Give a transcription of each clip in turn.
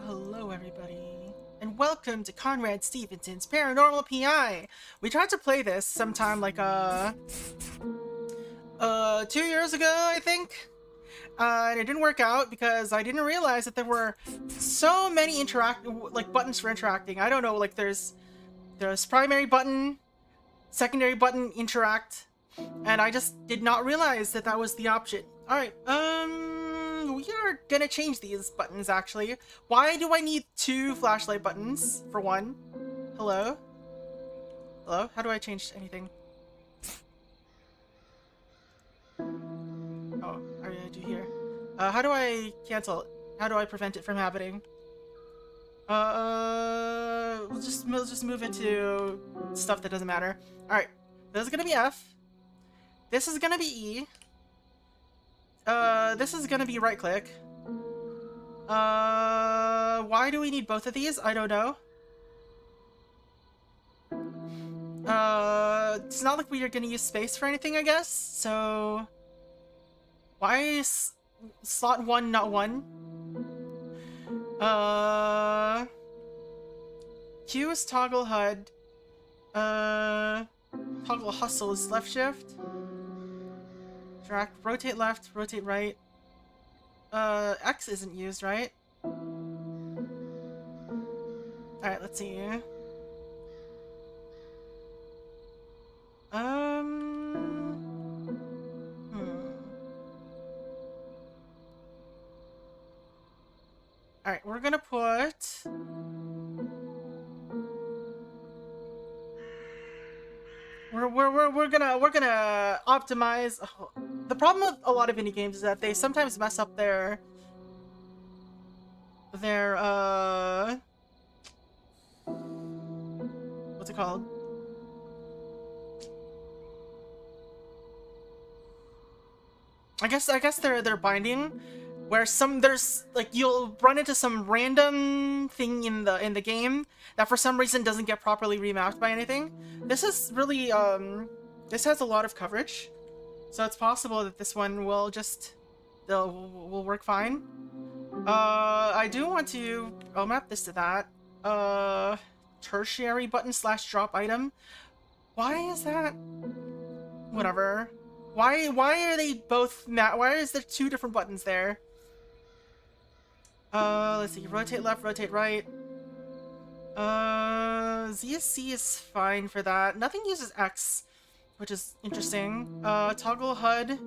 Hello, everybody. And welcome to Conrad Stevenson's Paranormal PI. We tried to play this sometime like, 2 years ago, I think. And it didn't work out because I didn't realize that there were so many buttons for interacting. I don't know, like there's primary button, secondary button, interact, and I just did not realize that that was the option. Alright, we are gonna change these buttons, actually. Why do I need 2 flashlight buttons, for one? Hello? Hello? How do I change anything? Oh, I do here. How do I cancel it? How do I prevent it from happening? We'll just move it to stuff that doesn't matter. Alright, this is gonna be F. This is gonna be E. This is gonna be right click. Why do we need both of these? I don't know. It's not like we are gonna use space for anything, I guess, so... Why is slot 1 not 1? Q is toggle HUD. Toggle hustle is left shift. Track, rotate left, rotate right. X isn't used, right? Alright, let's see. Alright, we're gonna put... We're gonna optimize. Oh, the problem with a lot of indie games is that they sometimes mess up their what's it called? I guess their binding, where there's like you'll run into some random thing in the game that for some reason doesn't get properly remapped by anything. This is really this has a lot of coverage, so it's possible that this one will will work fine. I do want to map this to that. Tertiary button / drop item. Why is that? Whatever. Why are they both why is there 2 different buttons there? Let's see. Rotate left, rotate right. ZSC is fine for that. Nothing uses X, which is interesting. Toggle HUD.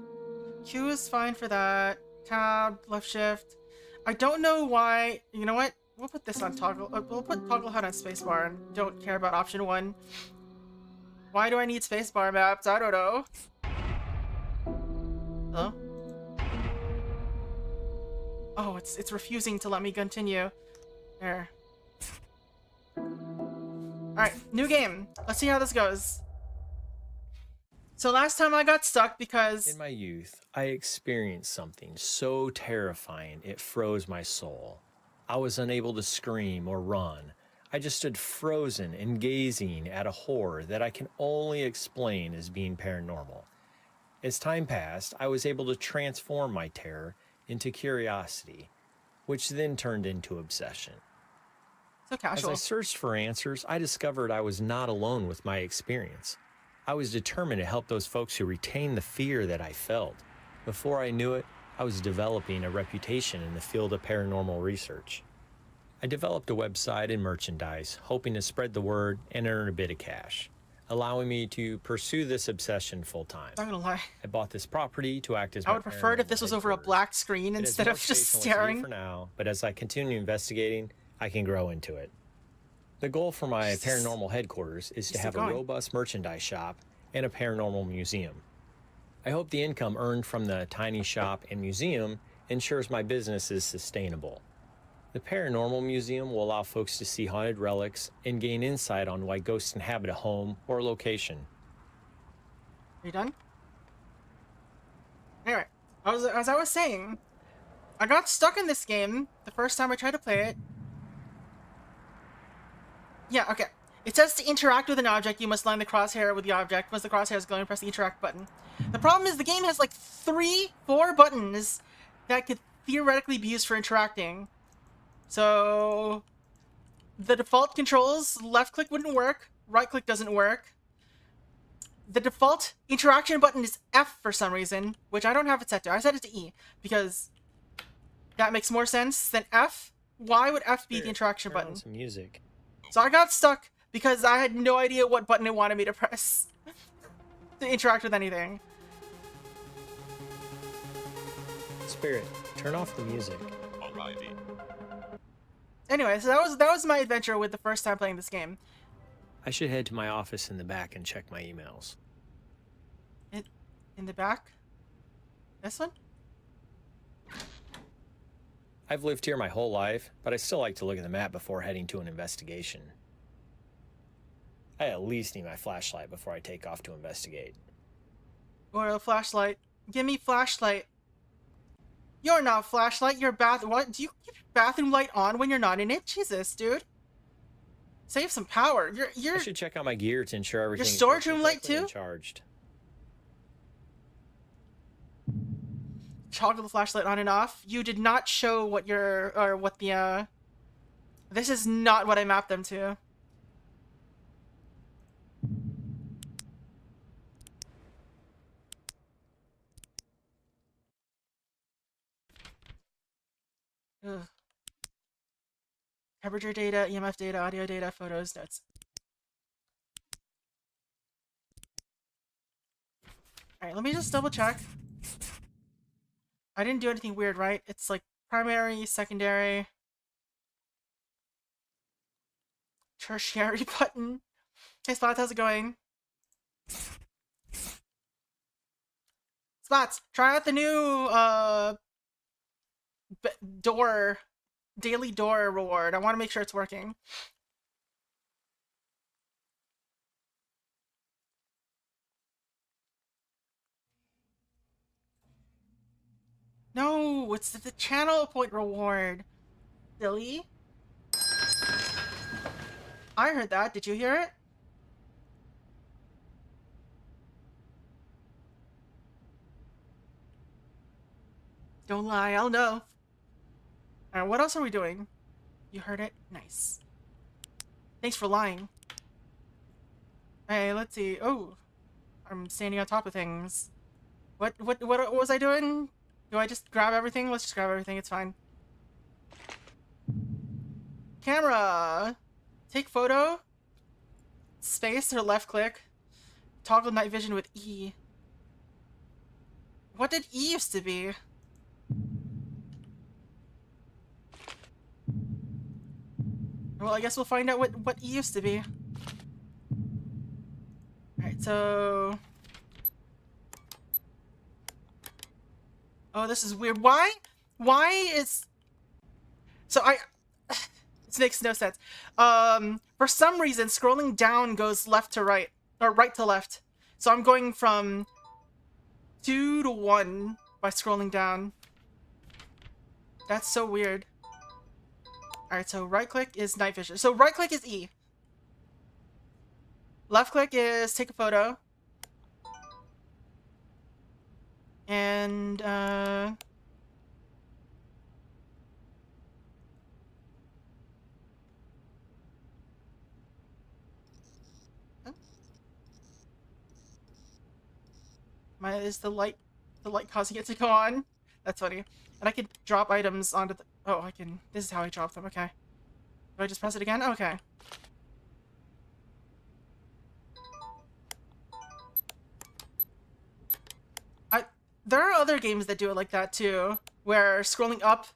Q is fine for that. Tab, left shift. I don't know why. You know what? We'll put this on toggle. We'll put toggle HUD on spacebar and don't care about option 1. Why do I need spacebar maps? I don't know. Hello? Oh, it's refusing to let me continue. There. Alright, new game. Let's see how this goes. So last time I got stuck because... In my youth, I experienced something so terrifying it froze my soul. I was unable to scream or run. I just stood frozen and gazing at a horror that I can only explain as being paranormal. As time passed, I was able to transform my terror into curiosity, which then turned into obsession. So casual. As I searched for answers, I discovered I was not alone with my experience. I was determined to help those folks who retained the fear that I felt. Before I knew it, I was developing a reputation in the field of paranormal research. I developed a website and merchandise, hoping to spread the word and earn a bit of cash, allowing me to pursue this obsession full-time. Not gonna lie. I bought this property to act as I would prefer it if this was over a black screen instead of just staring. For now, but as I continue investigating, I can grow into it. The goal for my paranormal headquarters is to have a robust merchandise shop and a paranormal museum. I hope the income earned from the tiny shop and museum ensures my business is sustainable. The Paranormal Museum will allow folks to see haunted relics and gain insight on why ghosts inhabit a home or location. Are you done? Anyway, as I was saying, I got stuck in this game the first time I tried to play it. Yeah, okay. It says to interact with an object, you must line the crosshair with the object. Once the crosshair is glowing, press the interact button. The problem is the game has like 4 buttons that could theoretically be used for interacting. So the default controls, left click wouldn't work, right click doesn't work. The default interaction button is F for some reason, which I don't have it set to. I set it to E because that makes more sense than F. Why would F be the interaction button? Some music. So I got stuck because I had no idea what button it wanted me to press to interact with anything. Spirit, turn off the music. Alrighty. Anyway, so that was my adventure with the first time playing this game. I should head to my office in the back and check my emails. In the back? This one? I've lived here my whole life, but I still like to look at the map before heading to an investigation. I at least need my flashlight before I take off to investigate. Or a flashlight. Give me flashlight. You're not flashlight, you're what? Do you keep your bathroom light on when you're not in it? Jesus, dude. Save some power. I should check out my gear to ensure everything your storage room light too? Charged. Toggle the flashlight on and off. You did not show what this is not what I mapped them to. Ugh. Temperature data, EMF data, audio data, photos, notes. Alright, let me just double check. I didn't do anything weird, right? It's like primary, secondary, tertiary button. Hey Spots, how's it going? Spots, try out the new daily door reward. I want to make sure it's working. No, it's the channel point reward. Silly. I heard that. Did you hear it? Don't lie, I'll know. Alright, what else are we doing? You heard it? Nice. Thanks for lying. Hey, let's see. Oh, I'm standing on top of things. What was I doing? Do I just grab everything? Let's just grab everything, it's fine. Camera! Take photo. Space or left click. Toggle night vision with E. What did E used to be? Well, I guess we'll find out what E used to be. Alright, so... Oh, this is weird. Why? Why is... So this makes no sense. For some reason, scrolling down goes left to right. Or right to left. So I'm going from 2 to 1 by scrolling down. That's so weird. Alright, so right click is night vision. So right click is E. Left click is take a photo. And, is the light causing it to go on? That's funny. And I can drop items onto the... Oh, I can... This is how I drop them, okay. Do I just press it again? Okay. There are other games that do it like that too, where scrolling up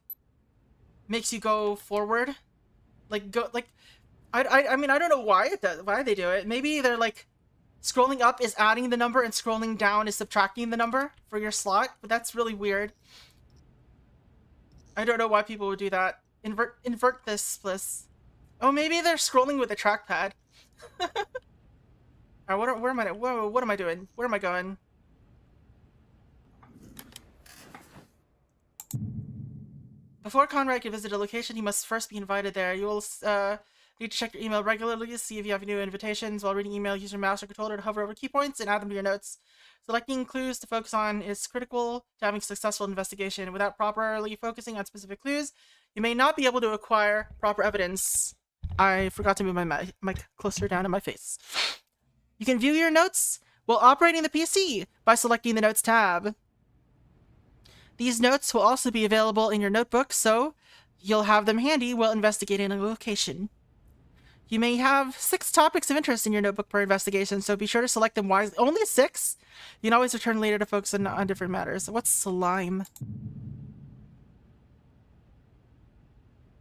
makes you go forward. I mean, I don't know why they do it. Maybe they're like, scrolling up is adding the number and scrolling down is subtracting the number for your slot, but that's really weird. I don't know why people would do that. Invert this, please. Oh, maybe they're scrolling with a trackpad. Alright, what am I doing? Where am I going? Before Conrad can visit a location, he must first be invited there. You will Need to check your email regularly to see if you have new invitations. While reading email, use your mouse or controller to hover over key points and add them to your notes. Selecting clues to focus on is critical to having a successful investigation. Without properly focusing on specific clues, you may not be able to acquire proper evidence. I forgot to move my mic closer down to my face. You can view your notes while operating the PC by selecting the Notes tab. These notes will also be available in your notebook, so you'll have them handy while investigating a location. You may have 6 topics of interest in your notebook per investigation, so be sure to select them wisely. Only 6? You can always return later to focus on different matters. What's slime?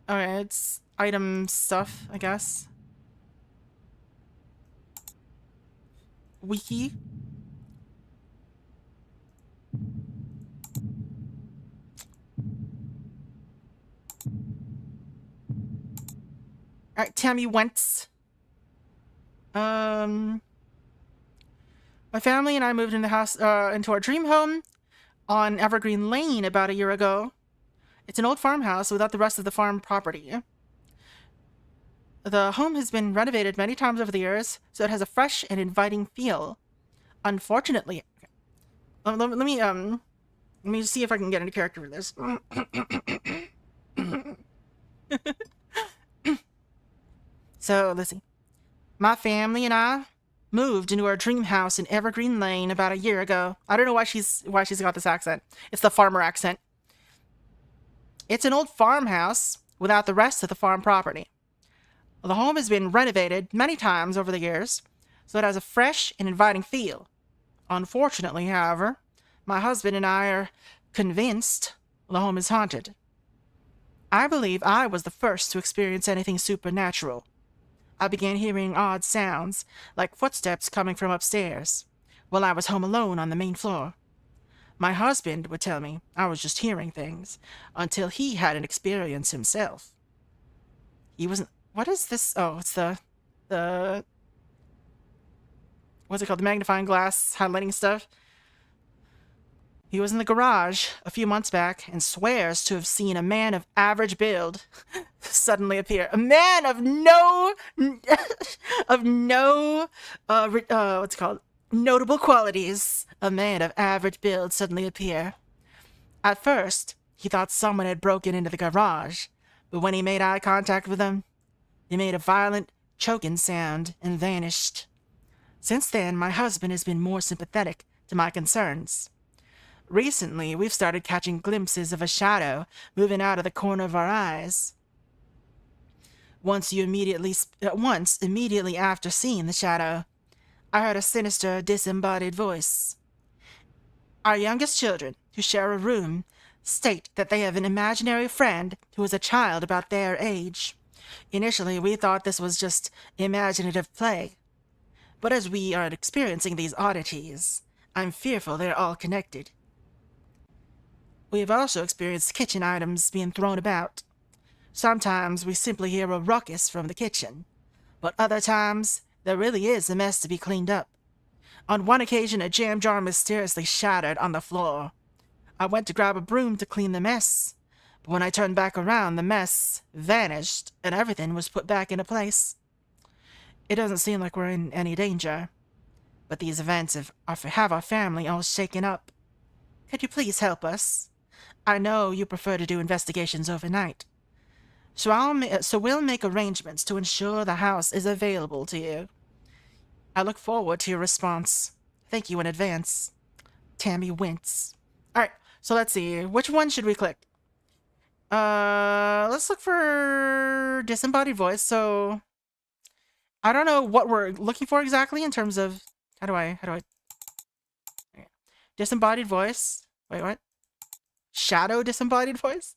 Alright, it's item stuff, I guess. Wiki. Alright, Tammy Wentz. My family and I moved into our dream home on Evergreen Lane about a year ago. It's an old farmhouse without the rest of the farm property. The home has been renovated many times over the years, so it has a fresh and inviting feel. Unfortunately, let me see if I can get into character for this. So, let's see. My family and I moved into our dream house in Evergreen Lane about a year ago. I don't know why she's got this accent. It's the farmer accent. It's an old farmhouse without the rest of the farm property. The home has been renovated many times over the years, so it has a fresh and inviting feel. Unfortunately, however, my husband and I are convinced the home is haunted. I believe I was the first to experience anything supernatural. I began hearing odd sounds, like footsteps coming from upstairs, while I was home alone on the main floor. My husband would tell me I was just hearing things, until he had an experience himself. He wasn't... What is this? Oh, it's the... What's it called? The magnifying glass highlighting stuff? He was in the garage a few months back and swears to have seen a man of average build suddenly appear. A man of no what's it called? Notable qualities. A man of average build suddenly appear. At first, he thought someone had broken into the garage, but when he made eye contact with him, he made a violent, choking sound and vanished. Since then, my husband has been more sympathetic to my concerns. Recently, we've started catching glimpses of a shadow moving out of the corner of our eyes. Once immediately after seeing the shadow, I heard a sinister, disembodied voice. Our youngest children, who share a room, state that they have an imaginary friend who is a child about their age. Initially, we thought this was just imaginative play. But as we are experiencing these oddities, I'm fearful they're all connected. We have also experienced kitchen items being thrown about. Sometimes we simply hear a ruckus from the kitchen, but other times there really is a mess to be cleaned up. On one occasion, a jam jar mysteriously shattered on the floor. I went to grab a broom to clean the mess, but when I turned back around, the mess vanished and everything was put back into place. It doesn't seem like we're in any danger, but these events have our family all shaken up. Could you please help us? I know you prefer to do investigations overnight, so we'll make arrangements to ensure the house is available to you. I look forward to your response. Thank you in advance. Tammy Wentz. Alright, so let's see. Which one should we click? Let's look for disembodied voice. So I don't know what we're looking for exactly in terms of how do I disembodied voice. Wait, what? Shadow disembodied voice?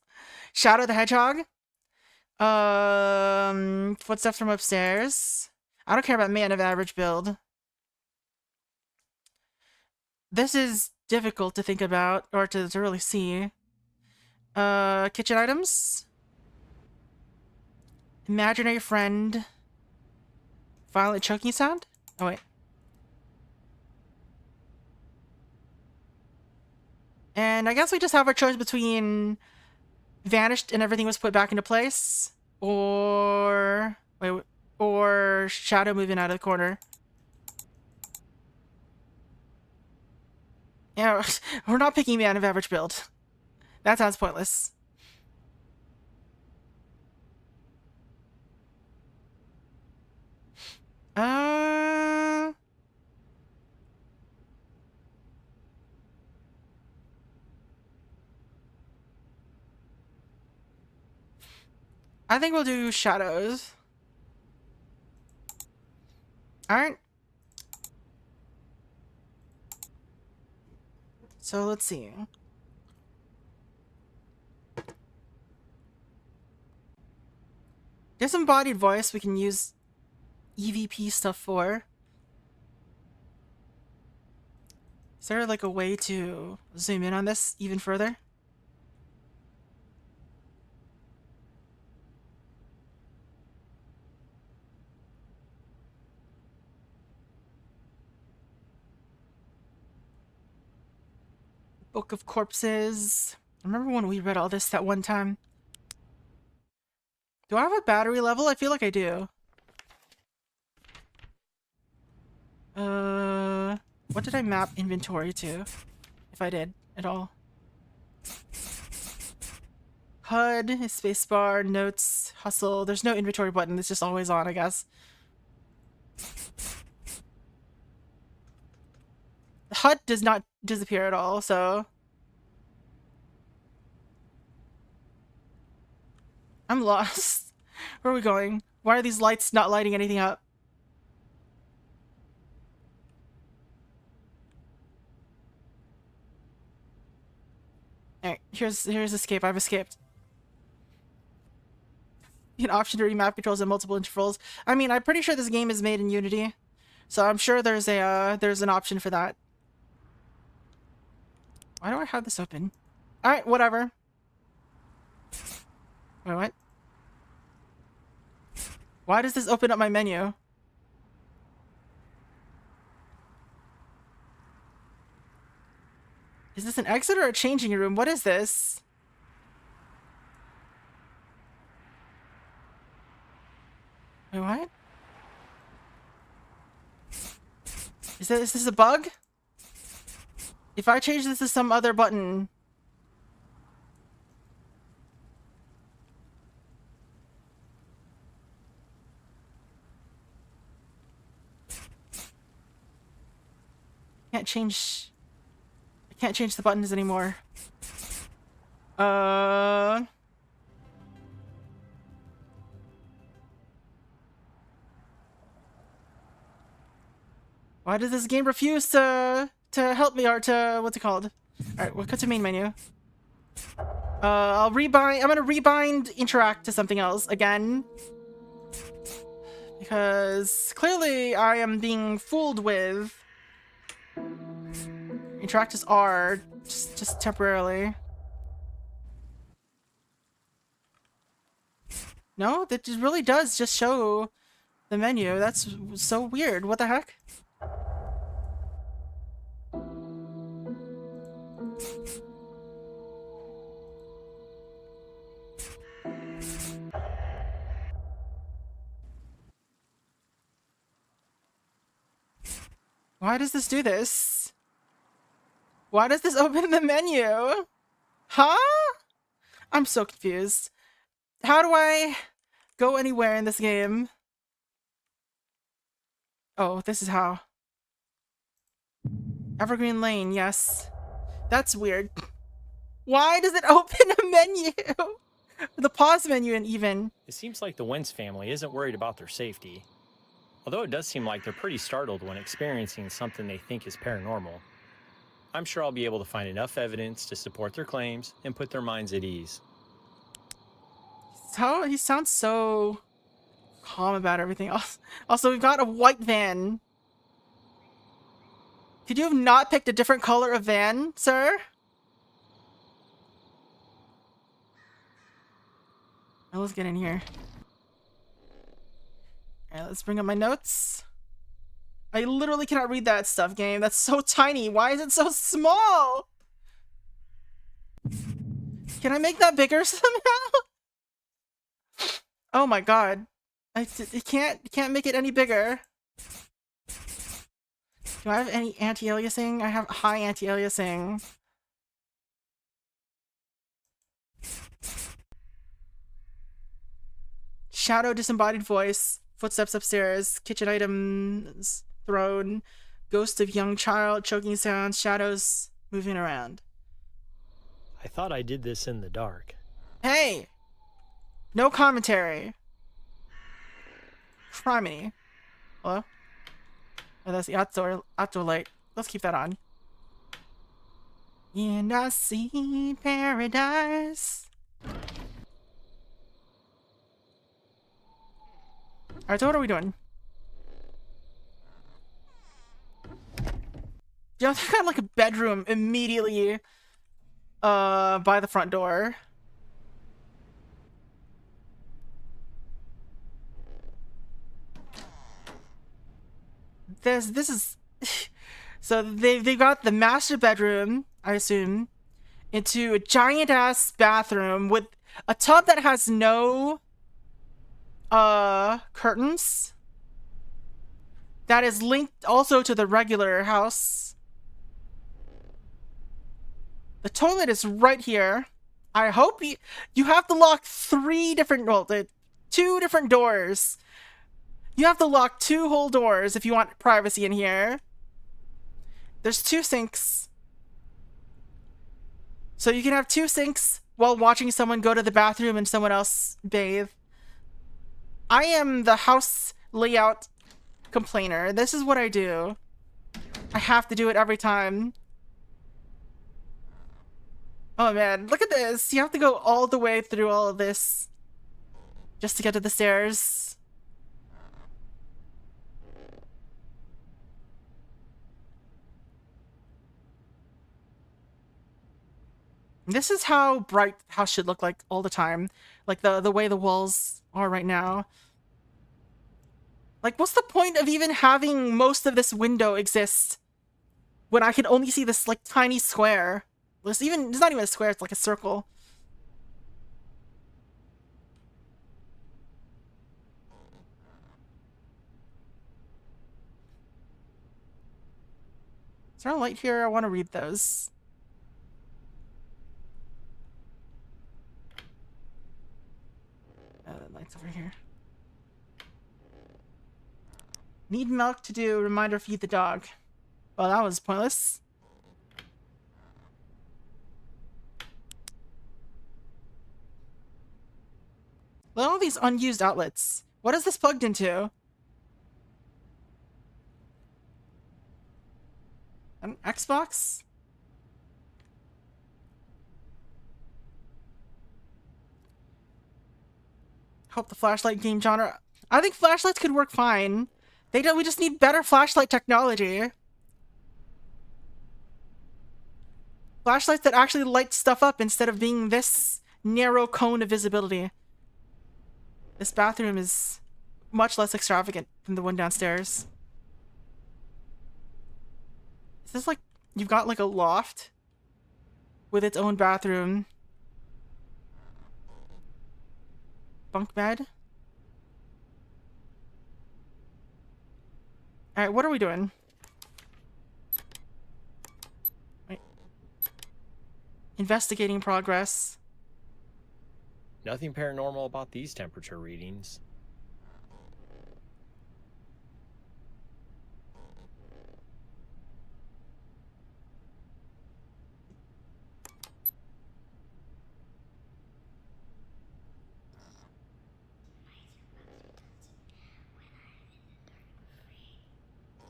Shadow the Hedgehog? Footsteps from upstairs. I don't care about man of average build. This is difficult to think about, or to really see. Kitchen items? Imaginary friend. Violent choking sound? Oh, wait. And I guess we just have our choice between vanished and everything was put back into place, or Wait, or shadow moving out of the corner. Yeah, we're not picking man of average build. That sounds pointless. I think we'll do shadows. Alright. So let's see. Disembodied voice we can use EVP stuff for. Is there like a way to zoom in on this even further? Book of Corpses. I remember when we read all this that one time. Do I have a battery level? I feel like I do. What did I map inventory to? If I did at all. HUD, spacebar, notes, hustle. There's no inventory button. It's just always on, I guess. The HUD does not disappear at all, so... I'm lost. Where are we going? Why are these lights not lighting anything up? Alright, here's escape. I've escaped. An option to remap controls at multiple intervals. I mean, I'm pretty sure this game is made in Unity, so I'm sure there's an option for that. Why do I have this open? Alright, whatever. Wait, what? Why does this open up my menu? Is this an exit or a changing room? What is this? Wait, what? Is this a bug? If I change this to some other button... I can't change the buttons anymore. Why does this game refuse to help me, or to, what's it called? Alright, we'll cut to main menu. I'll rebind, I'm gonna rebind interact to something else again. Because clearly I am being fooled with. Interact as R, just temporarily. No, that just really does just show the menu. That's so weird. What the heck? Why does this do this? Why does this open the menu? Huh? I'm so confused. How do I go anywhere in this game? Oh, this is how. Evergreen Lane, yes. That's weird. Why does it open a menu? The pause menu and even. It seems like the Wentz family isn't worried about their safety. Although it does seem like they're pretty startled when experiencing something they think is paranormal. I'm sure I'll be able to find enough evidence to support their claims and put their minds at ease. He sounds so calm about everything else. Also, we've got a white van. Could you have not picked a different color of van, sir? Now let's get in here. Alright, let's bring up my notes. I literally cannot read that stuff, game. That's so tiny. Why is it so small? Can I make that bigger somehow? Oh my god. It can't make it any bigger. Do I have any anti-aliasing? I have high anti-aliasing. Shadow, disembodied voice, footsteps upstairs, kitchen items thrown, ghost of young child, choking sounds, shadows moving around. I thought I did this in the dark. Hey! No commentary. Criminy. Hello? Oh, that's the outdoor light. Let's keep that on. And I see paradise. Alright, so what are we doing? Yeah, they got like a bedroom immediately by the front door. This is so they've got the master bedroom, I assume, into a giant ass bathroom with a tub that has no curtains. That is linked also to the regular house. The toilet is right here. I hope you have to lock two different doors. You have to lock 2 whole doors if you want privacy in here. There's 2 sinks. So you can have 2 sinks while watching someone go to the bathroom and someone else bathe. I am the house layout complainer. This is what I do. I have to do it every time. Oh man, look at this. You have to go all the way through all of this just to get to the stairs. This is how bright house should look like all the time. Like the way the walls are right now. Like, what's the point of even having most of this window exist when I can only see this like tiny square? It's not even a square, it's like a circle. Is there a light here? I want to read those. The light's over here. Need milk to do. Reminder, feed the dog. Well, that was pointless. Look at all these unused outlets. What is this plugged into? An Xbox? Hope the flashlight game genre. I think flashlights could work fine. We just need better flashlight technology. Flashlights that actually light stuff up instead of being this narrow cone of visibility. This bathroom is much less extravagant than the one downstairs. Is this like, you've got like a loft with its own bathroom? Bunk bed? Alright, what are we doing? Wait. Investigating progress. Nothing paranormal about these temperature readings.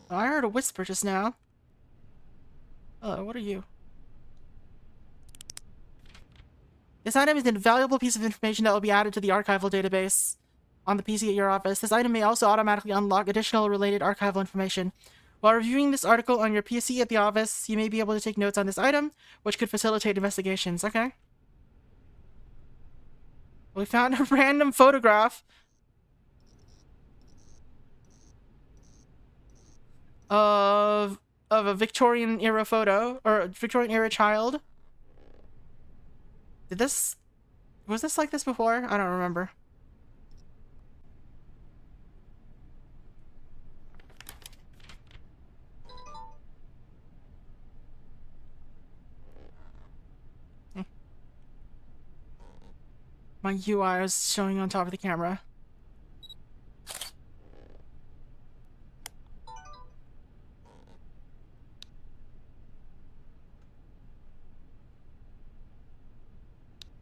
Oh, I heard a whisper just now. Hello, what are you? This item is an invaluable piece of information that will be added to the archival database on the PC at your office. This item may also automatically unlock additional related archival information. While reviewing this article on your PC at the office, you may be able to take notes on this item, which could facilitate investigations. Okay. We found a random photograph of a Victorian era photo, or a Victorian era child. Was this like this before? I don't remember. My UI is showing on top of the camera.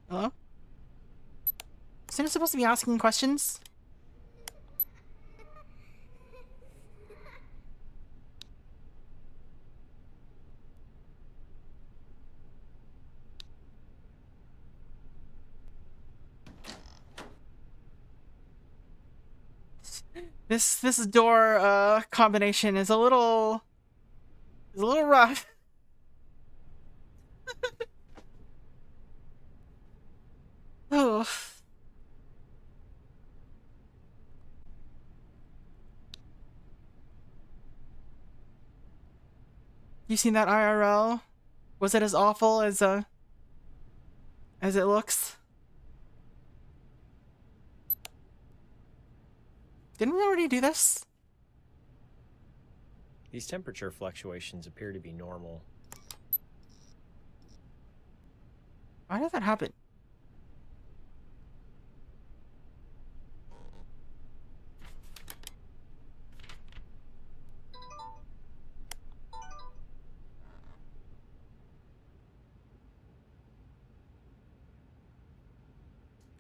Hello? Isn't it supposed to be asking questions? This door combination is a little rough. Oh. You seen that IRL? Was it as awful as it looks? Didn't we already do this? These temperature fluctuations appear to be normal. Why did that happen?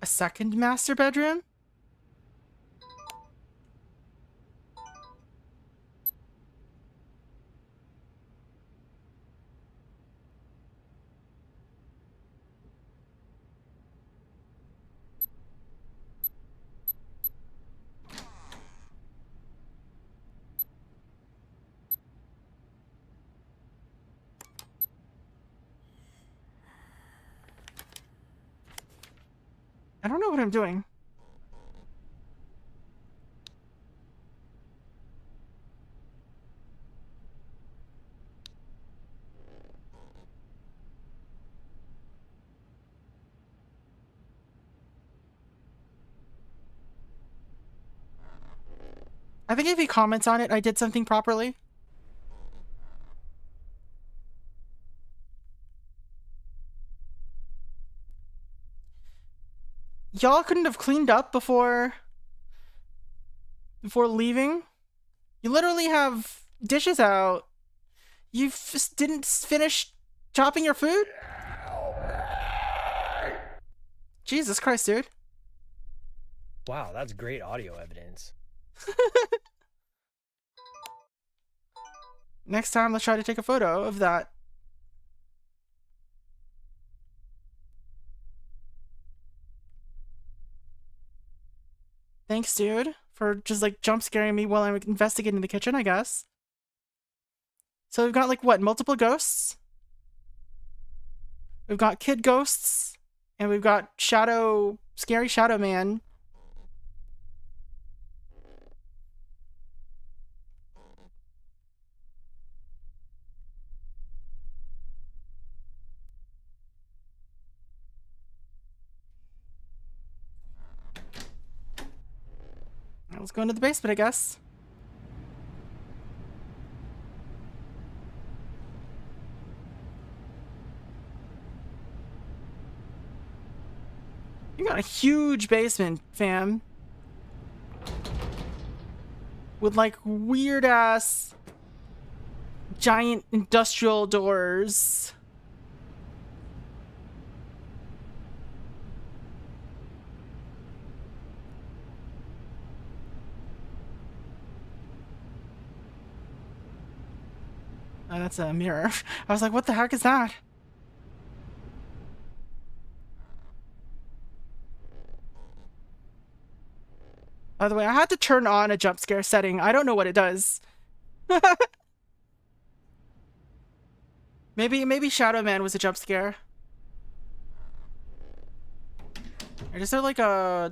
A second master bedroom? I don't know what I'm doing. I think if he comments on it, I did something properly. Y'all couldn't have cleaned up before leaving? You literally have dishes out. You just didn't finish chopping your food? Jesus Christ, dude. Wow, that's great audio evidence. Next time, let's try to take a photo of that. Thanks, dude, for just like jump scaring me while I'm investigating the kitchen, I guess. So we've got like what, multiple ghosts? We've got kid ghosts, and we've got scary shadow man. Let's go into the basement, I guess. You got a huge basement, fam. With like weird ass giant industrial doors. Oh, that's a mirror. I was like, what the heck is that? By the way, I had to turn on a jump scare setting. I don't know what it does. Maybe Shadow Man was a jump scare. Or is there like a...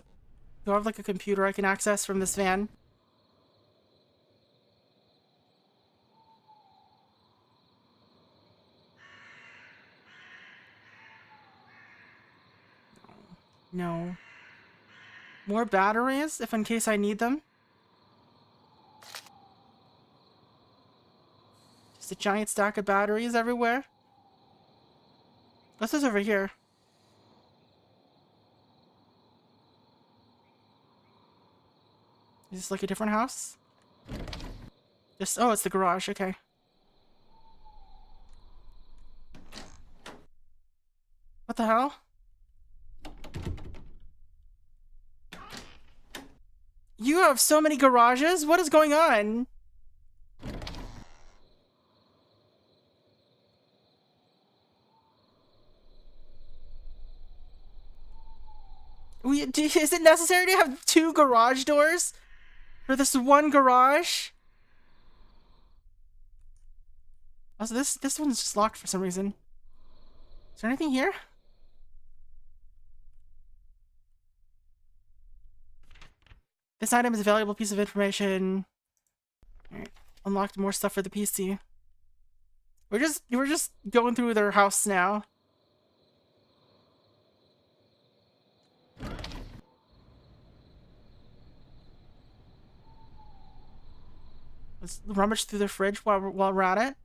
Do I have like a computer I can access from this van? No. More batteries, if in case I need them. Just a giant stack of batteries everywhere. What's this over here? Is this like a different house? Just, oh, it's the garage, okay. What the hell? You have so many garages? What is going on? Is it necessary to have 2 garage doors for this one garage? Also, this one's just locked for some reason. Is there anything here? This item is a valuable piece of information. Alright, unlocked more stuff for the PC. We're just going through their house now. Let's rummage through the fridge while we're at it.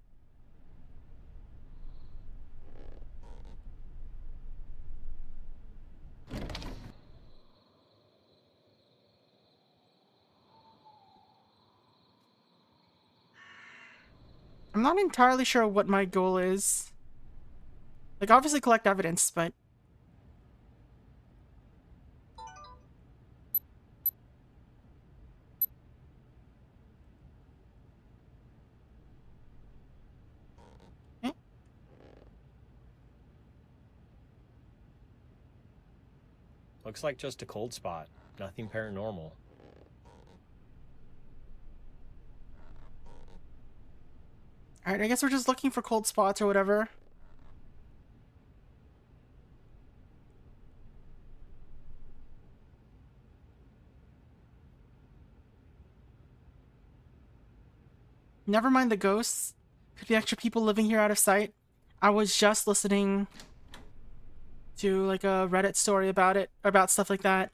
I'm not entirely sure what my goal is. Like, obviously collect evidence, but... Eh? Looks like just a cold spot. Nothing paranormal. Alright, I guess we're just looking for cold spots or whatever. Never mind the ghosts. Could be extra people living here out of sight. I was just listening to like a Reddit story about it, about stuff like that.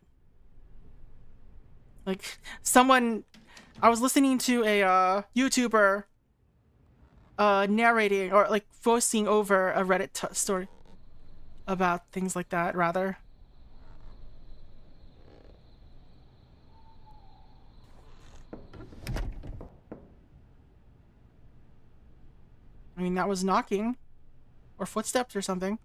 Like someone, I was listening to a YouTuber narrating or like voicing over a Reddit story about things like that, rather. I mean, that was knocking or footsteps or something.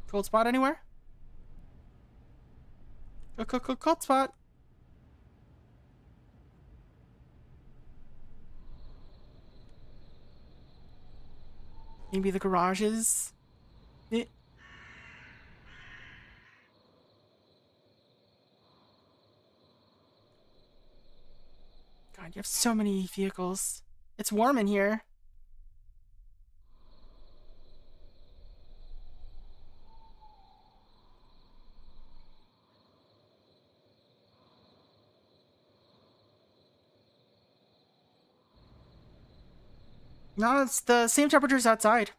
Cold spot anywhere? Cold spot. Maybe the garages. God, you have so many vehicles. It's warm in here. No, it's the same temperatures outside.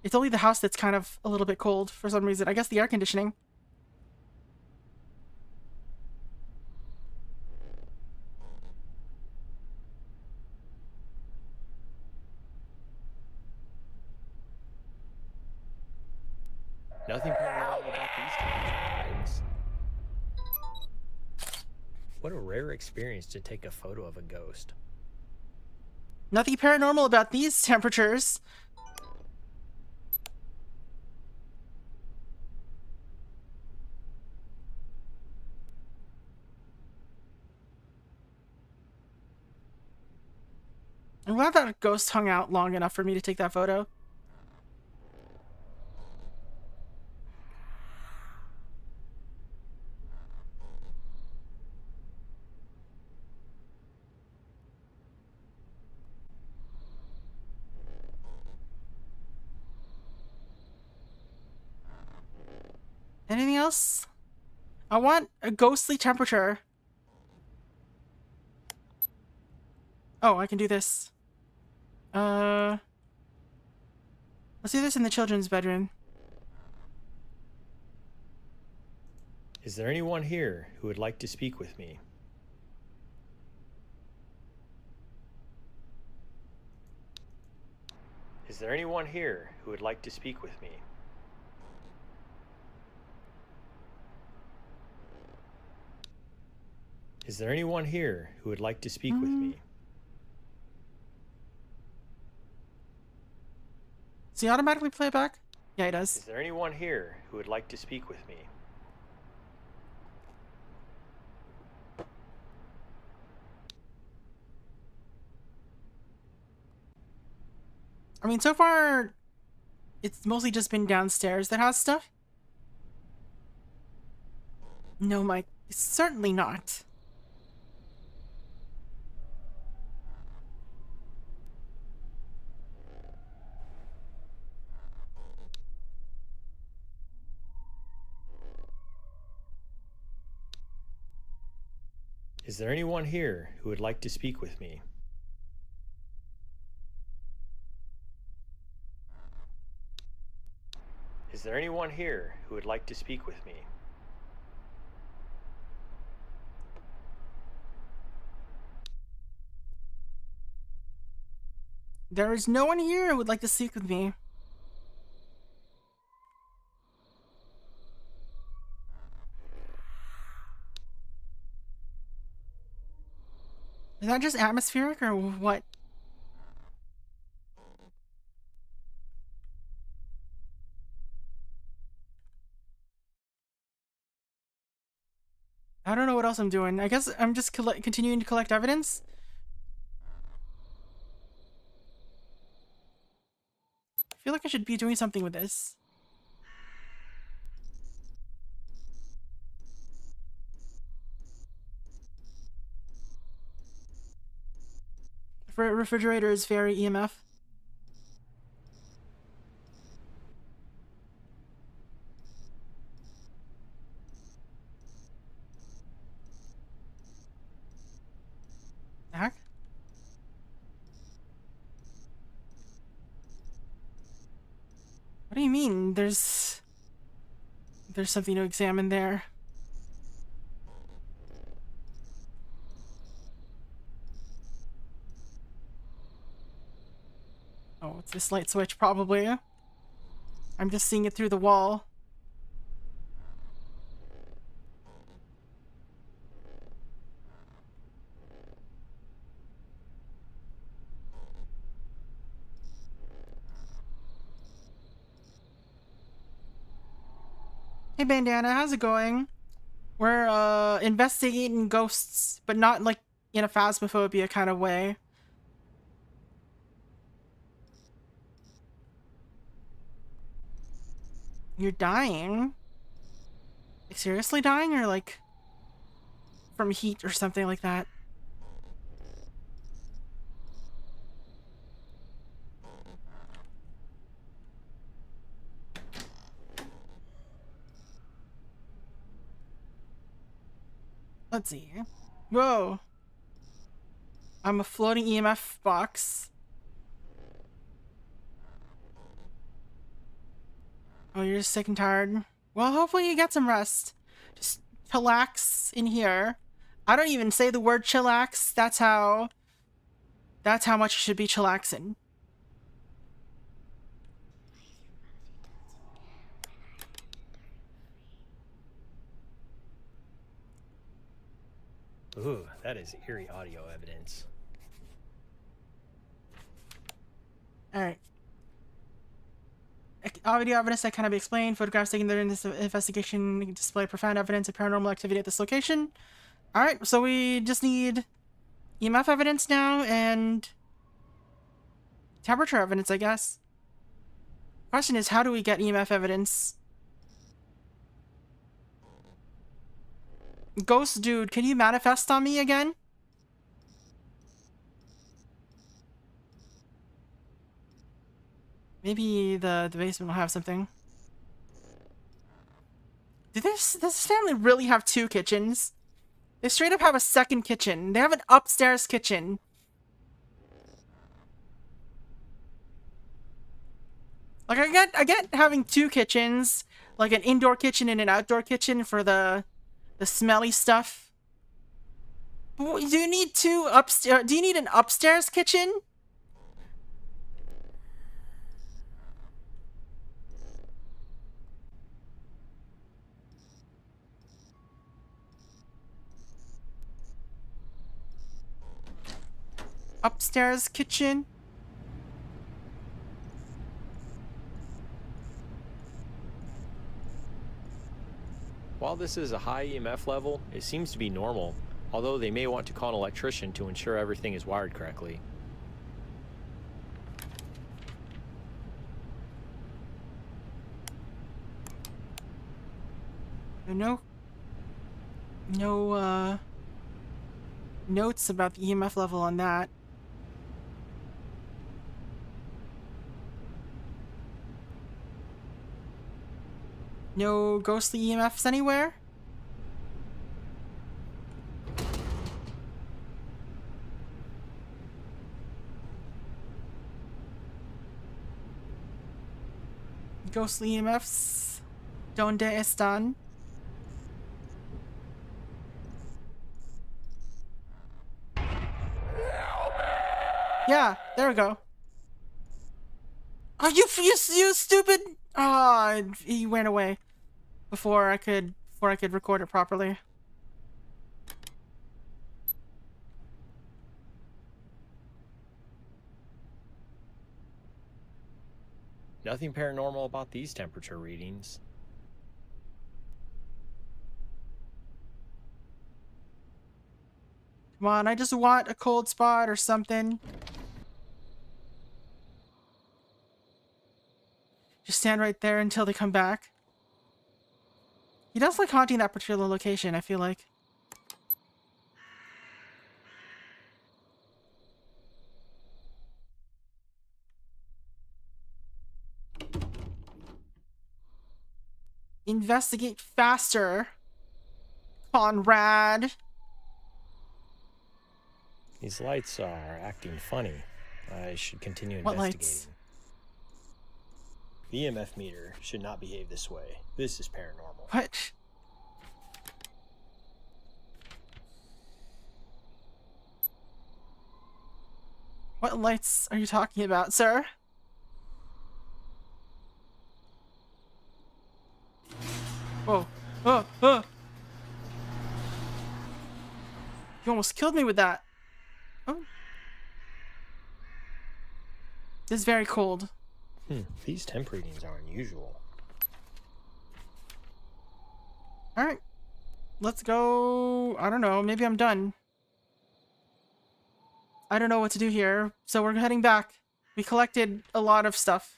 It's only the house that's kind of a little bit cold for some reason. I guess the air conditioning. Nothing paranormal about these times. What a rare experience to take a photo of a ghost. Nothing paranormal about these temperatures. I'm glad that ghost hung out long enough for me to take that photo. Anything else? I want a ghostly temperature. Oh, I can do this. Let's do this in the children's bedroom. Is there anyone here who would like to speak with me? Is there anyone here who would like to speak with me? Is there anyone here who would like to speak with me? Does he automatically play it back? Yeah, he does. Is there anyone here who would like to speak with me? I mean, so far, it's mostly just been downstairs that has stuff. No, Mike, certainly not. Is there anyone here who would like to speak with me? Is there anyone here who would like to speak with me? There is no one here who would like to speak with me. Is that just atmospheric or what? I don't know what else I'm doing. I guess I'm just continuing to collect evidence. I feel like I should be doing something with this. Refrigerator is very EMF. Heck? What do you mean? There's something to examine there. Oh, it's this light switch, probably. I'm just seeing it through the wall. Hey, Bandana, how's it going? We're, investigating ghosts, but not, like, in a phasmophobia kind of way. You're dying? Like, seriously dying, or, like, from heat or something like that? Let's see. Whoa. I'm a floating EMF box. Oh, you're just sick and tired. Well, hopefully you get some rest. Just chillax in here. I don't even say the word chillax. That's how much you should be chillaxing. Ooh, that is eerie audio evidence. Alright. Audio evidence that cannot be explained. Photographs taken during this investigation display profound evidence of paranormal activity at this location. Alright, so we just need EMF evidence now and temperature evidence, I guess. Question is, how do we get EMF evidence? Ghost dude, can you manifest on me again? Maybe the basement will have something. Does this family really have two kitchens? They straight up have a second kitchen. They have an upstairs kitchen. Like, I get having two kitchens, like an indoor kitchen and an outdoor kitchen for the smelly stuff. But do you need two upstairs? Do you need an upstairs kitchen? upstairs kitchen. While this is a high EMF level, it seems to be normal, although they may want to call an electrician to ensure everything is wired correctly. No notes about the EMF level on that. No ghostly EMFs anywhere? Ghostly EMFs? ¿Dónde están? Yeah, there we go. Oh, you stupid! Ah, he went away before I could record it properly. Nothing paranormal about these temperature readings. Come on, I just want a cold spot or something. Just stand right there until they come back. He does like haunting that particular location, I feel like. Investigate faster, Conrad. These lights are acting funny. I should continue What investigating. lights? The EMF meter should not behave this way. This is paranormal. What? What lights are you talking about, sir? Whoa. Oh, oh. You almost killed me with that. Oh. This is very cold. These temp readings are unusual. Alright. Let's go. I don't know. Maybe I'm done. I don't know what to do here. So we're heading back. We collected a lot of stuff.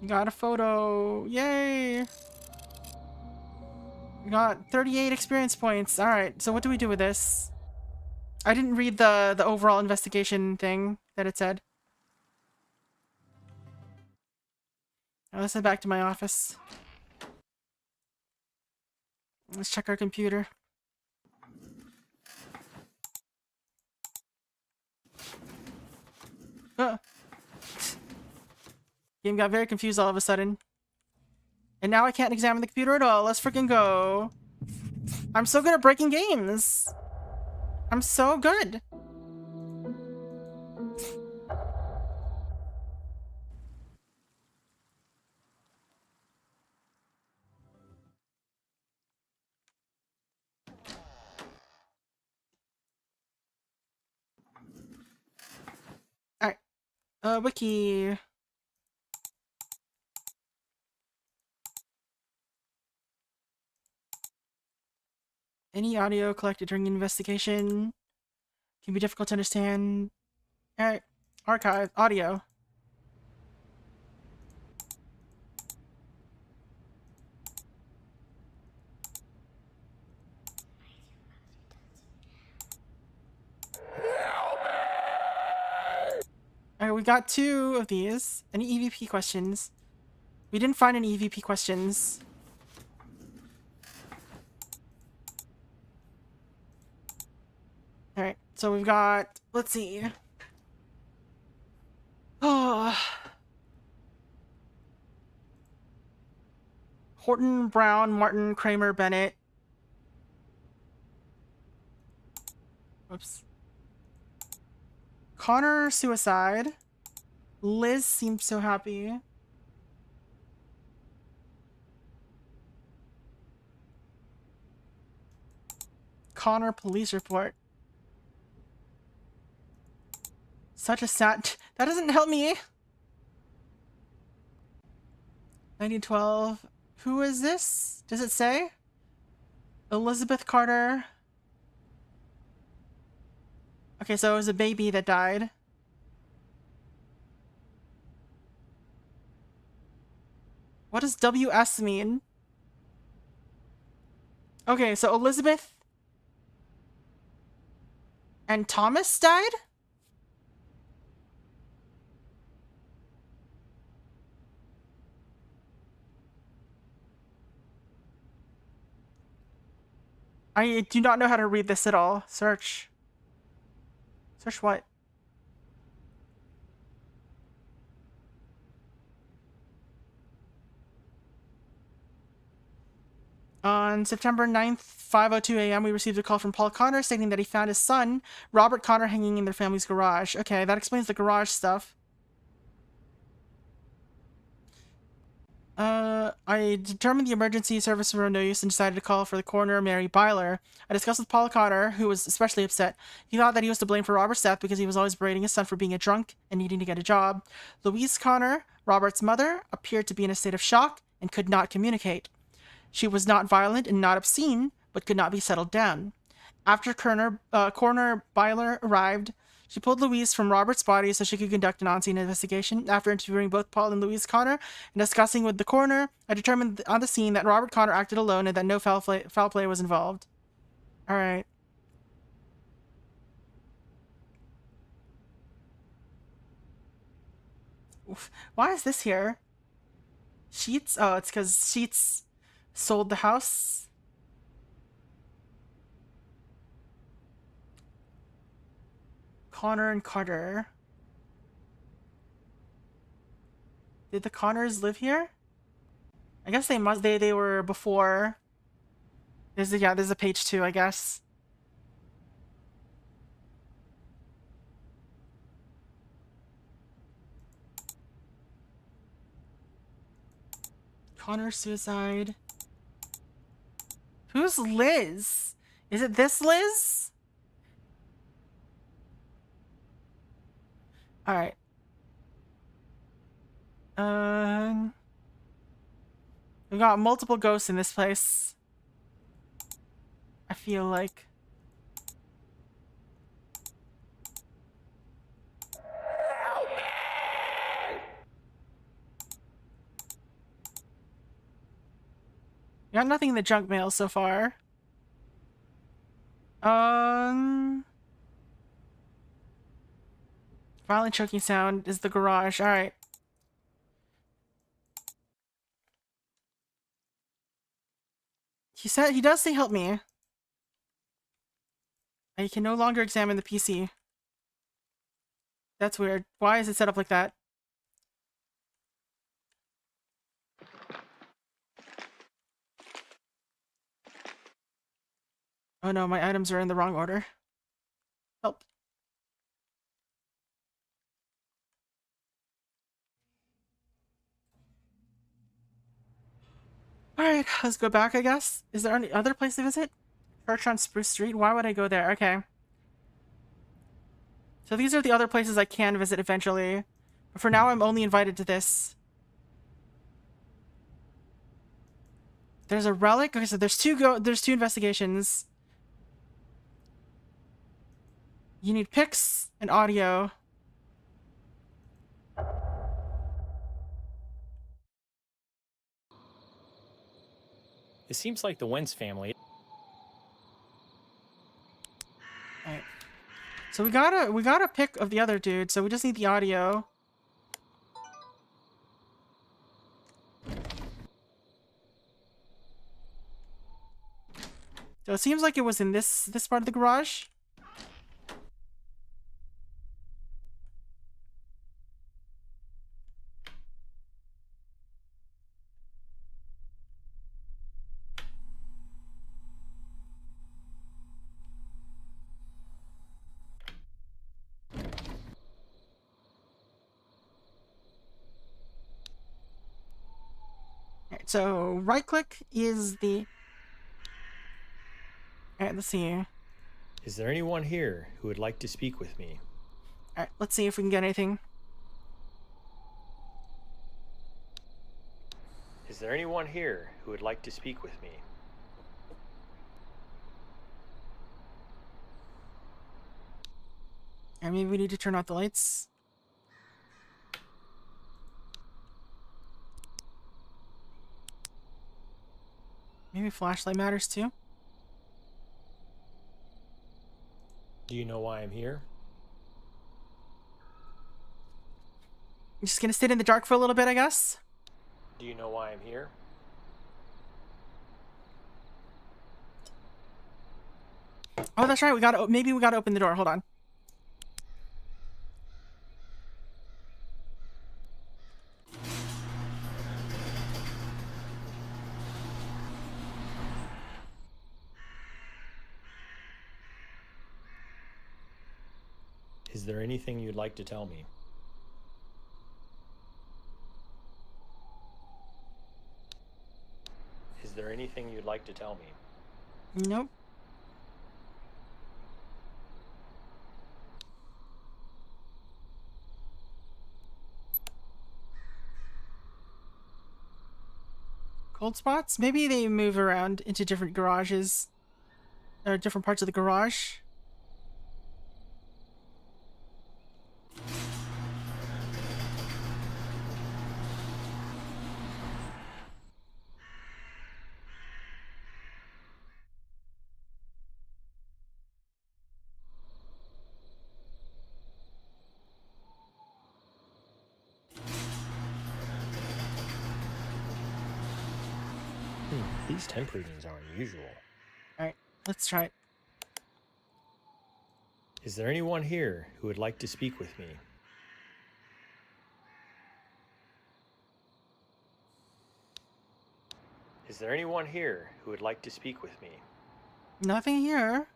Got a photo. Yay! We got 38 experience points. Alright, so what do we do with this? I didn't read the overall investigation thing that it said. Now let's head back to my office. Let's check our computer. Game got very confused all of a sudden. And now I can't examine the computer at all. Let's freaking go. I'm so good at breaking games. I'm so good. Alright. Wiki. Any audio collected during investigation can be difficult to understand. Alright. Archive. Audio. Alright, we got 2 of these. Any EVP questions? We didn't find any EVP questions. Alright, so we've got, let's see. Oh. Horton, Brown, Martin, Kramer, Bennett. Whoops. Connor suicide. Liz seems so happy. Connor police report. Such a sad... That doesn't help me. 1912. Who is this? Does it say? Elizabeth Carter. Okay, so it was a baby that died. What does WS mean? Okay, so Elizabeth and Thomas died? I do not know how to read this at all. Search. Search what? On September 9th, 5:02 a.m., we received a call from Paul Connor stating that he found his son, Robert Connor, hanging in their family's garage. Okay, that explains the garage stuff. I determined the emergency service were no use and decided to call for the coroner, Mary Byler. I discussed with Paul Connor, who was especially upset. He thought that he was to blame for Robert's death because he was always berating his son for being a drunk and needing to get a job. Louise Connor, Robert's mother, appeared to be in a state of shock and could not communicate. She was not violent and not obscene, but could not be settled down. After Coroner Byler arrived, she pulled Louise from Robert's body so she could conduct an on-scene investigation. After interviewing both Paul and Louise Connor and discussing with the coroner, I determined on the scene that Robert Connor acted alone and that no foul play was involved. Alright. Why is this here? Sheets? Oh, it's because Sheets sold the house. Connor and Carter. Did the Connors live here? I guess they must. They were before. There's a page 2, I guess. Connor suicide. Who's Liz? Is it this Liz? Alright. We got multiple ghosts in this place. I feel like. Got nothing in the junk mail so far. Violent choking sound is the garage. Alright. He does say help me. I can no longer examine the PC. That's weird. Why is it set up like that? Oh no, my items are in the wrong order. Help. Alright, let's go back, I guess. Is there any other place to visit? Church on Spruce Street? Why would I go there? Okay. So these are the other places I can visit eventually. But for now, I'm only invited to this. There's a relic? Okay, so there's two investigations. You need pics and audio. It seems like the Wentz family. Alright. So we got a pic of the other dude, so we just need the audio. So it seems like it was in this part of the garage. So right click is the... Alright, let's see. Is there anyone here who would like to speak with me? Alright, let's see if we can get anything. Is there anyone here who would like to speak with me? And maybe we need to turn off the lights. Maybe flashlight matters too. Do you know why I'm here? I'm just gonna sit in the dark for a little bit, I guess. Do you know why I'm here? Oh, that's right. Maybe we gotta open the door. Hold on. Is there anything you'd like to tell me? Is there anything you'd like to tell me? Nope. Cold spots? Maybe they move around into different garages. Or different parts of the garage. These temp readings are unusual. Alright, let's try it. Is there anyone here who would like to speak with me? Is there anyone here who would like to speak with me? Nothing here.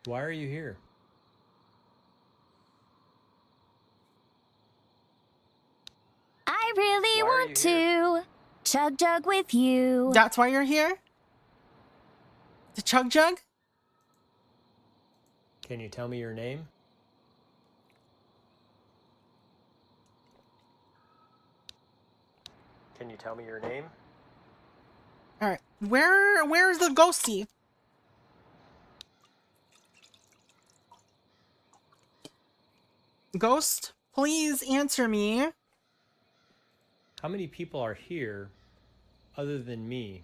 Why are you here? I really want to chug jug with you. That's why you're here? The chug jug? Can you tell me your name? Can you tell me your name? Alright. Where's the ghosty? Ghost, please answer me. How many people are here other than me?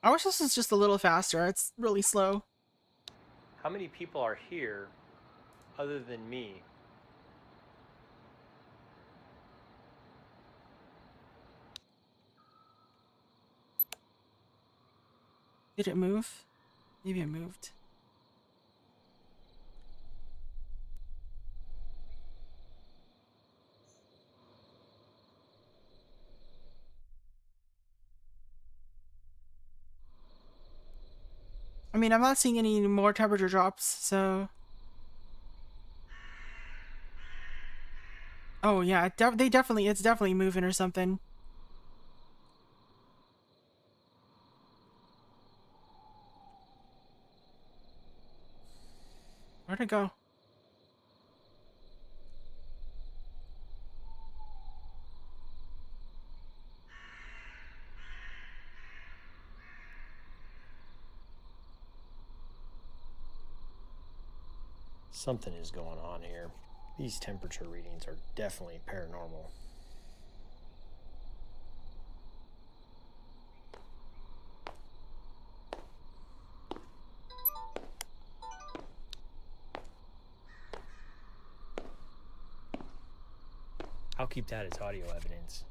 I wish this was just a little faster. It's really slow. How many people are here other than me? Did it move? Maybe it moved. I mean, I'm not seeing any more temperature drops, so... Oh yeah, it's definitely moving or something. Where'd it go? Something is going on here. These temperature readings are definitely paranormal. I'll keep that as audio evidence.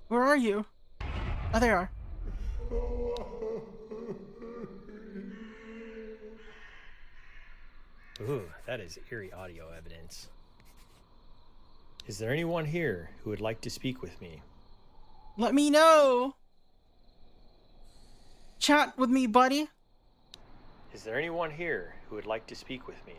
Where are you? Oh, there you are. Ooh, that is eerie audio evidence. Is there anyone here who would like to speak with me? Let me know. Chat with me, buddy. Is there anyone here who would like to speak with me?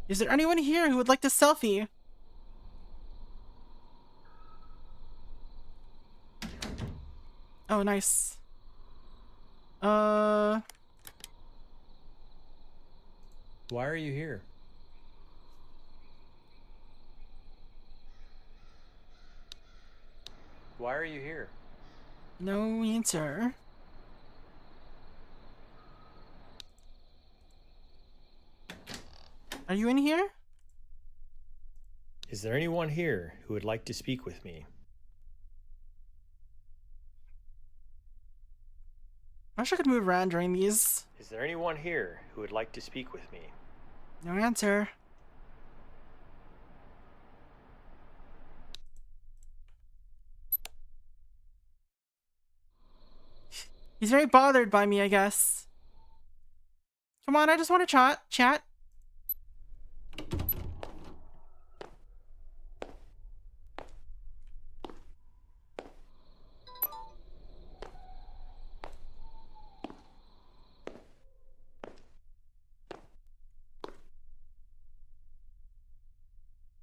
Is there anyone here who would like to selfie? Oh, nice. Why are you here? Why are you here? No answer. Are you in here? Is there anyone here who would like to speak with me? I wish I could move around during these. Is there anyone here who would like to speak with me? No answer. He's very bothered by me, I guess. Come on, I just want to chat.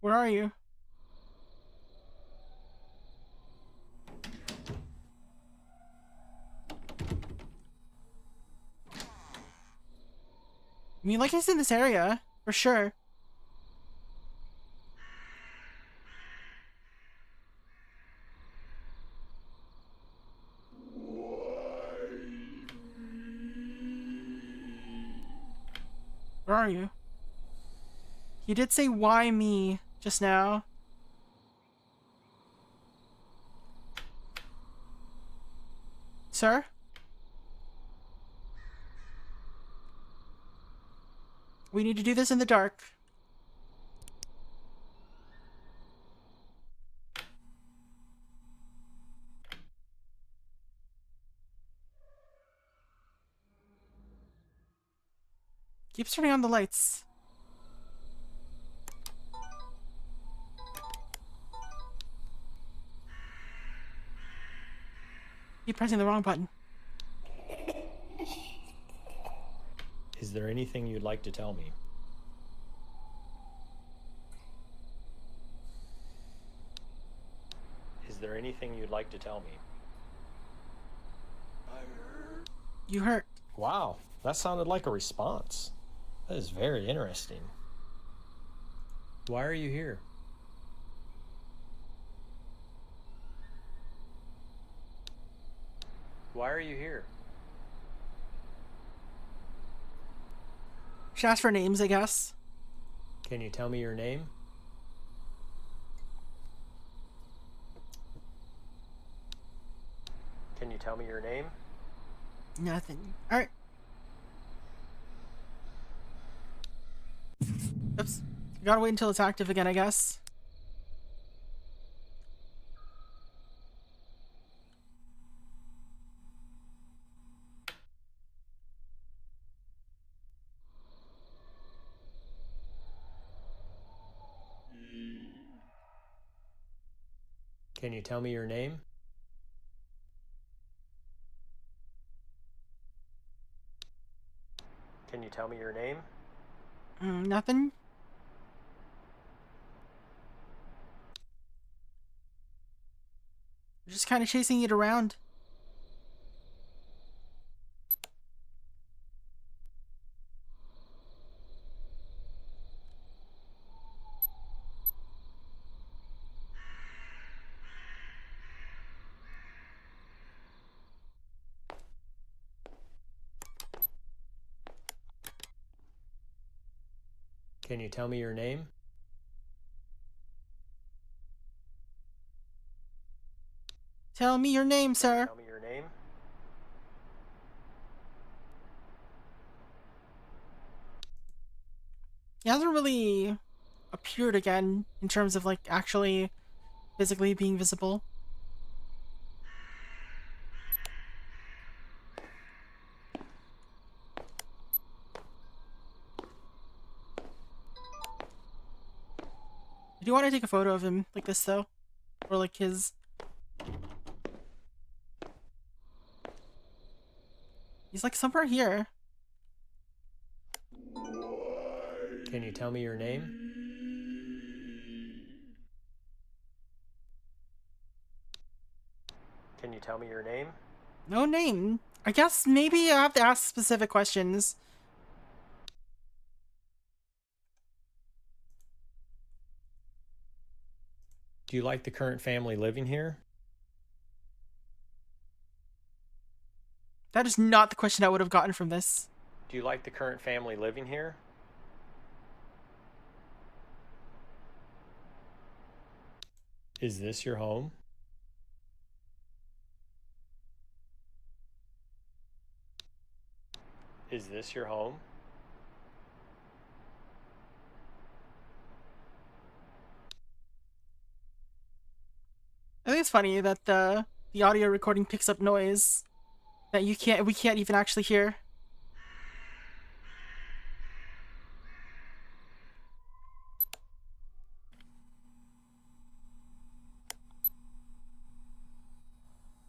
Where are you? I mean, like he's in this area, for sure. Where are you? He did say, why me, just now. Sir? We need to do this in the dark. Keeps turning on the lights. Keep pressing the wrong button. Is there anything you'd like to tell me? Is there anything you'd like to tell me? You hurt. Wow, that sounded like a response. That is very interesting. Why are you here? Why are you here? She asked for names, I guess. Can you tell me your name? Can you tell me your name? Nothing. Alright. Oops. Gotta wait until it's active again, I guess. Can you tell me your name? Can you tell me your name? Nothing. Just kind of chasing it around. Can you tell me your name? Tell me your name, sir. Tell me your name? He hasn't really appeared again in terms of like actually physically being visible. Do you want to take a photo of him like this though? Or like his... He's like somewhere here. Can you tell me your name? Can you tell me your name? No name. I guess maybe I have to ask specific questions. Do you like the current family living here? That is not the question I would have gotten from this. Do you like the current family living here? Is this your home? Is this your home? I think it's funny that the audio recording picks up noise that we can't even actually hear.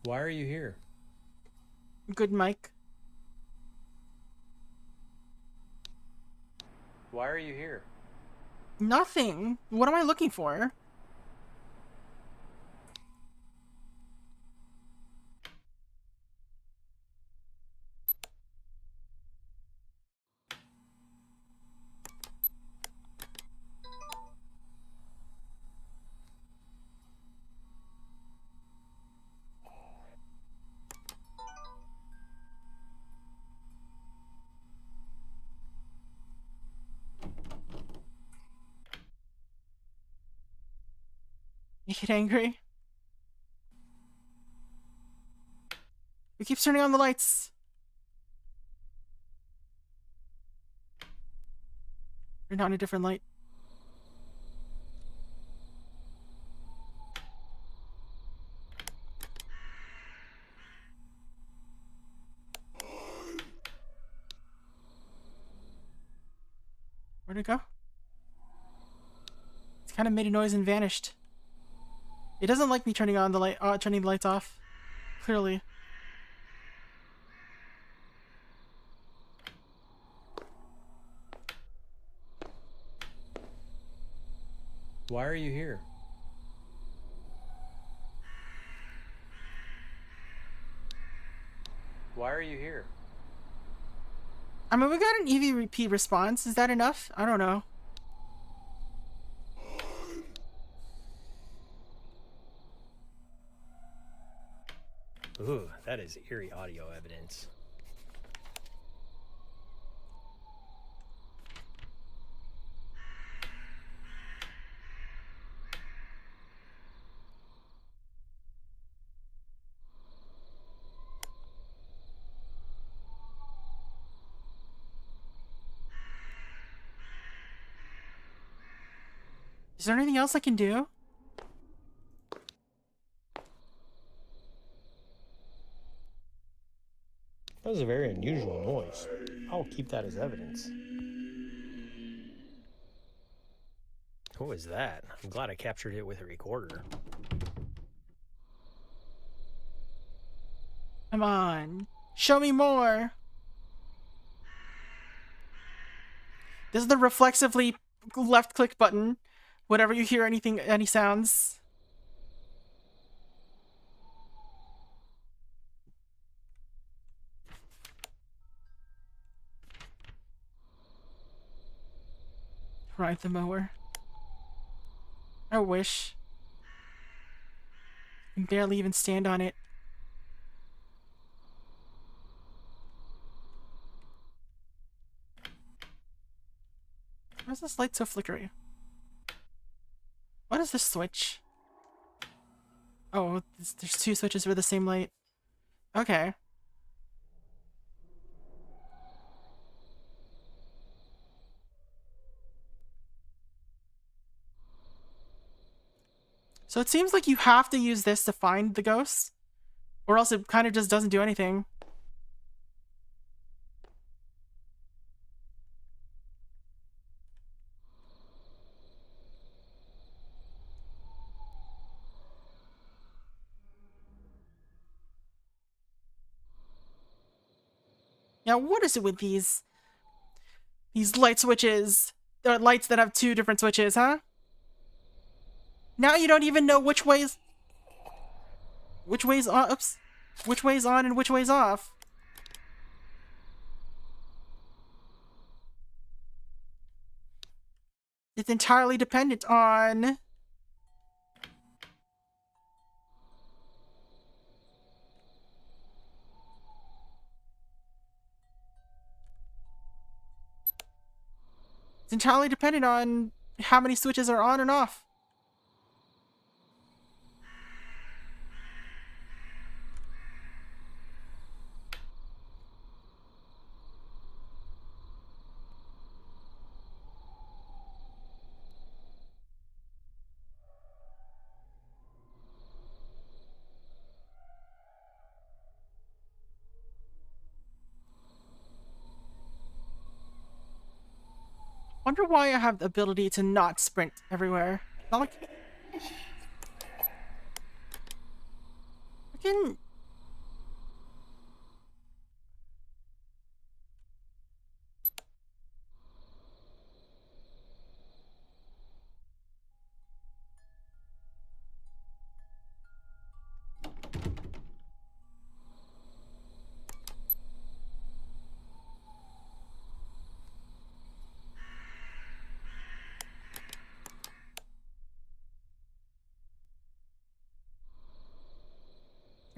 Why are you here? Good mic. Why are you here? Nothing. What am I looking for? You get angry? We keep turning on the lights. Turn on a different light. Where'd it go? It's kind of made a noise and vanished. It doesn't like me turning on the light, turning the lights off. Clearly. Why are you here? Why are you here? I mean, we got an EVP response. Is that enough? I don't know. Ooh, that is eerie audio evidence. Is there anything else I can do? That was a very unusual noise. I'll keep that as evidence. What was that? I'm glad I captured it with a recorder. Come on. Show me more. This is the reflexively left click button. Whenever you hear anything, any sounds. Ride the mower. I wish. I can barely even stand on it. Why is this light so flickery? What is this switch? Oh, there's two switches for the same light. Okay. So it seems like you have to use this to find the ghosts, or else it kind of just doesn't do anything. Now, what is it with these light switches? Lights that have two different switches, huh? Now you don't even know which way's on. Oops, which way's on and which way's off. It's entirely dependent on. It's entirely dependent on how many switches are on and off. Wonder why I have the ability to not sprint everywhere. Not like I can.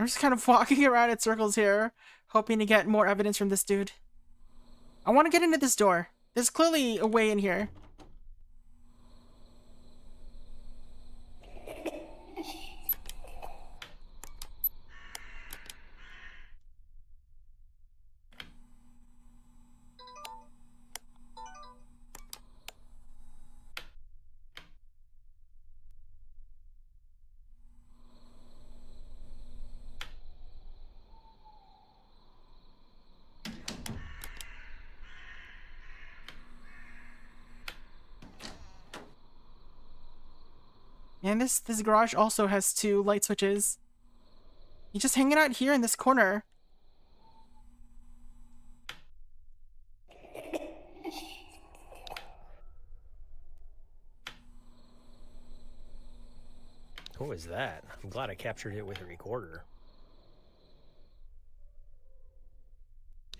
I'm just kind of walking around in circles here, hoping to get more evidence from this dude. I want to get into this door. There's clearly a way in here. And this garage also has two light switches. He's just hanging out here in this corner. What was that? I'm glad I captured it with a recorder.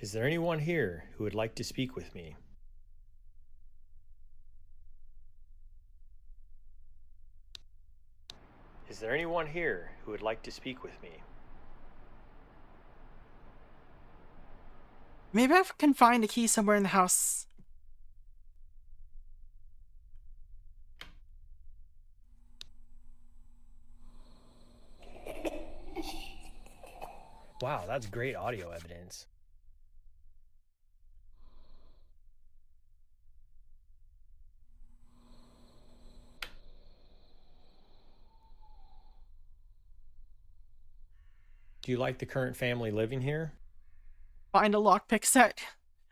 Is there anyone here who would like to speak with me? Is there anyone here who would like to speak with me? Maybe I can find a key somewhere in the house. Wow, that's great audio evidence. Do you like the current family living here? Find a lockpick set.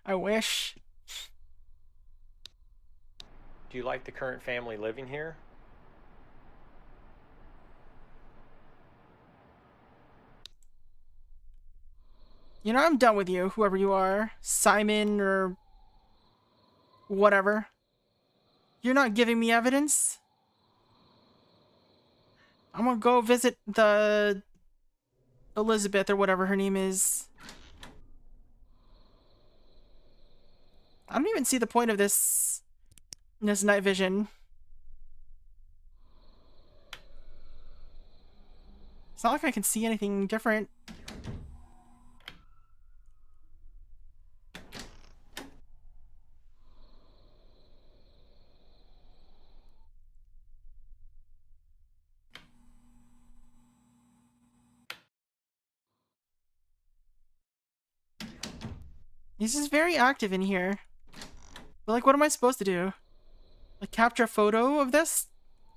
I wish. Do you like the current family living here? You know, I'm done with you, whoever you are. Simon or whatever. You're not giving me evidence. I'm gonna go visit the Elizabeth or whatever her name is. I don't even see the point of this night vision. It's not like I can see anything different. This is very active in here. But like, what am I supposed to do? Like, capture a photo of this?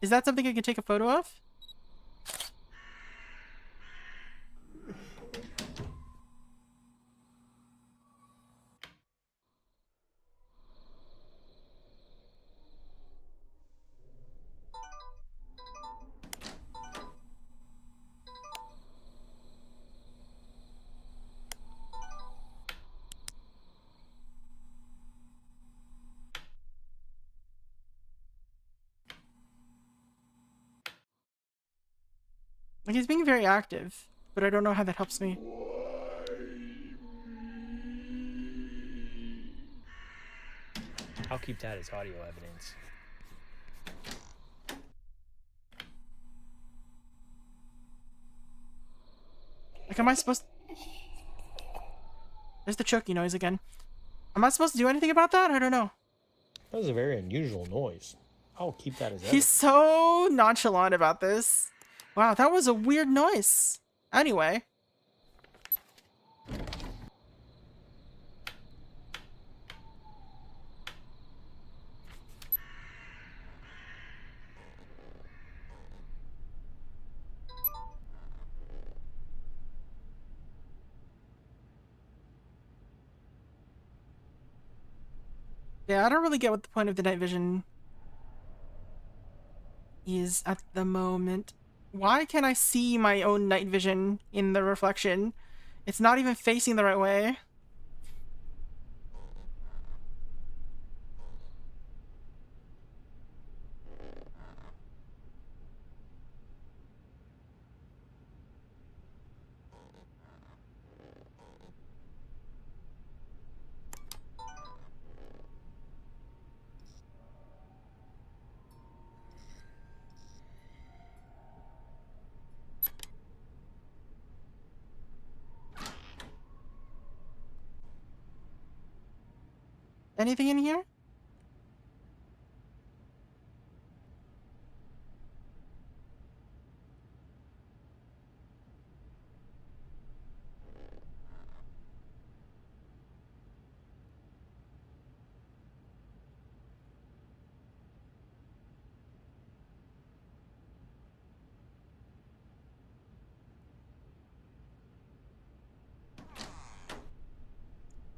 Is that something I can take a photo of? Like, he's being very active, but I don't know how that helps me. I'll keep that as audio evidence. Like, am I supposed... There's the choky noise again. Am I supposed to do anything about that? I don't know. That was a very unusual noise. I'll keep that as evidence. He's so nonchalant about this. Wow, that was a weird noise. Anyway. Yeah, I don't really get what the point of the night vision is at the moment. Why can't I see my own night vision in the reflection? It's not even facing the right way. Anything in here?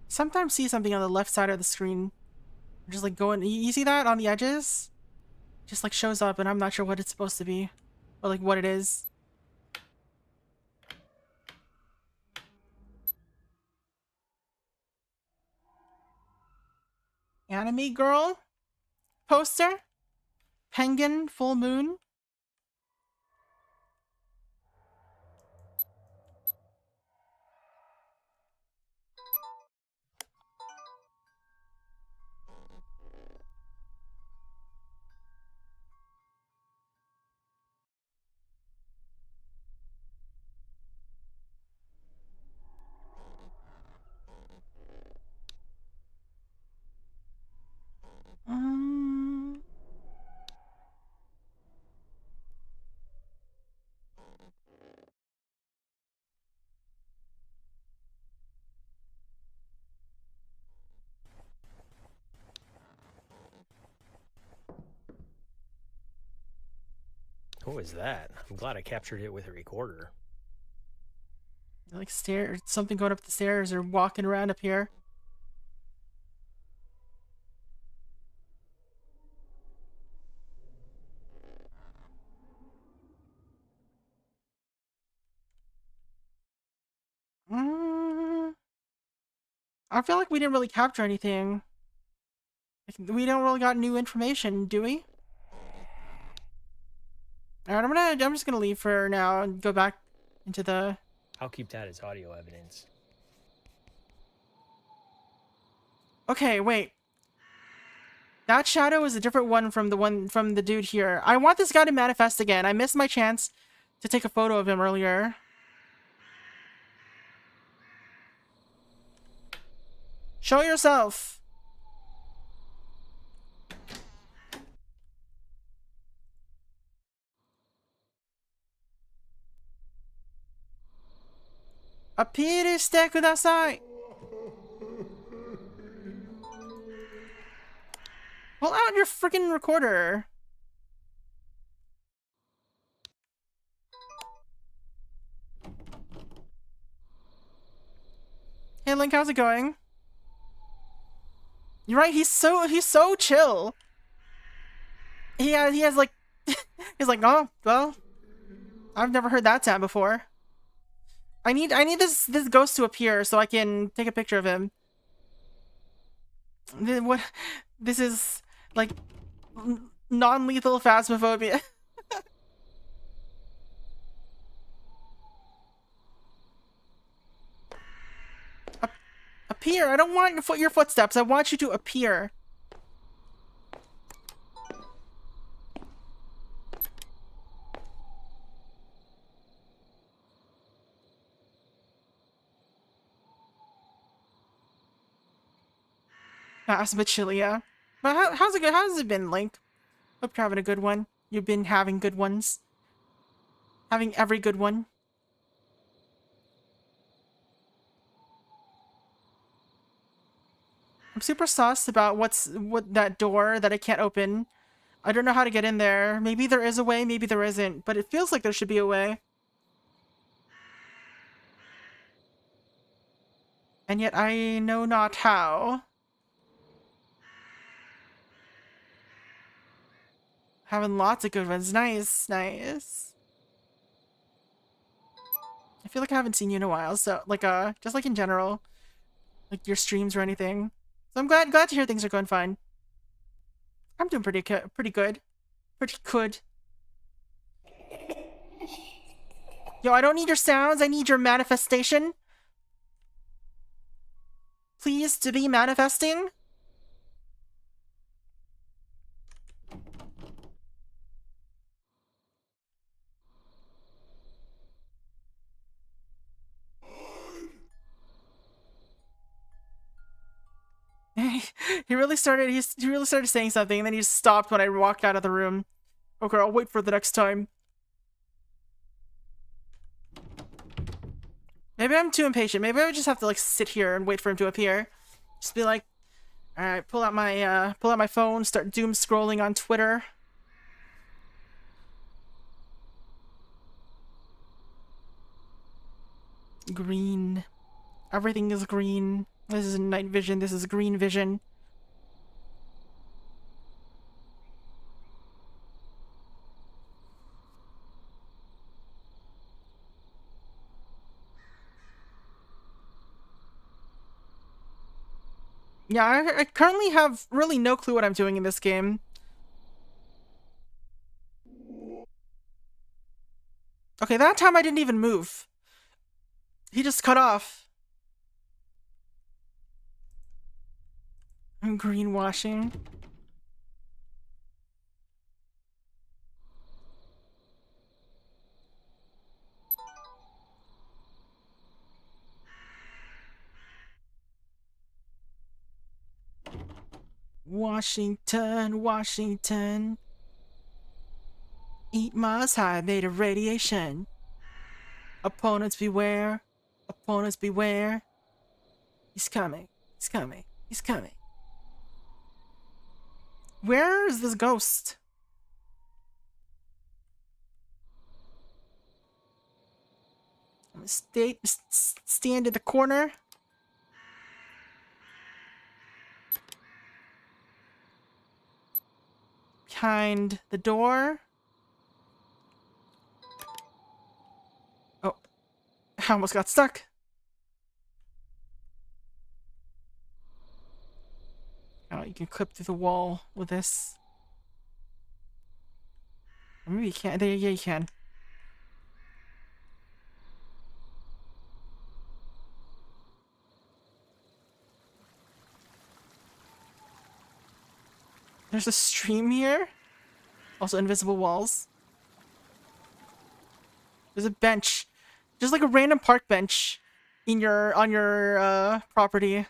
Sometimes see something on the left side of the screen. Just like going, you see that on the edges? Just like shows up and I'm not sure what it's supposed to be. Or like what it is. Anime girl? Poster? Penguin? Full moon? Um, What was that? I'm glad I captured it with a recorder. like stairs, something going up the stairs or walking around up here. Mm, I feel like we didn't really capture anything. Like, we don't really got new information, do we? Alright, I'm just gonna leave for now and go back into the... I'll keep that as audio evidence. Okay, wait. That shadow is a different one from the dude here. I want this guy to manifest again. I missed my chance to take a photo of him earlier. Show yourself. Appear shite kudasai. Pull out your freaking recorder. Hey Link, how's it going? You're right, he's so chill. He has like he's like, oh well, I've never heard that sound before. I need this ghost to appear so I can take a picture of him. What? This is like non-lethal phasmophobia. appear. I don't want your footsteps. I want you to appear. It's a bit chilly, yeah. But how's it? How's it been, Link? Hope you're having a good one. You've been having good ones. Having every good one. I'm super sus about what that door that I can't open. I don't know how to get in there. Maybe there is a way, maybe there isn't, but it feels like there should be a way. And yet I know not how. Having lots of good ones. Nice, nice. I feel like I haven't seen you in a while, so like just like in general, like your streams or anything. So I'm glad to hear things are going fine. I'm doing pretty good. Pretty good. Yo, I don't need your sounds. I need your manifestation. Please to be manifesting. he really started saying something, and then he stopped when I walked out of the room. Okay, I'll wait for the next time. Maybe I'm too impatient. Maybe I would just have to like sit here and wait for him to appear. Just be like, all right, pull out my phone, start doom scrolling on Twitter. Green. Everything is green. This is night vision. This is green vision. Yeah, I currently have really no clue what I'm doing in this game. Okay, that time I didn't even move. He just cut off. I'm greenwashing. Washington, Washington. Eat miles high, made of radiation. Opponents beware. Opponents beware. He's coming. He's coming. He's coming. Where is this ghost? I'm gonna stand in the corner. Behind the door. Oh, I almost got stuck. Oh, you can clip through the wall with this. Or maybe you can't. There, yeah, you can. There's a stream here. Also invisible walls. There's a bench. Just like a random park bench on your property.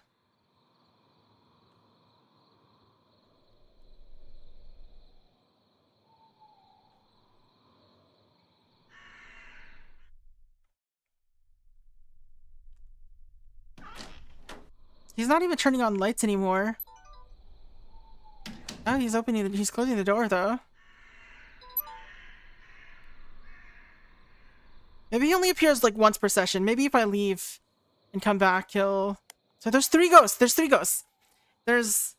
He's not even turning on lights anymore. Oh, he's closing the door though. Maybe he only appears like once per session. Maybe if I leave and come back, he'll... So there's 3 ghosts. There's 3 ghosts. There's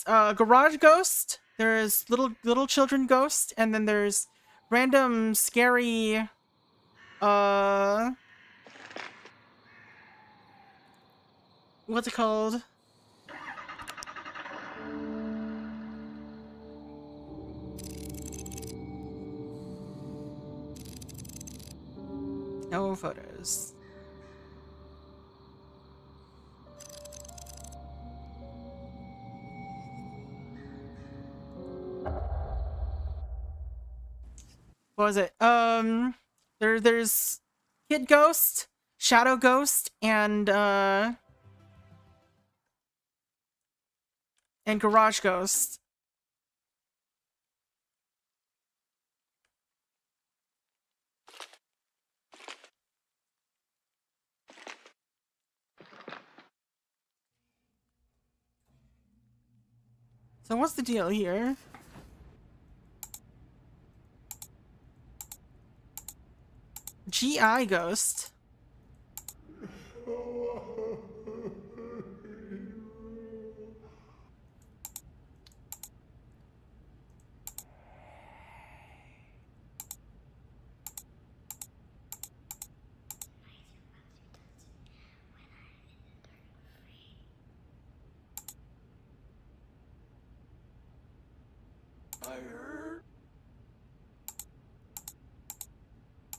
garage ghost. There's little children ghost, and then there's random scary what's it called? No photos. was it? There's Kid Ghost, Shadow Ghost, and Garage Ghost. So what's the deal here? GI Ghost.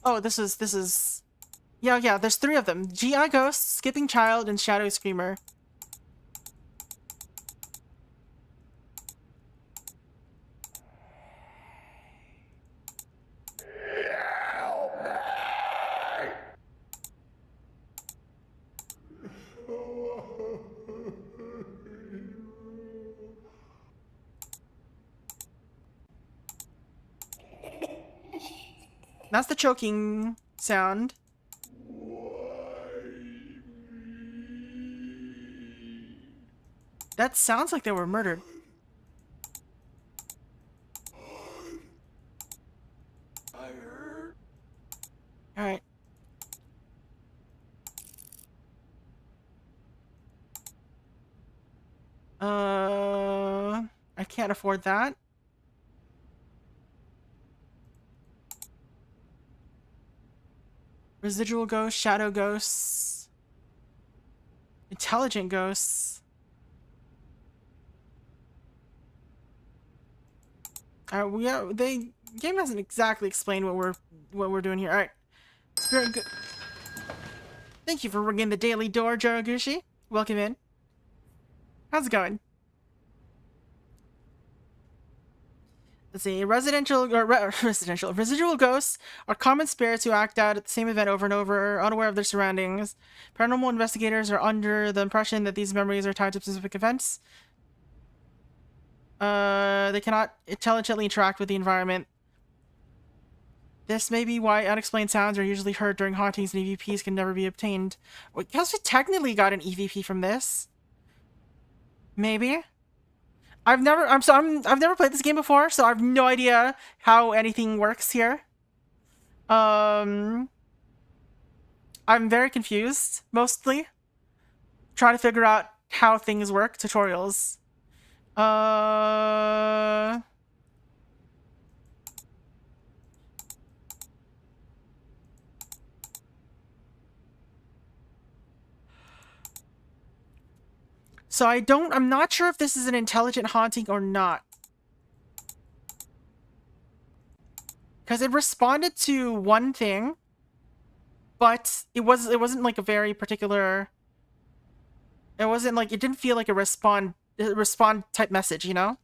Oh, this is yeah, there's 3 of them. GI Ghost, Skipping Child, and Shadow Screamer. That's the choking sound. That sounds like they were murdered. Alright. I can't afford that. Residual ghosts, shadow ghosts, intelligent ghosts. The game doesn't exactly explain what we're doing here. All right, Spirit. Thank you for ringing the daily door, Jaraguchi. Welcome in. How's it going? Let's see. Residual ghosts are common spirits who act out at the same event over and over, unaware of their surroundings. Paranormal investigators are under the impression that these memories are tied to specific events. They cannot intelligently interact with the environment. This may be why unexplained sounds are usually heard during hauntings and EVPs can never be obtained. Well, I guess we technically got an EVP from this. Maybe. I've never played this game before, so I have no idea how anything works here. I'm very confused, mostly. Trying to figure out how things work, tutorials. So I'm not sure if this is an intelligent haunting or not. Because it responded to one thing, but it wasn't like a very particular. It wasn't like, it didn't feel like a respond type message, you know?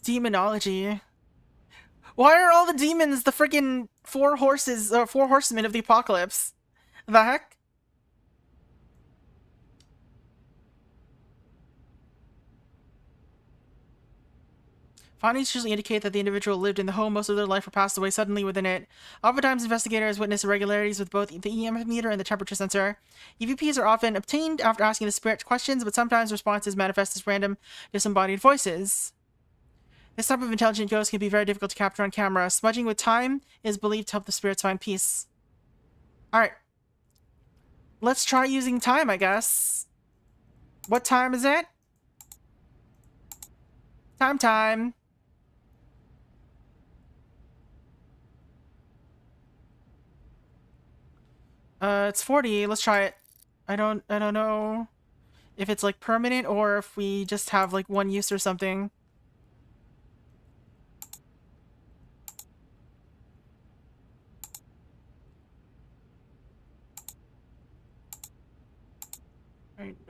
Demonology. Why are all the demons the freaking 4 horsemen of the apocalypse? The heck? Findings usually indicate that the individual lived in the home most of their life or passed away suddenly within it. Oftentimes, investigators witness irregularities with both the EMF meter and the temperature sensor. EVPs are often obtained after asking the spirit questions, but sometimes responses manifest as random, disembodied voices. This type of intelligent ghost can be very difficult to capture on camera. Smudging with time is believed to help the spirits find peace. Alright. Let's try using time, I guess. What time is it? Time. It's 40. Let's try it. I don't know if it's like permanent or if we just have like one use or something.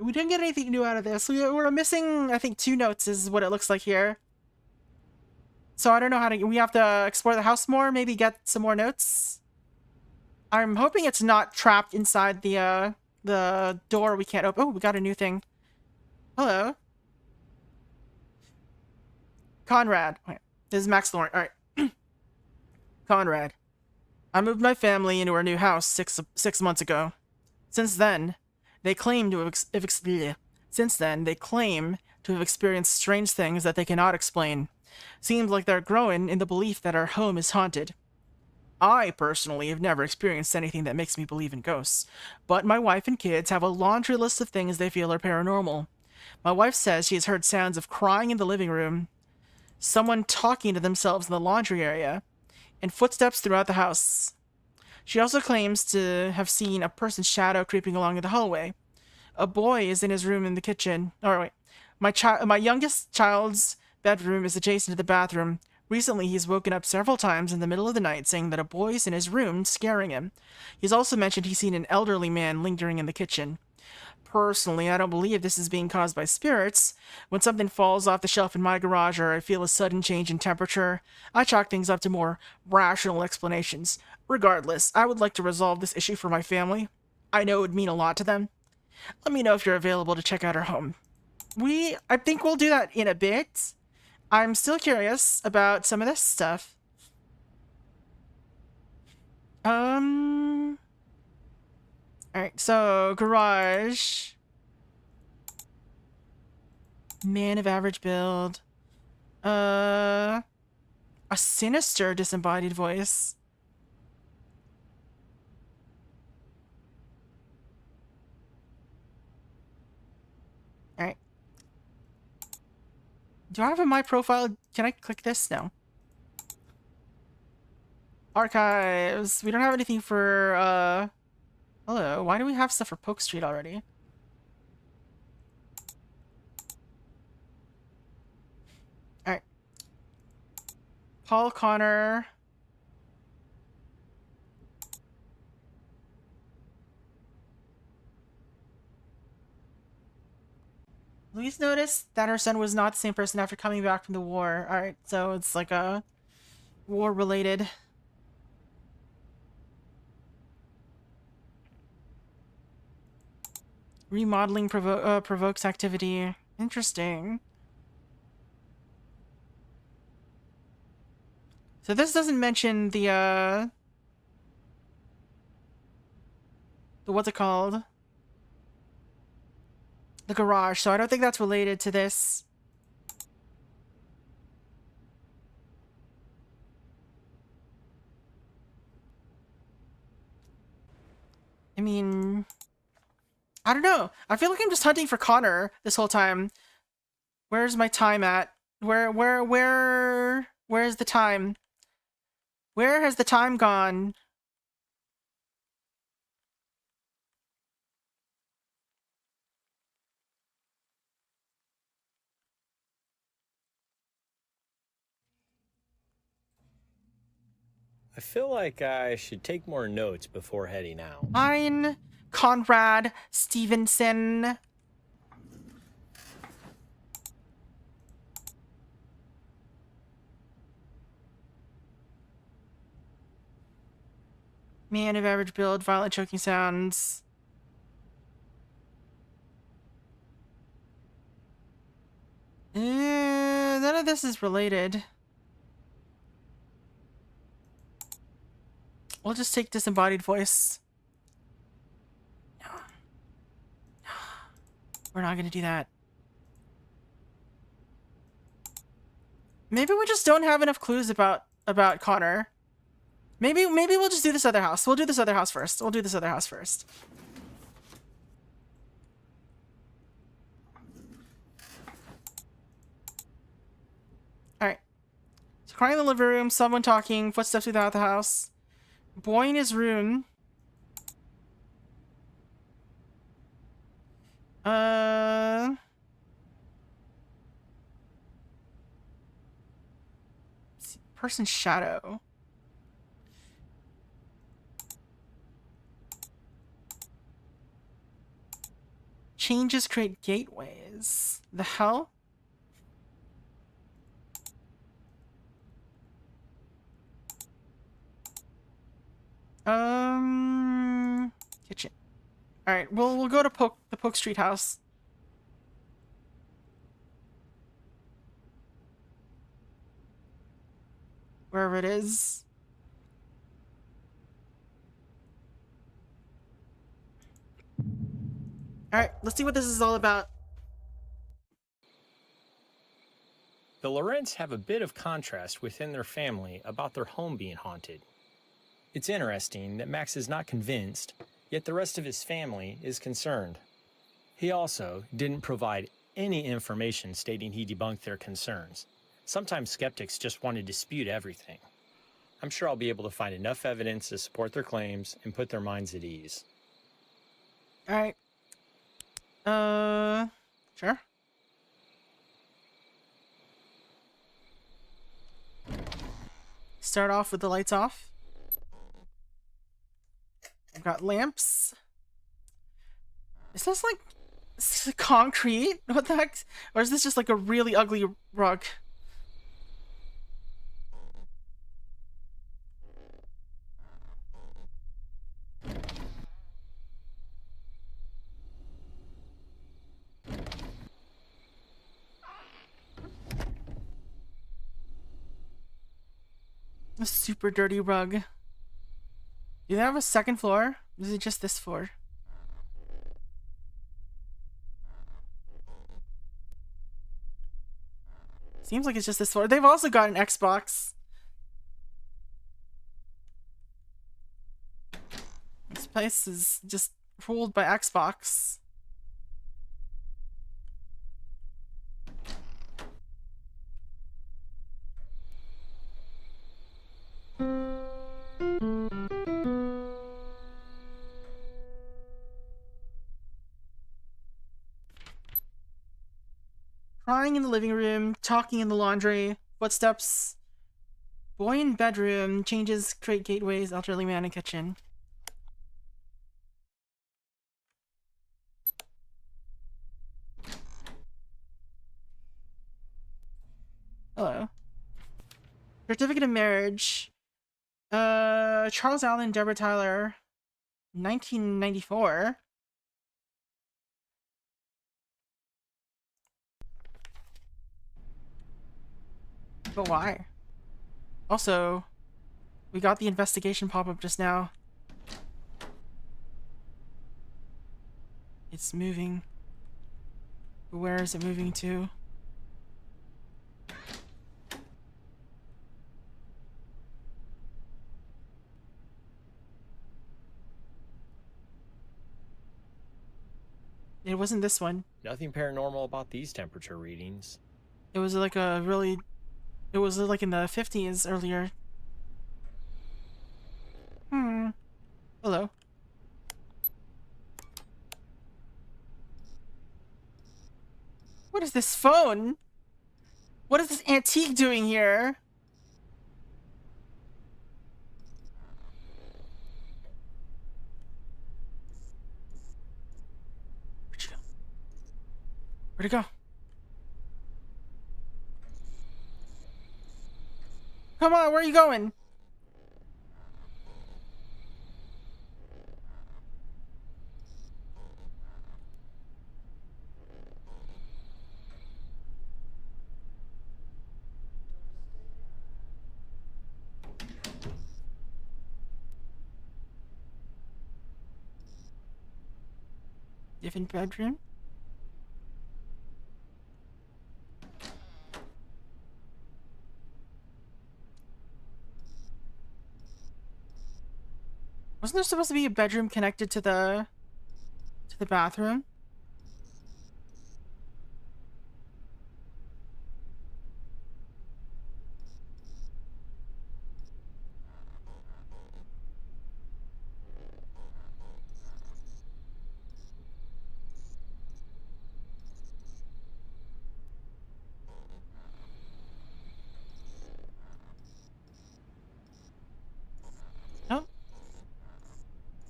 we didn't get anything new out of this. We're missing, I think, 2 notes is what it looks like here. So I don't know how to... We have to explore the house more, maybe get some more notes. I'm hoping it's not trapped inside the door we can't open. Oh, we got a new thing. Hello. Conrad. Okay. This is Max Lawrence. Alright. Conrad. I moved my family into our new house six months ago. Since then, they claim to have experienced strange things that they cannot explain. Seems like they're growing in the belief that our home is haunted. I, personally, have never experienced anything that makes me believe in ghosts, but my wife and kids have a laundry list of things they feel are paranormal. My wife says she has heard sounds of crying in the living room, someone talking to themselves in the laundry area, and footsteps throughout the house. She also claims to have seen a person's shadow creeping along in the hallway. A boy is in his room in the kitchen. Oh, wait. My youngest child's bedroom is adjacent to the bathroom. Recently, he's woken up several times in the middle of the night saying that a boy is in his room scaring him. He's also mentioned he's seen an elderly man lingering in the kitchen. Personally, I don't believe this is being caused by spirits. When something falls off the shelf in my garage or I feel a sudden change in temperature, I chalk things up to more rational explanations. Regardless, I would like to resolve this issue for my family. I know it would mean a lot to them. Let me know if you're available to check out our home. I think we'll do that in a bit. I'm still curious about some of this stuff. Alright, so, garage. Man of average build. A sinister disembodied voice. Alright. Do I have a my profile? Can I click this? No. Archives. We don't have anything for, hello. Why do we have stuff for Polk Street already? Alright. Paul Connor. Louise noticed that her son was not the same person after coming back from the war. Alright, so it's like a war-related. Remodeling provokes activity. Interesting. So this doesn't mention the what's it called? The garage, so I don't think that's related to this. I mean, I don't know. I feel like I'm just hunting for Connor this whole time. Where's my time at? Where's the time? Where has the time gone? I feel like I should take more notes before heading out. Fine, Conrad, Stevenson. Man of average build, violent choking sounds. None of this is related. We'll just take disembodied voice. No. No. We're not gonna do that. Maybe we just don't have enough clues about Connor. Maybe we'll just do this other house. We'll do this other house first. We'll do this other house first. Alright. So crying in the living room, someone talking, footsteps without the house. Boy in his room. Person's shadow. changes create gateways. The hell? Kitchen. All right, we'll go to the Poke Street house. Wherever it is. All right, let's see what this is all about. The Lorentz have a bit of contrast within their family about their home being haunted. It's interesting that Max is not convinced, yet the rest of his family is concerned. He also didn't provide any information stating he debunked their concerns. Sometimes skeptics just want to dispute everything. I'm sure I'll be able to find enough evidence to support their claims and put their minds at ease. All right. Sure. Start off with the lights off. I've got lamps. Is this like concrete? What the heck? Or is this just like a really ugly rug? A super dirty rug. Do they have a second floor? Or is it just this floor? Seems like it's just this floor. They've also got an Xbox. This place is just ruled by Xbox. Crying in the living room, talking in the laundry, footsteps, boy in bedroom, changes create gateways, elderly man in kitchen. Hello. Certificate of marriage. Charles Allen, Deborah Tyler, 1994. But why? Also, we got the investigation pop-up just now. It's moving. But where is it moving to? It wasn't this one. Nothing paranormal about these temperature readings. It was like a really... It was like in the 50s earlier. Hello. What is this phone? What is this antique doing here? Where'd you go? Where'd it go? Come on, where are you going? Different bedroom? Wasn't there supposed to be a bedroom connected to the bathroom?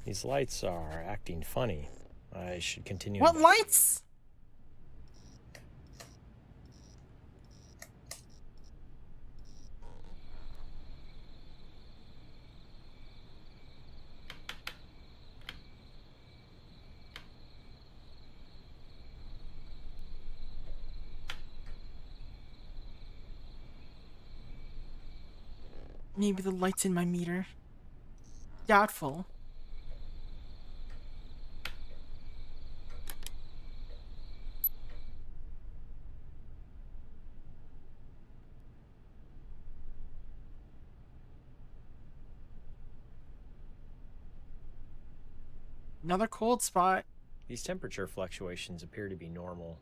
These lights are acting funny. I should continue. What lights? Maybe the light's in my meter. Doubtful. Another cold spot. These temperature fluctuations appear to be normal.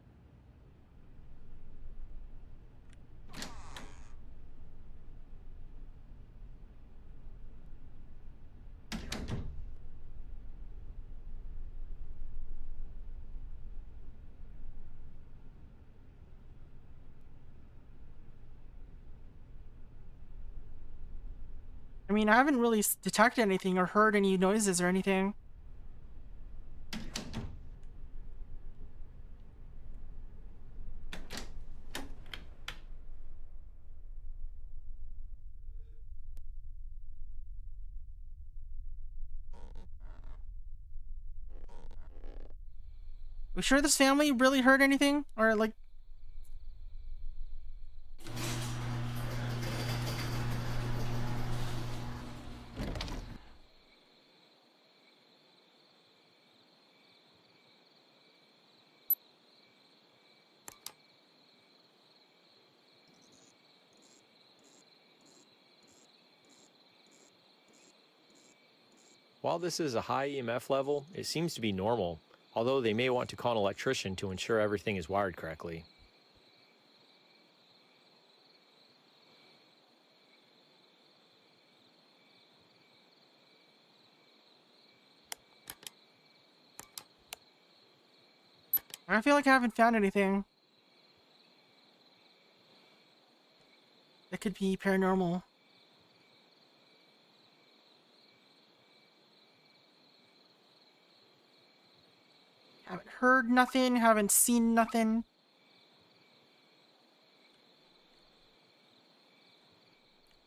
I mean, I haven't really detected anything or heard any noises or anything. We sure this family really heard anything? Or like... While this is a high EMF level, it seems to be normal, although they may want to call an electrician to ensure everything is wired correctly. I feel like I haven't found anything that could be paranormal. Haven't heard nothing, haven't seen nothing.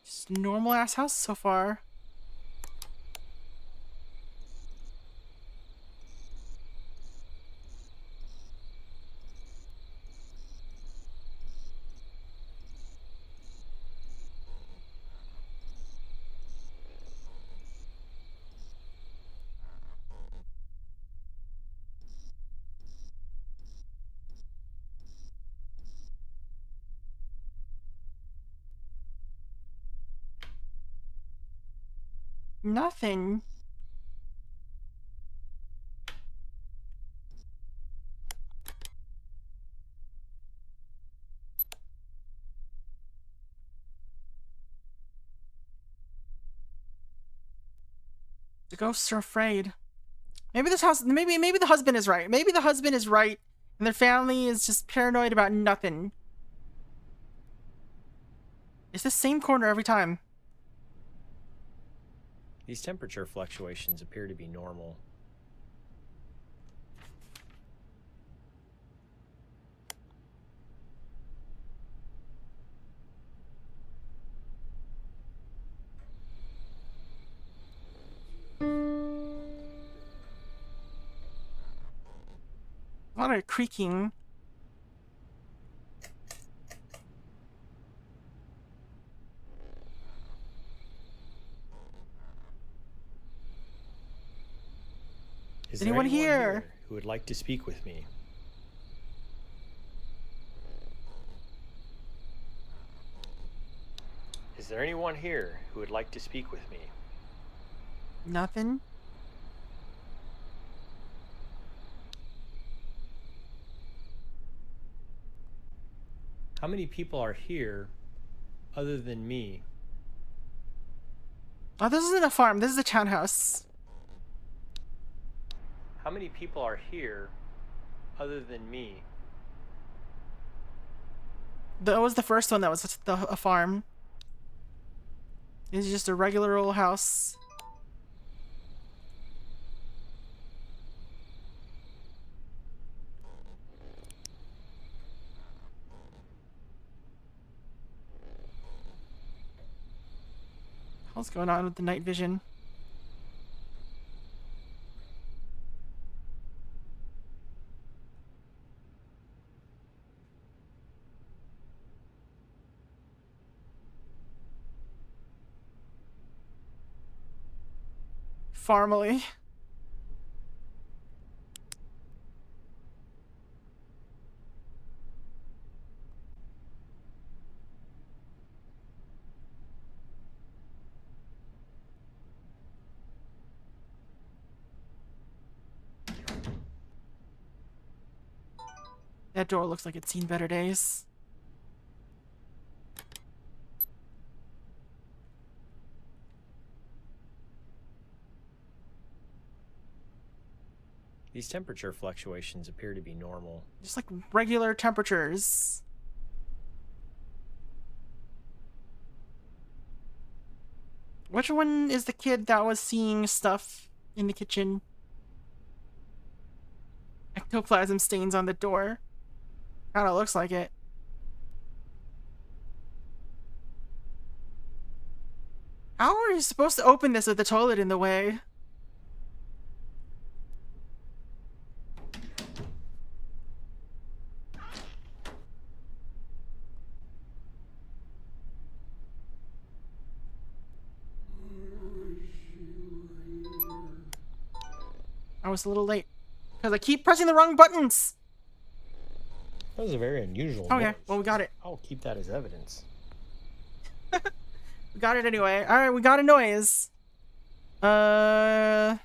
Just normal ass house so far. Nothing. The ghosts are afraid. Maybe this house, maybe the husband is right. Maybe the husband is right and their family is just paranoid about nothing. It's the same corner every time. These temperature fluctuations appear to be normal. A lot of creaking. Is anyone there anyone here? here who would like to speak with me? Is there anyone here who would like to speak with me? Nothing. How many people are here other than me? Oh, this isn't a farm. This is a townhouse. How many people are here other than me? That was the first one that was a farm. This is just a regular old house. What's going on with the night vision? Farmily. That door looks like it's seen better days. These temperature fluctuations appear to be normal. Just like regular temperatures. Which one is the kid that was seeing stuff in the kitchen? Ectoplasm stains on the door. Kinda looks like it. How are you supposed to open this with the toilet in the way? I was a little late. Because I keep pressing the wrong buttons! That was a very unusual Okay, noise. well we got it. I'll keep that as evidence. We got it anyway. Alright, we got a noise. Why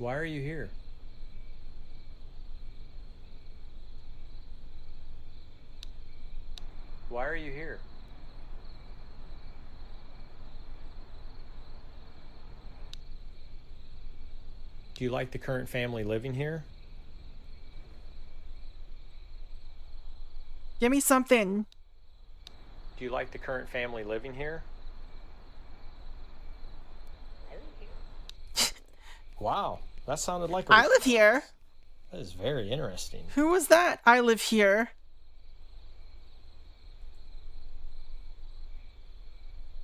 are you here? Why are you here? Do you like the current family living here? Give me something. Do you like the current family living here? Wow, that sounded like a... I live here. That is very interesting. Who was that? I live here.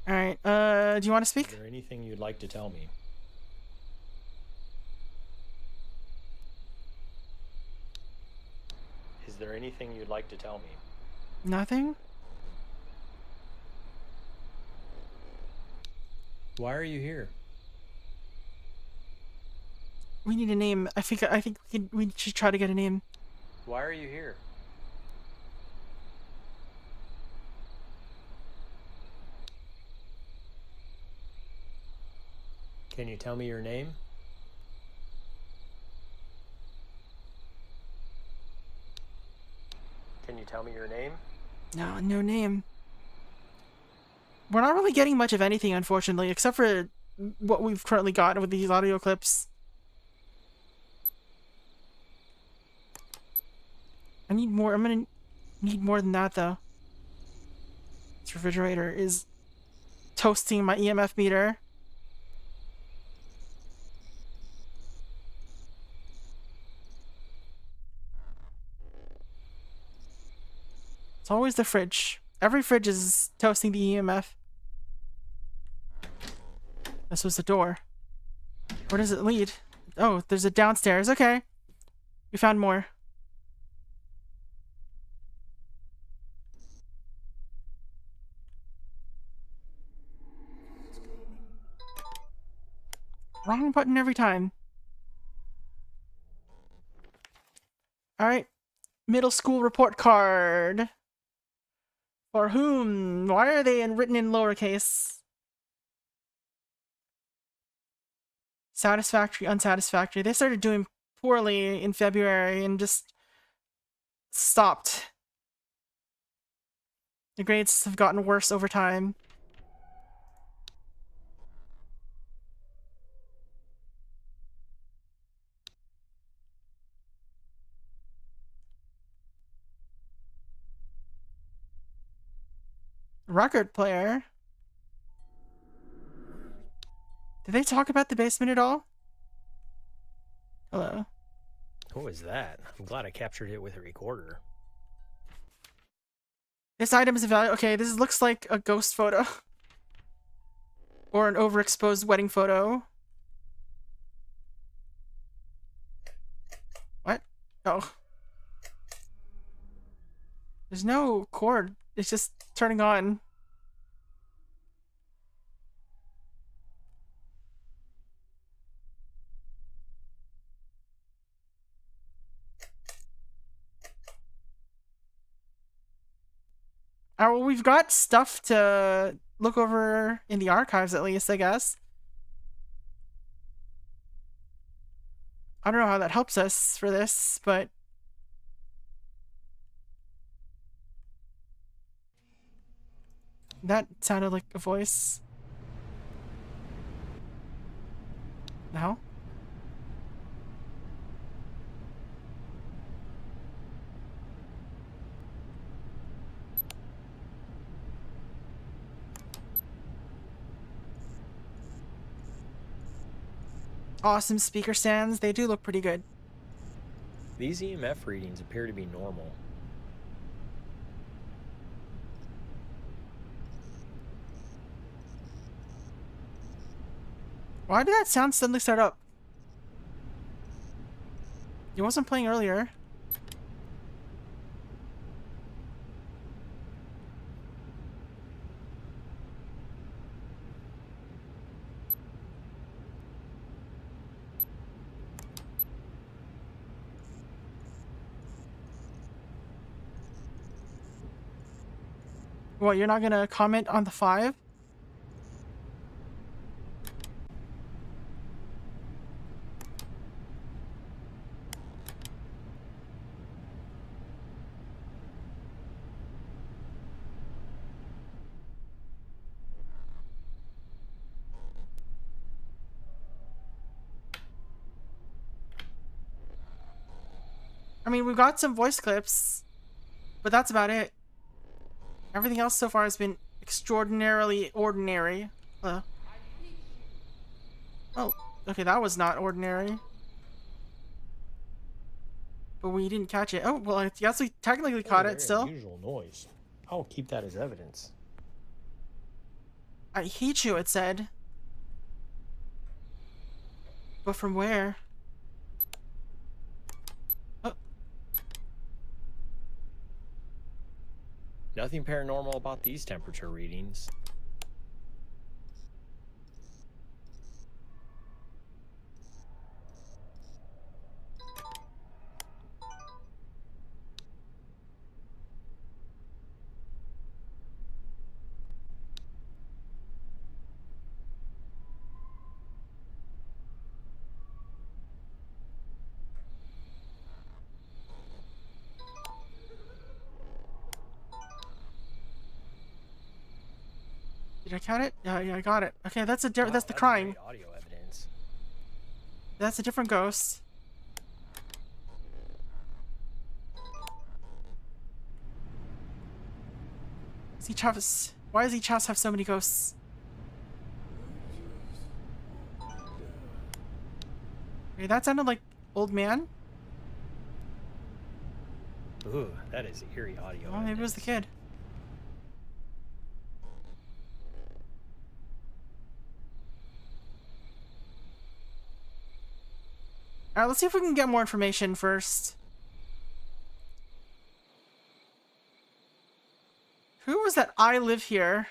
Alright, do you want to speak? Is there anything you'd like to tell me? Is there anything you'd like to tell me? Nothing? Why are you here? We need a name. I think we should try to get a name. Why are you here? Can you tell me your name? Can you tell me your name? No, no name. We're not really getting much of anything, unfortunately, except for what we've currently got with these audio clips. I need more. I'm gonna need more than that, though. This refrigerator is toasting my EMF meter. It's always the fridge. Every fridge is toasting the EMF. This was the door. Where does it lead? Oh, there's a downstairs. Okay. We found more. Wrong button every time. Alright. Middle school report card. For whom? Why are they written in lowercase? Satisfactory, unsatisfactory. They started doing poorly in February and just stopped. The grades have gotten worse over time. Record player. Did they talk about the basement at all? Hello. What was that? I'm glad I captured it with a recorder. This item is evaluated. Okay, this looks like a ghost photo. Or an overexposed wedding photo. What? Oh. There's no cord. It's just turning on. Well, we've got stuff to look over in the archives, at least, I guess. I don't know how that helps us for this, but... That sounded like a voice. The hell? Awesome speaker stands. They do look pretty good. These EMF readings appear to be normal. Why did that sound suddenly start up? It wasn't playing earlier. What, you're not gonna comment on the 5? I mean, we've got some voice clips, but that's about it. Everything else so far has been extraordinarily ordinary. Oh, okay, that was not ordinary. But we didn't catch it. Oh, well, I guess we technically caught it still. Unusual noise. I'll keep that as evidence. I hate you, it said. But from where? Oh. Nothing paranormal about these temperature readings. Did I count it? Yeah, I got it. Okay, that's a Wow, that's the crying. great audio evidence. That's a different ghost. Why does each house have so many ghosts? Okay, that sounded like old man. Ooh, that is eerie audio. Oh, maybe it was the kid. Alright, let's see if we can get more information first. Who was that I live here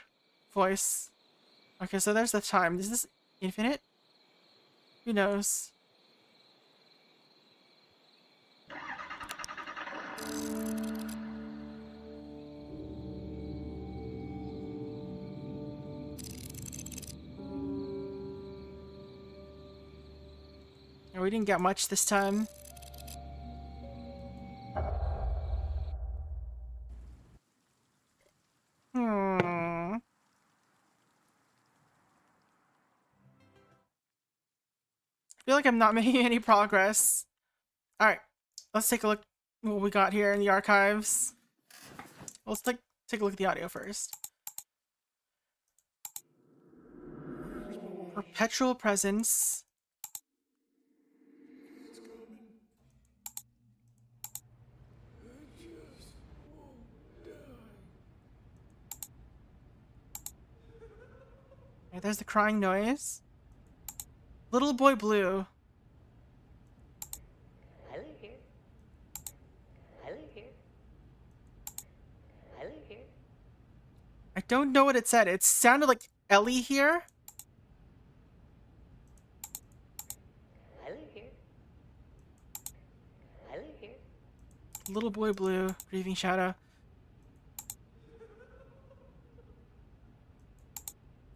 voice? Okay, so there's the time. Is this infinite? Who knows? Yeah, we didn't get much this time. I feel like I'm not making any progress. Alright, let's take a look at what we got here in the archives. Let's take a look at the audio first. Perpetual presence. Okay, there's the crying noise. Little boy blue. I live here. I live here. I live here. I don't know what it said. It sounded like Ellie here. I live here. I live here. Little boy blue, grieving shadow.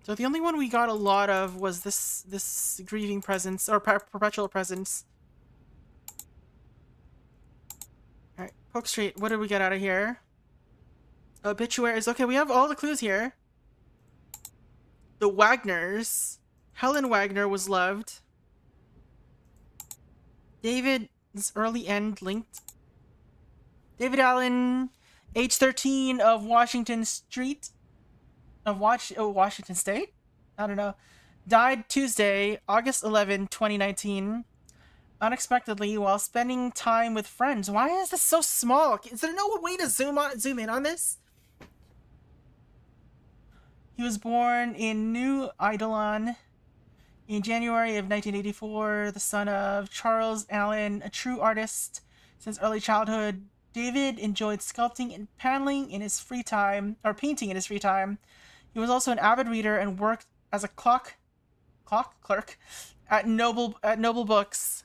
So the only one we got a lot of was this grieving presence or perpetual presence. All right, Poke Street. What did we get out of here? Obituaries. Okay, we have all the clues here. The Wagners. Helen Wagner was loved. David's early end linked. David Allen, age 13 of Washington Street. Of Washington State? I don't know. Died Tuesday, August 11, 2019. Unexpectedly while spending time with friends. Why is this so small? Is there no way to zoom in on this? He was born in New Eidolon in January of 1984, the son of Charles Allen, a true artist since early childhood. David enjoyed sculpting and painting in his free time. He was also an avid reader and worked as a clock clerk at Noble Books.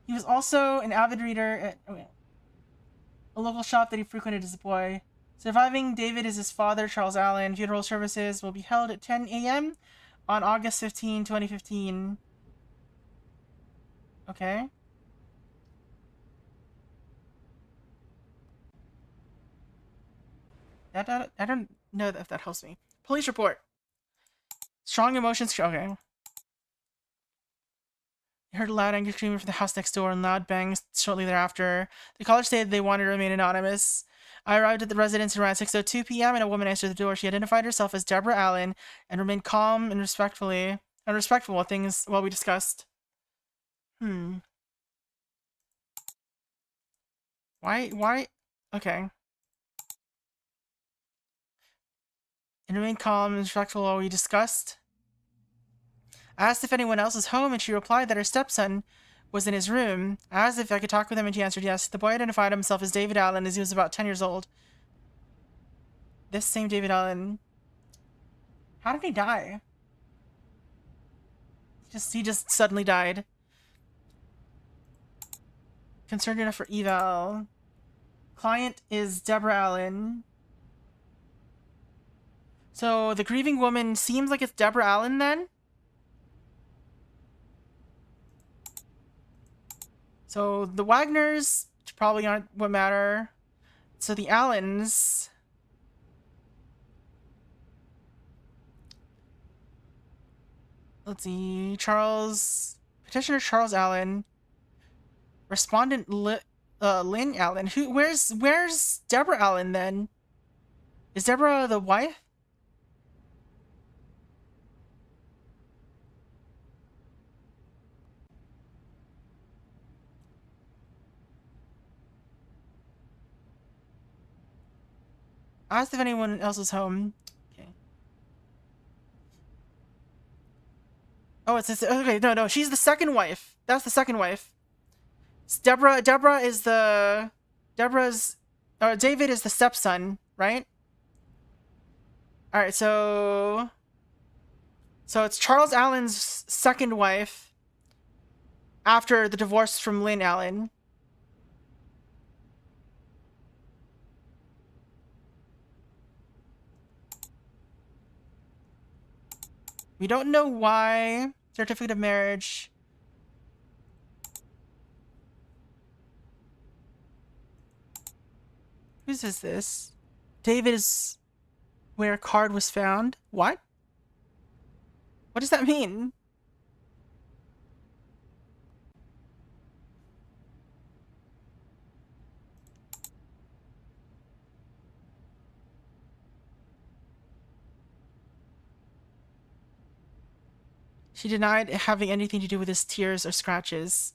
He was also an avid reader at a local shop that he frequented as a boy. Surviving David is his father, Charles Allen. Funeral services will be held at 10 a.m. on August 15, 2015. Okay. I don't know if that helps me. Police report. Strong emotions. Okay. I heard a loud angry screaming from the house next door and loud bangs shortly thereafter. The caller stated they wanted to remain anonymous. I arrived at the residence around 6:02 p.m. and a woman answered the door. She identified herself as Deborah Allen and remained calm and respectful of things while we discussed. Why? Okay. And remained calm and respectful while we discussed. I asked if anyone else was home, and she replied that her stepson was in his room. I asked if I could talk with him, and she answered yes. The boy identified himself as David Allen as he was about 10 years old. This same David Allen. How did he die? He just suddenly died. Concerned enough for eval. Client is Deborah Allen. So the grieving woman seems like it's Deborah Allen then? So the Wagners probably aren't what matter. So the Allens. Let's see. Petitioner Charles Allen. Respondent Lynn Allen. Where's Deborah Allen then? Is Deborah the wife? I asked if anyone else was home. Okay. Oh, it's this. Okay, no, she's the second wife. That's the second wife. It's Deborah is the. David is the stepson, right? Alright, so it's Charles Allen's second wife after the divorce from Lynn Allen. We don't know why. Certificate of marriage. Whose is this? David is where a card was found. What? What does that mean? She denied having anything to do with his tears or scratches.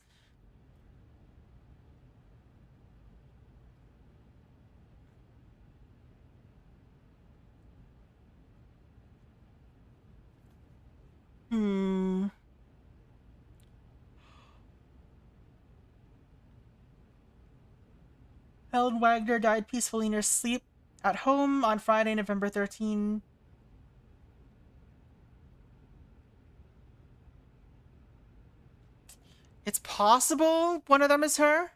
Helen Wagner died peacefully in her sleep at home on Friday, November 13. It's possible one of them is her.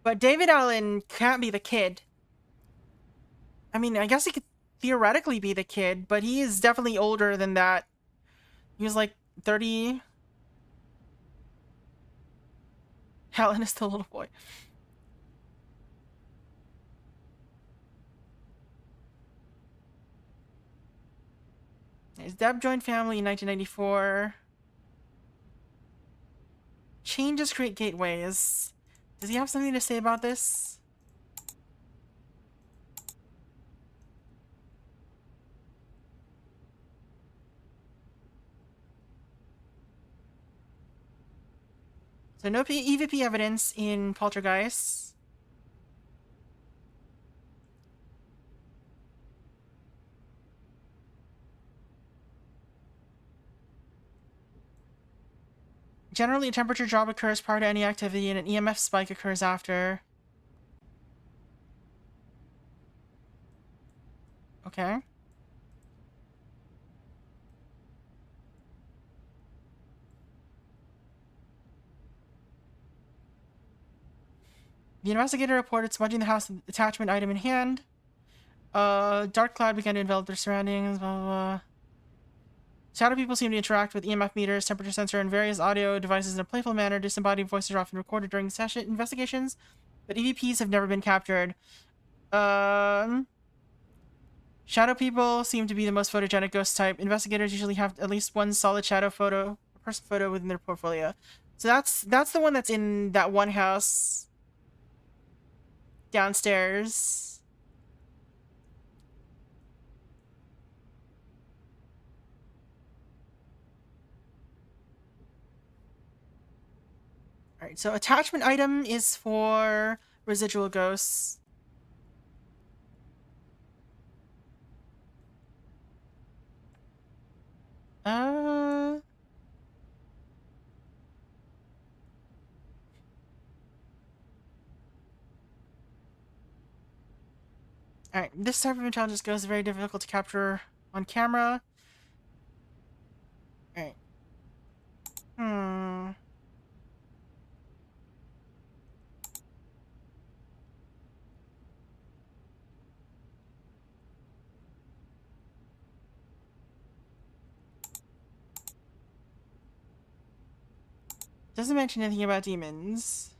But David Allen can't be the kid. I mean, I guess he could theoretically be the kid, but he is definitely older than that. He was like 30. Allen is the little boy. His Deb joined family in 1994. Changes create gateways. Does he have something to say about this? So no EVP evidence in Poltergeist. Generally, a temperature drop occurs prior to any activity and an EMF spike occurs after. Okay. The investigator reported smudging the house with attachment item in hand. Dark cloud began to envelop their surroundings, blah, blah, blah. Shadow people seem to interact with EMF meters, temperature sensor, and various audio devices in a playful manner. Disembodied voices are often recorded during session investigations, but EVPs have never been captured. Shadow people seem to be the most photogenic ghost type. Investigators usually have at least one solid shadow photo, person photo within their portfolio. So that's the one that's in that one house downstairs. Alright, so attachment item is for residual ghosts. Alright, this type of intelligence ghost is very difficult to capture on camera. Alright. Doesn't mention anything about demons.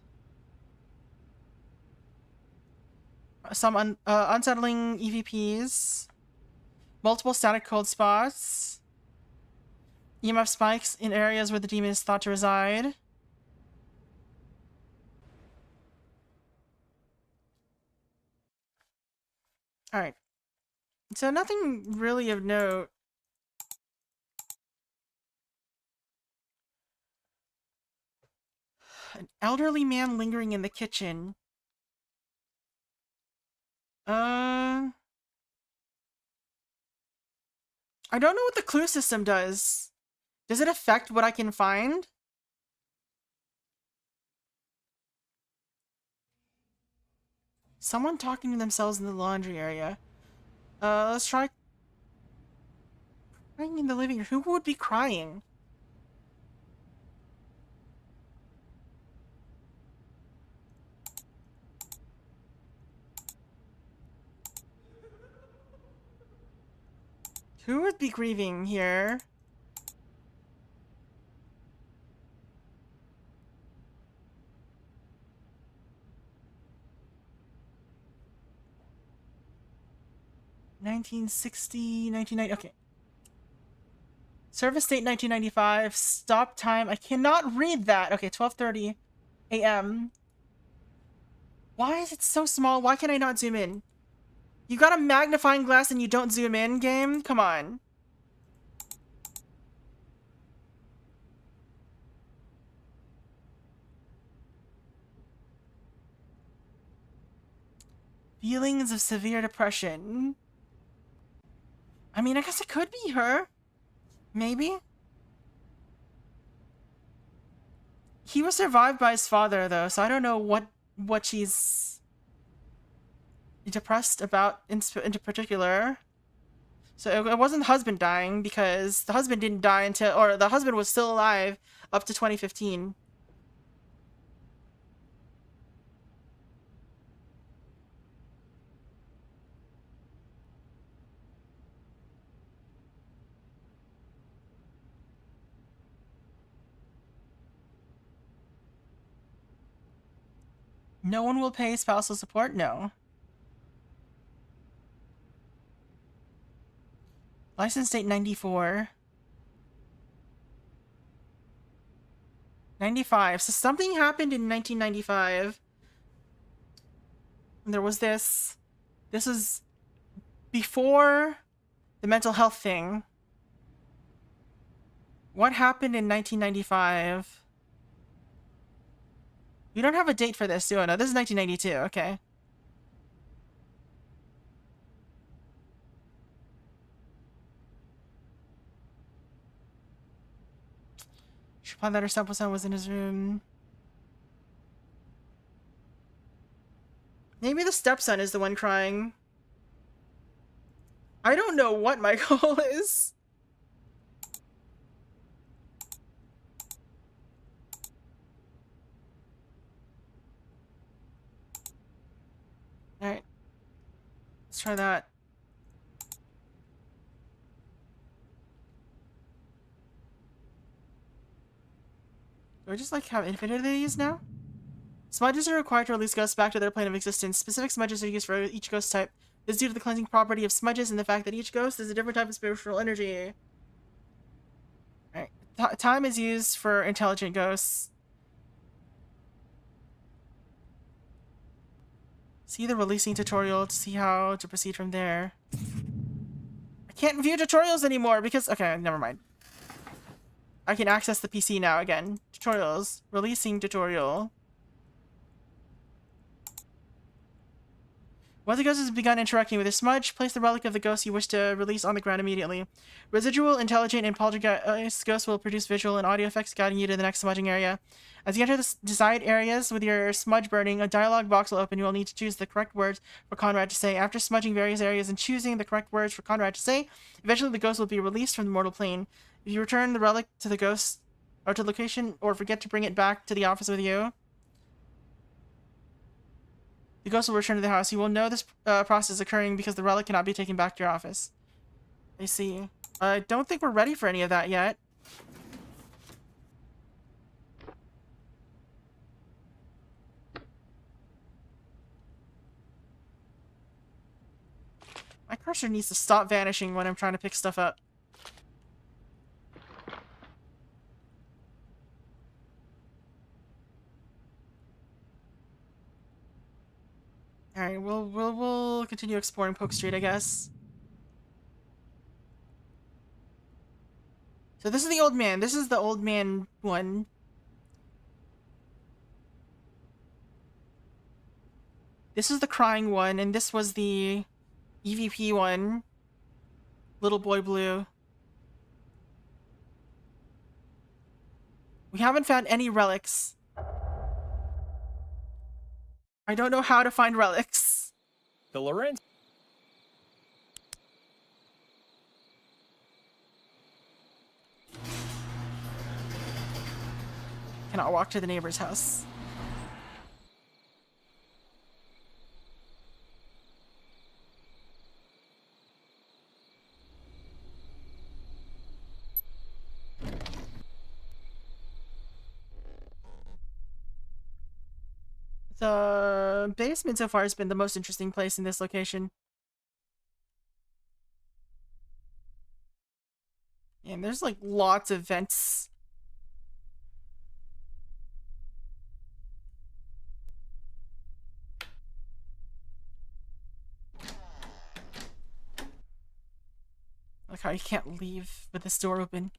Some unsettling EVPs. Multiple static cold spots. EMF spikes in areas where the demon is thought to reside. Alright. So nothing really of note. An elderly man lingering in the kitchen. I don't know what the clue system does. Does it affect what I can find? Someone talking to themselves in the laundry area. Let's try crying in the living room. Who would be crying? Who would be grieving here? (1960, 1990). Okay. Service date 1995. Stop time. I cannot read that. Okay, 12:30 a.m. Why is it so small? Why can I not zoom in? You got a magnifying glass and you don't zoom in, game? Come on. Feelings of severe depression. I mean, I guess it could be her. Maybe. He was survived by his father, though, so I don't know what she's depressed about in particular. So it wasn't the husband dying, because the husband didn't die until, or the husband was still alive up to 2015. No one will pay spousal support? No. License date 94. 95. So something happened in 1995. There was this. This was before the mental health thing. What happened in 1995? We don't have a date for this, do I? No, this is 1992. Okay. She replied that her stepson was in his room. Maybe the stepson is the one crying. I don't know what my goal is. Alright. Let's try that. Do I just like have infinite of these now? Smudges are required to release ghosts back to their plane of existence. Specific smudges are used for each ghost type. This is due to the cleansing property of smudges and the fact that each ghost is a different type of spiritual energy. Alright. Time is used for intelligent ghosts. See the releasing tutorial to see how to proceed from there. I can't view tutorials anymore because... Okay, never mind. I can access the PC now again. Tutorials. Releasing tutorial. Once the ghost has begun interacting with a smudge, place the relic of the ghost you wish to release on the ground immediately. Residual, intelligent, and poltergeist ghosts will produce visual and audio effects guiding you to the next smudging area. As you enter the desired areas with your smudge burning, a dialogue box will open. You will need to choose the correct words for Conrad to say. After smudging various areas and choosing the correct words for Conrad to say, eventually the ghost will be released from the mortal plane. If you return the relic to the ghost, or to the location, or forget to bring it back to the office with you, the ghost will return to the house. You will know this process is occurring because the relic cannot be taken back to your office. I see. I don't think we're ready for any of that yet. My cursor needs to stop vanishing when I'm trying to pick stuff up. Alright, we'll continue exploring Poke Street, I guess. So this is the old man. This is the old man one. This is the crying one, and this was the EVP one. Little Boy Blue. We haven't found any relics. I don't know how to find relics. The Lorenz. Cannot walk to the neighbor's house. The basement so far has been the most interesting place in this location. And there's like lots of vents. Like how you can't leave with this door open.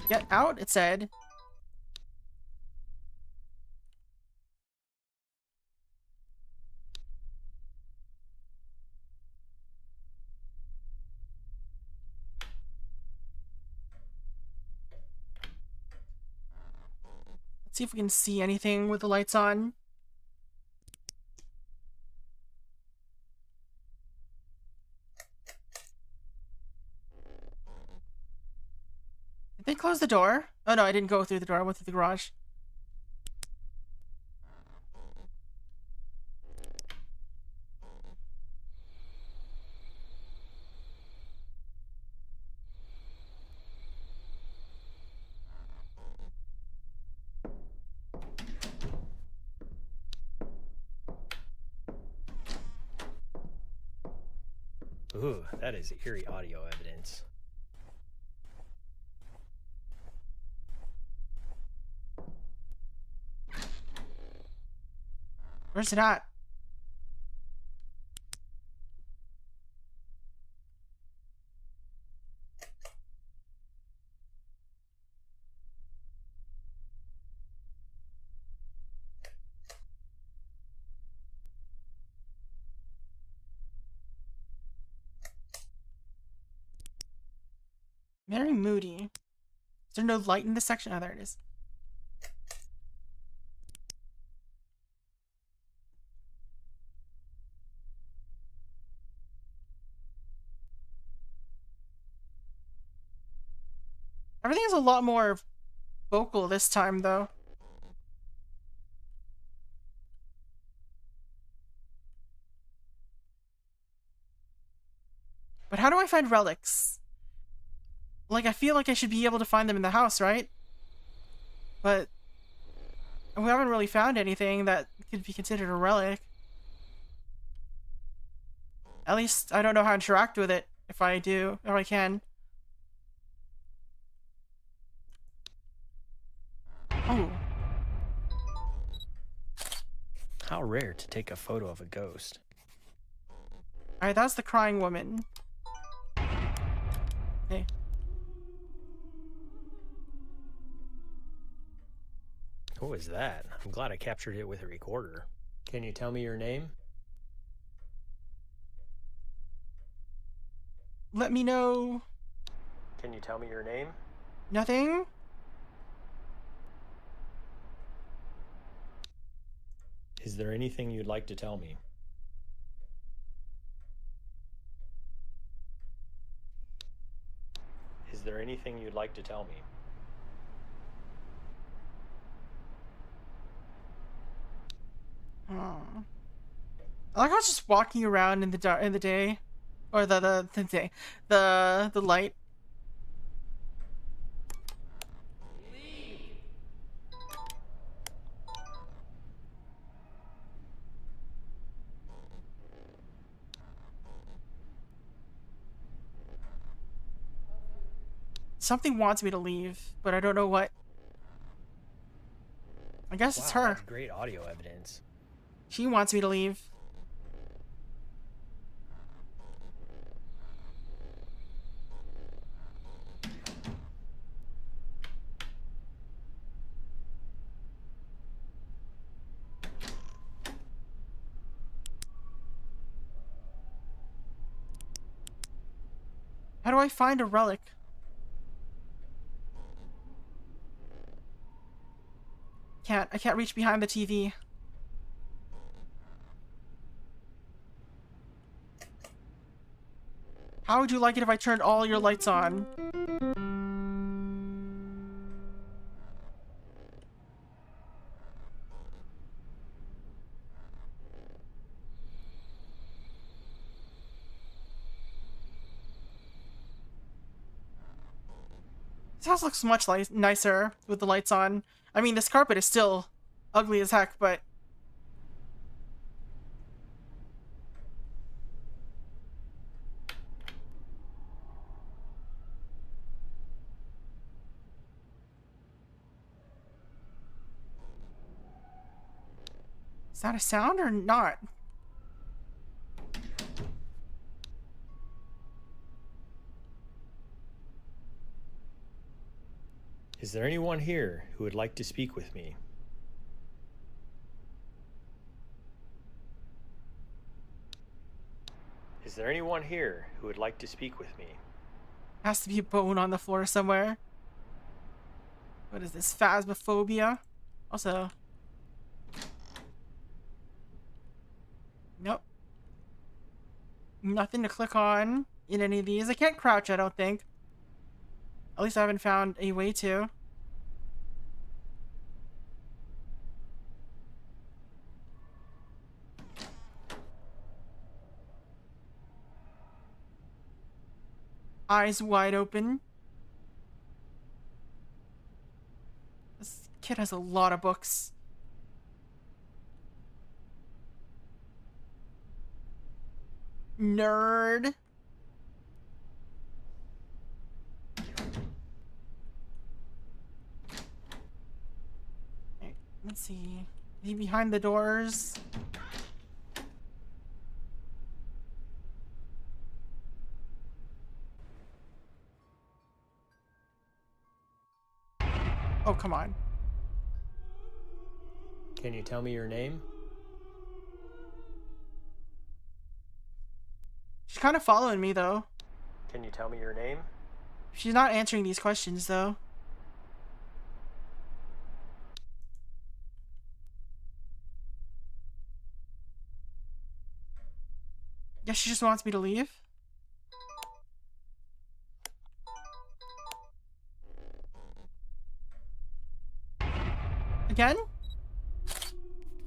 Get out, it said. See if we can see anything with the lights on. Did they close the door? Oh no, I didn't go through the door. I went through the garage. Ooh, that is eerie audio evidence. Where's it at? Very moody. Is there no light in this section? Oh, there it is. Everything is a lot more vocal this time, though. But how do I find relics? Like, I feel like I should be able to find them in the house, right? But we haven't really found anything that could be considered a relic. At least I don't know how to interact with it, if I do, if I can. Oh. How rare to take a photo of a ghost. Alright, that's the crying woman. Hey. What was that? I'm glad I captured it with a recorder. Can you tell me your name? Let me know. Can you tell me your name? Nothing? Is there anything you'd like to tell me? Is there anything you'd like to tell me? Oh. I like how it's just walking around in the dark in the day, or the day, the light. Something wants me to leave, but I don't know what. I guess it's her. That's great audio evidence. She wants me to leave. How do I find a relic? I can't reach behind the TV. How would you like it if I turned all your lights on? This house looks much nicer with the lights on. I mean, this carpet is still ugly as heck, but... Is that a sound or not? Is there anyone here who would like to speak with me? Is there anyone here who would like to speak with me? Has to be a bone on the floor somewhere. What is this, phasmophobia? Also, nope. Nothing to click on in any of these. I can't crouch, I don't think. At least I haven't found a way to. Eyes wide open. This kid has a lot of books. Nerd. Okay, let's see. Is he behind the doors? Oh, come on. Can you tell me your name? She's kind of following me, though. Can you tell me your name? She's not answering these questions, though. Guess she just wants me to leave. Again?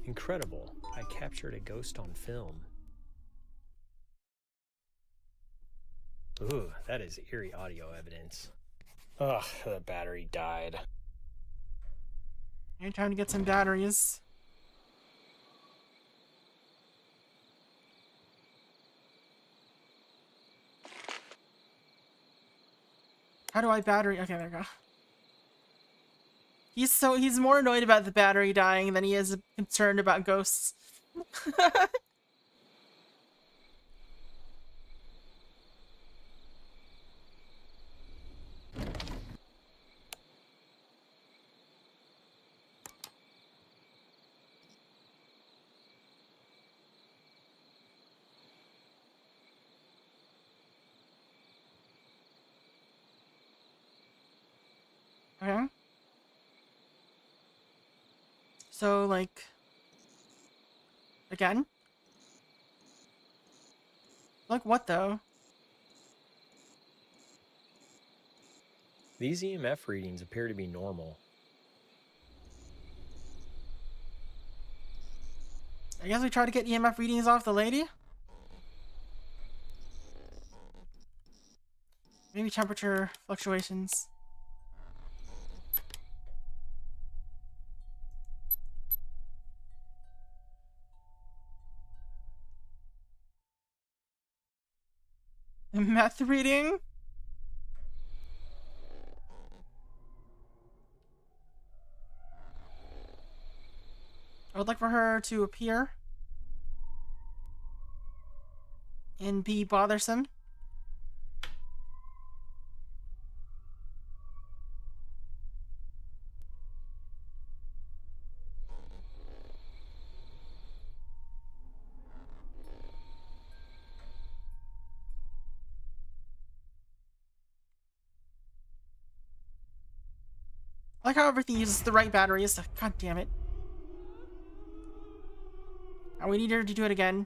Incredible. I captured a ghost on film. Ooh, that is eerie audio evidence. Ugh, the battery died. Ain't time to get some batteries. How do I battery? Okay, there we go. He's more annoyed about the battery dying than he is concerned about ghosts. Okay. So, like, again? Like what, though? These EMF readings appear to be normal. I guess we try to get EMF readings off the lady? Maybe temperature fluctuations. Meth reading? I would like for her to appear and be bothersome. I like how everything uses the right batteries. God damn it. And we need her to do it again.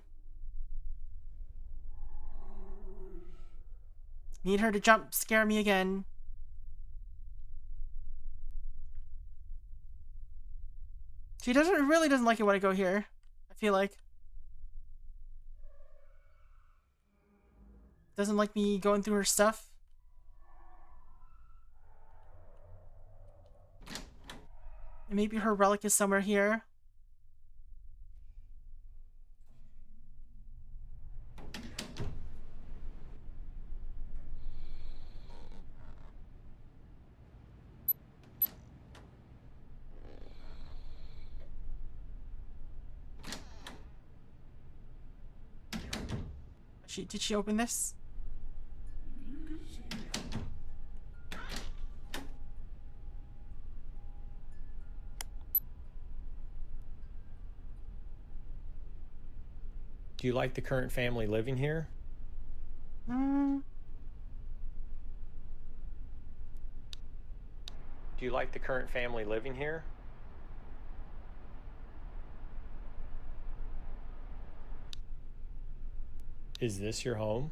Need her to jump scare me again. She really doesn't like it when I go here, I feel like. Doesn't like me going through her stuff. And maybe her relic is somewhere here. Did she open this? Do you like the current family living here? Hmm. Do you like the current family living here? Is this your home?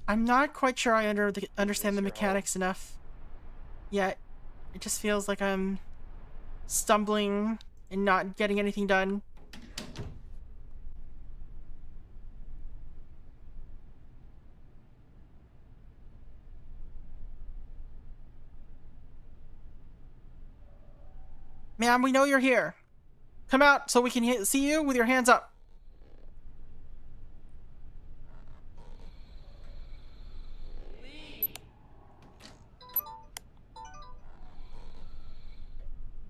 I'm not quite sure I understand the mechanics enough yet. It just feels like I'm stumbling and not getting anything done. Ma'am, we know you're here. Come out so we can see you with your hands up.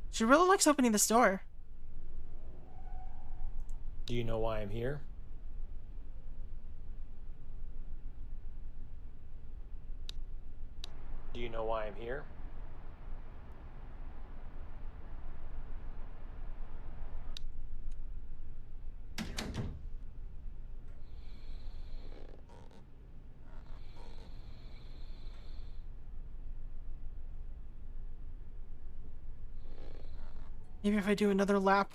She really likes opening this door. Do you know why I'm here? Do you know why I'm here? Maybe if I do another lap.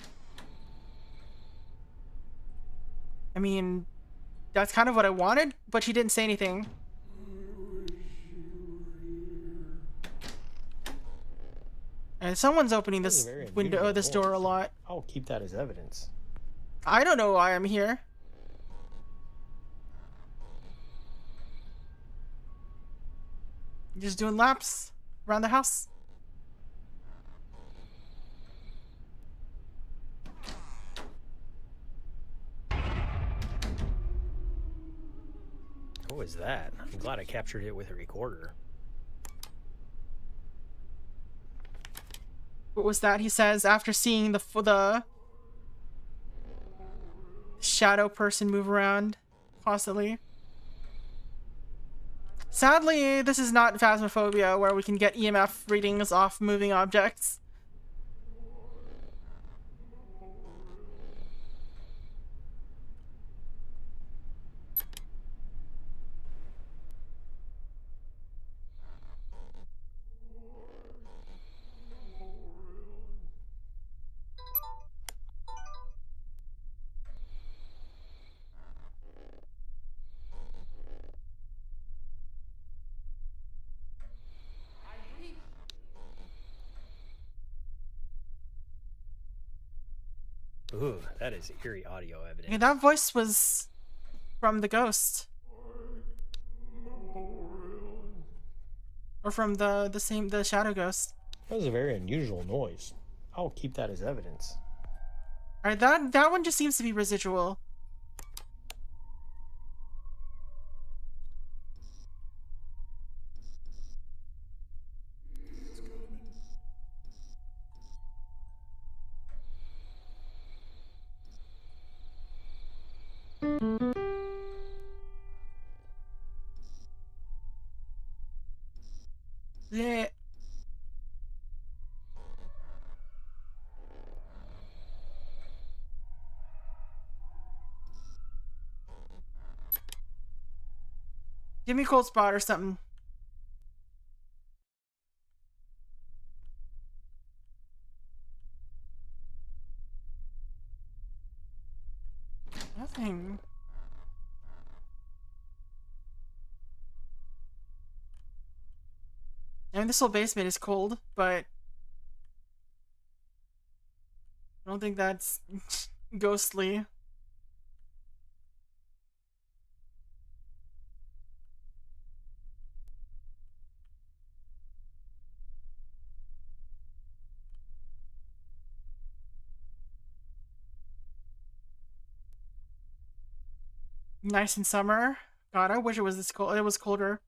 I mean, that's kind of what I wanted, but she didn't say anything. And someone's opening this window, this door a lot. I'll keep that as evidence. I don't know why I'm here. Just doing laps around the house. What was that? I'm glad I captured it with a recorder. What was that? He says after seeing the shadow person move around constantly. Sadly, this is not Phasmophobia where we can get EMF readings off moving objects. Ooh, that is eerie audio evidence. Okay, that voice was from the ghost. Or from the shadow ghost. That was a very unusual noise. I'll keep that as evidence. Alright, that one just seems to be residual. Yeah. Give me a cold spot or something. Nothing. I mean, this whole basement is cold, but I don't think that's ghostly. Nice in summer. God, I wish it was this cold. It was colder.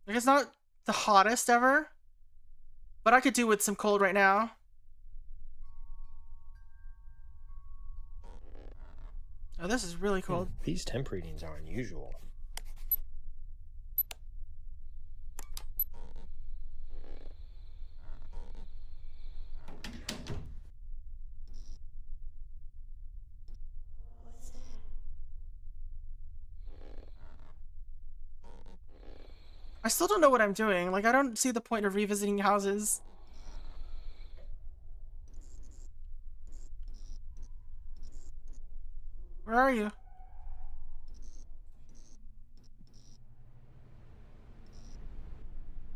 Like, it's not the hottest ever, but I could do with some cold right now. Oh, this is really cold. These temp readings are unusual. I still don't know what I'm doing. Like, I don't see the point of revisiting houses. Where are you?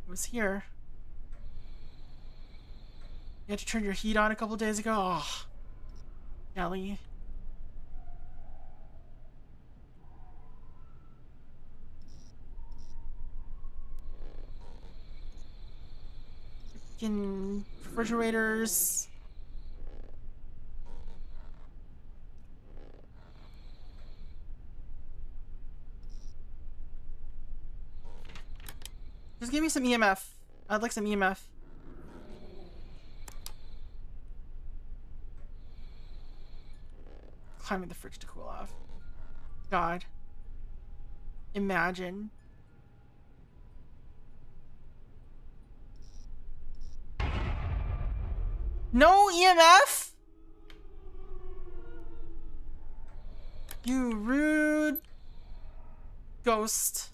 It was here. You had to turn your heat on a couple days ago? Oh, Ellie. Freaking refrigerators. Just give me some EMF. I'd like some EMF. Climbing the fridge to cool off. God. Imagine. No EMF? You rude ghost.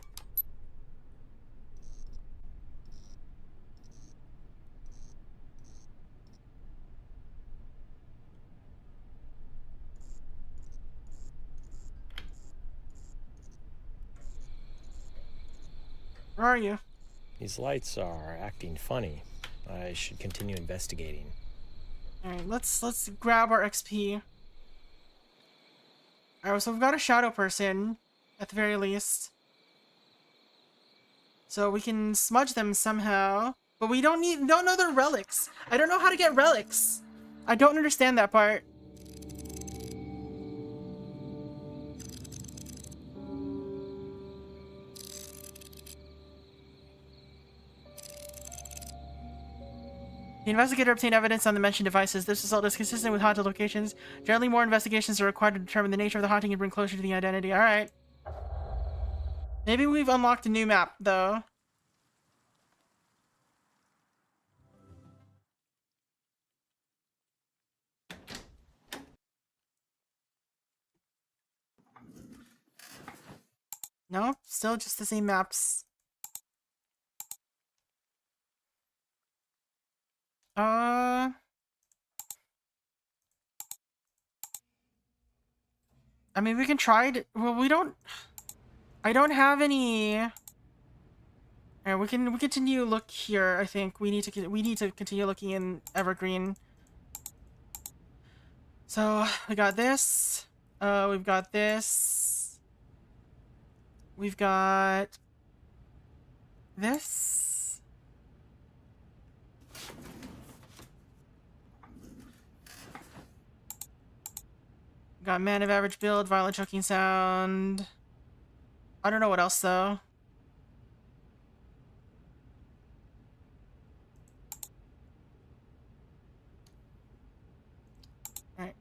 Where are you? These lights are acting funny. I should continue investigating. Alright, let's grab our XP. Alright, so we've got a shadow person, at the very least. So we can smudge them somehow. But we don't know their relics. I don't know how to get relics. I don't understand that part. The investigator obtained evidence on the mentioned devices. This result is consistent with haunted locations. Generally, more investigations are required to determine the nature of the haunting and bring closure to the identity. Alright. Maybe we've unlocked a new map, though. No, still just the same maps. I mean, we can try to... Well, we don't... I don't have any... Alright, we continue look here, I think. We need to continue looking in Evergreen. So, we got this. We've got this. We've got... this. Got man of average build, violent choking sound. I don't know what else though. Alright.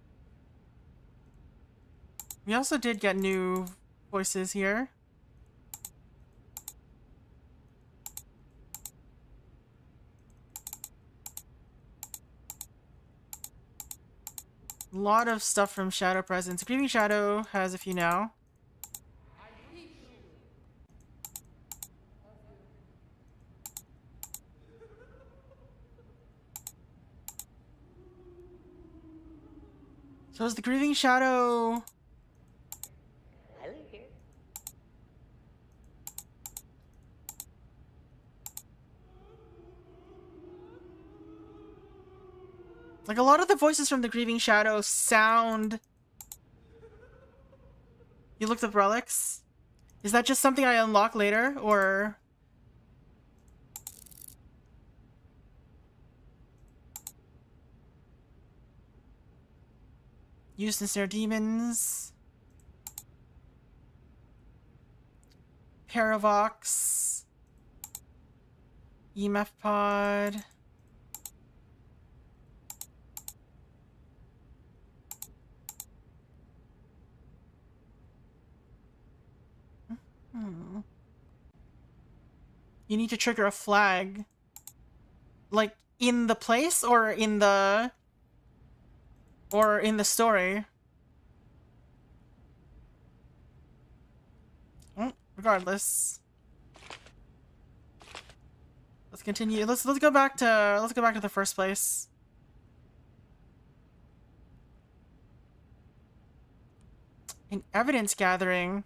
We also did get new voices here. A lot of stuff from Shadow Presence. Grieving Shadow has a few now. So is the Grieving Shadow... Hello here. Like, a lot of the voices from the Grieving Shadow sound... You looked up relics? Is that just something I unlock later, or... Used to snare demons. Paravox. EMF pod. You need to trigger a flag. Like, in the place or in the... Or in the story. Well, regardless. Let's continue. Let's go back to the first place. An evidence gathering.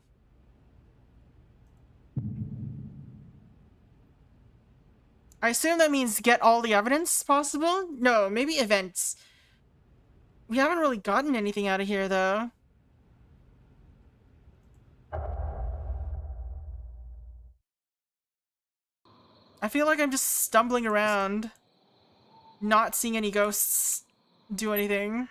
I assume that means get all the evidence possible? No, maybe events. We haven't really gotten anything out of here, though. I feel like I'm just stumbling around, not seeing any ghosts do anything.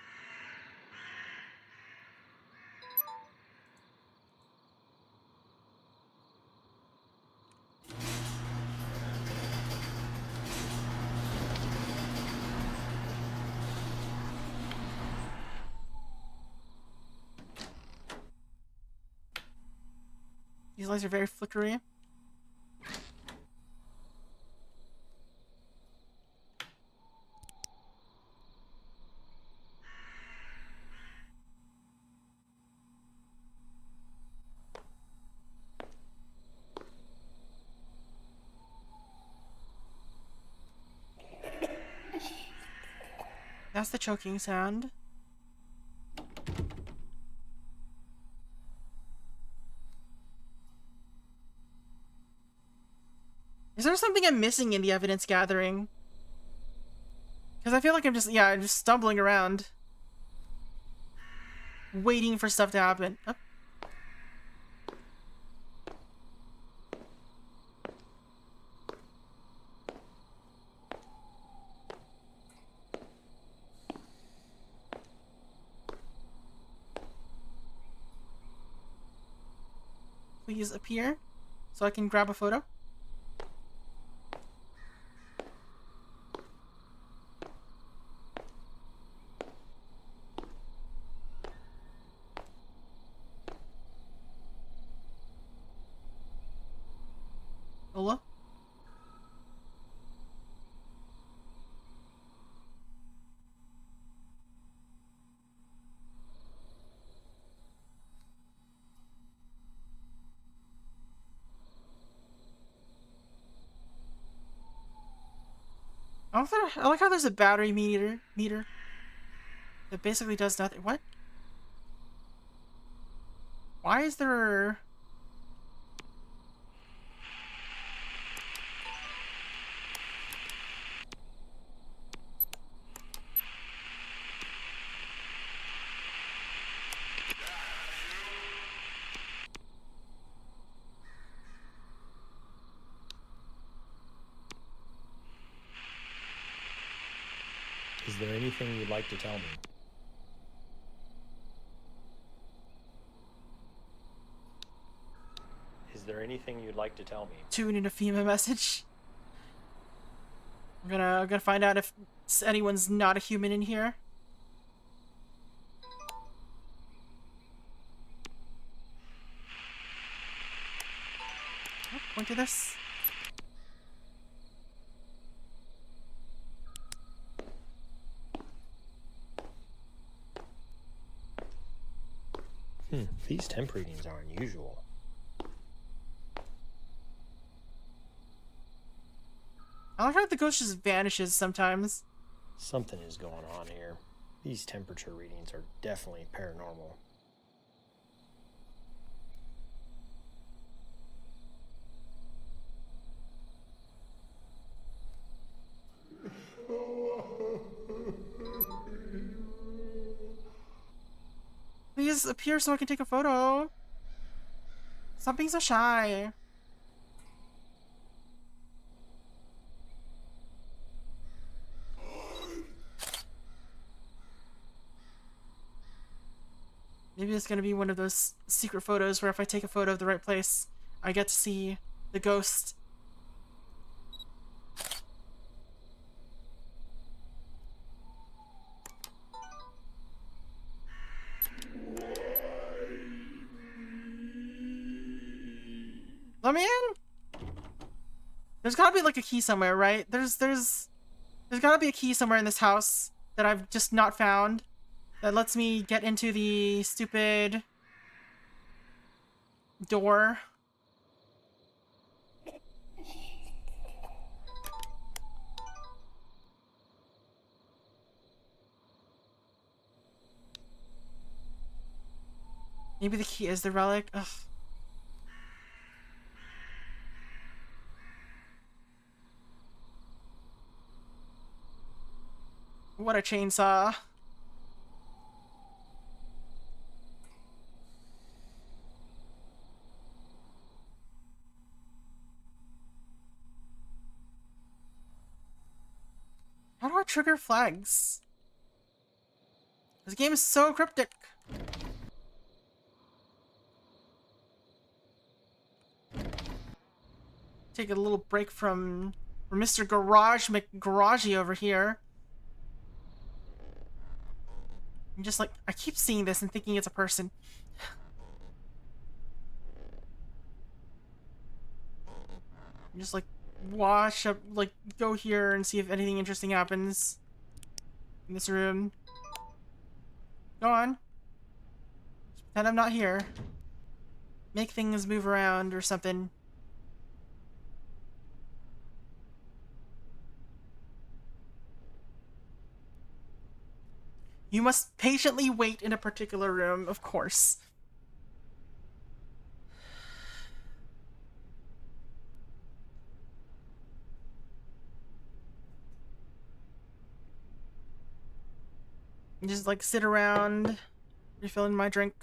These lights are very flickery. That's the choking sound. Is there something I'm missing in the evidence gathering? Because I feel like I'm just stumbling around. Waiting for stuff to happen. Oh. Please appear so I can grab a photo. Ola? I like how there's a battery meter that basically does nothing. What? Why is there... Is there anything you'd like to tell me? Is there anything you'd like to tell me? Tune in a FEMA message. I'm gonna find out if anyone's not a human in here. Oh, point to this. These temp readings are unusual. I like how the ghost just vanishes sometimes. Something is going on here. These temperature readings are definitely paranormal. Please appear so I can take a photo. Stop being so shy. Maybe it's gonna be one of those secret photos where if I take a photo of the right place, I get to see the ghost. Let me in? There's gotta be like a key somewhere, right? There's gotta be a key somewhere in this house that I've just not found that lets me get into the stupid door. Maybe the key is the relic. Ugh. What a chainsaw. How do I trigger flags? This game is so cryptic. Take a little break from Mr. Garage McGaragey over here. I'm just like, I keep seeing this and thinking it's a person. I'm just like, watch up, like, go here and see if anything interesting happens in this room. Go on. Just pretend I'm not here. Make things move around or something. You must patiently wait in a particular room, of course. And just like sit around, refilling my drink.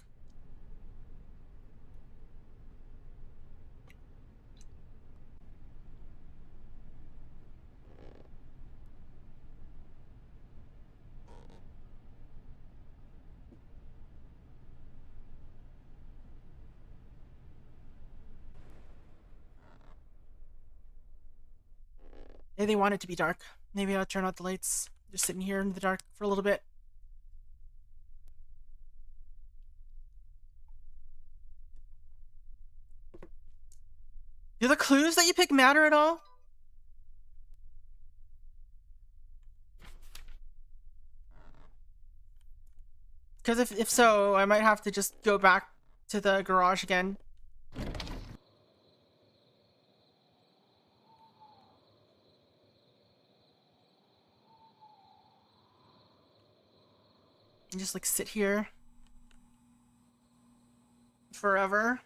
Maybe they want it to be dark. Maybe I'll turn out the lights. Just sitting here in the dark for a little bit. Do the clues that you pick matter at all? Because if so, I might have to just go back to the garage again. And just like sit here forever.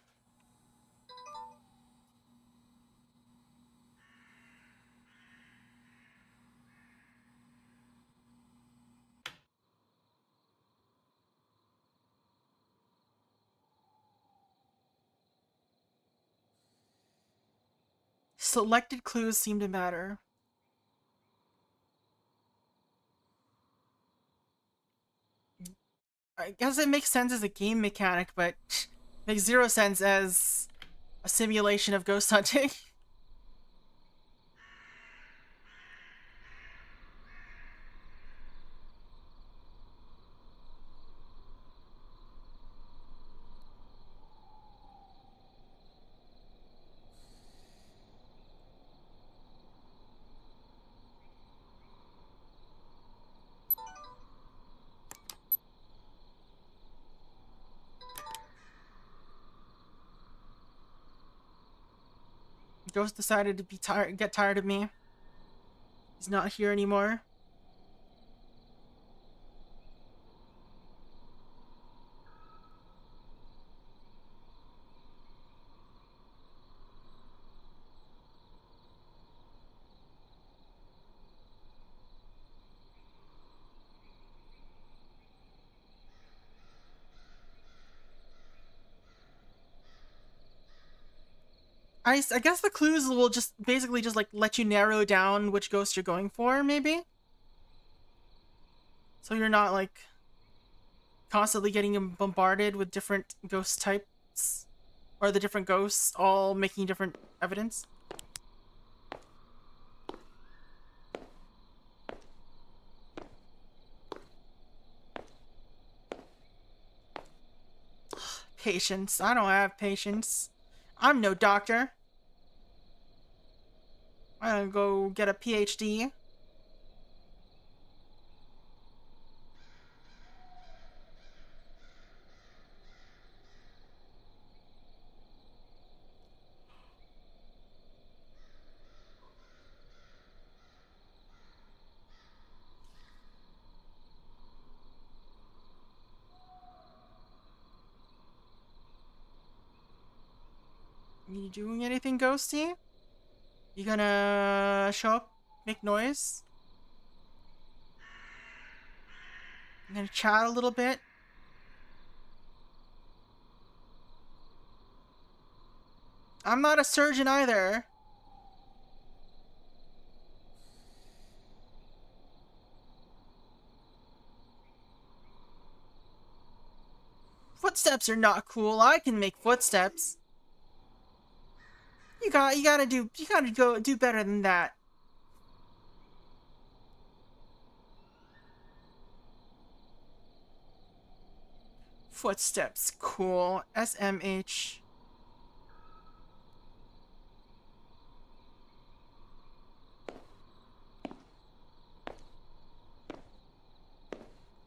Selected clues seem to matter. I guess it makes sense as a game mechanic, but makes zero sense as a simulation of ghost hunting. Ghost decided to get tired of me. He's not here anymore. I guess the clues will just basically just like let you narrow down which ghost you're going for, maybe? So you're not like constantly getting bombarded with different ghost types, or the different ghosts all making different evidence. Patience. I don't have patience. I'm no doctor. I'm gonna go get a PhD. You doing anything ghosty? You gonna show up, make noise? You gonna chat a little bit? I'm not a surgeon either. Footsteps are not cool. I can make footsteps. You gotta go do better than that. Footsteps, cool. SMH.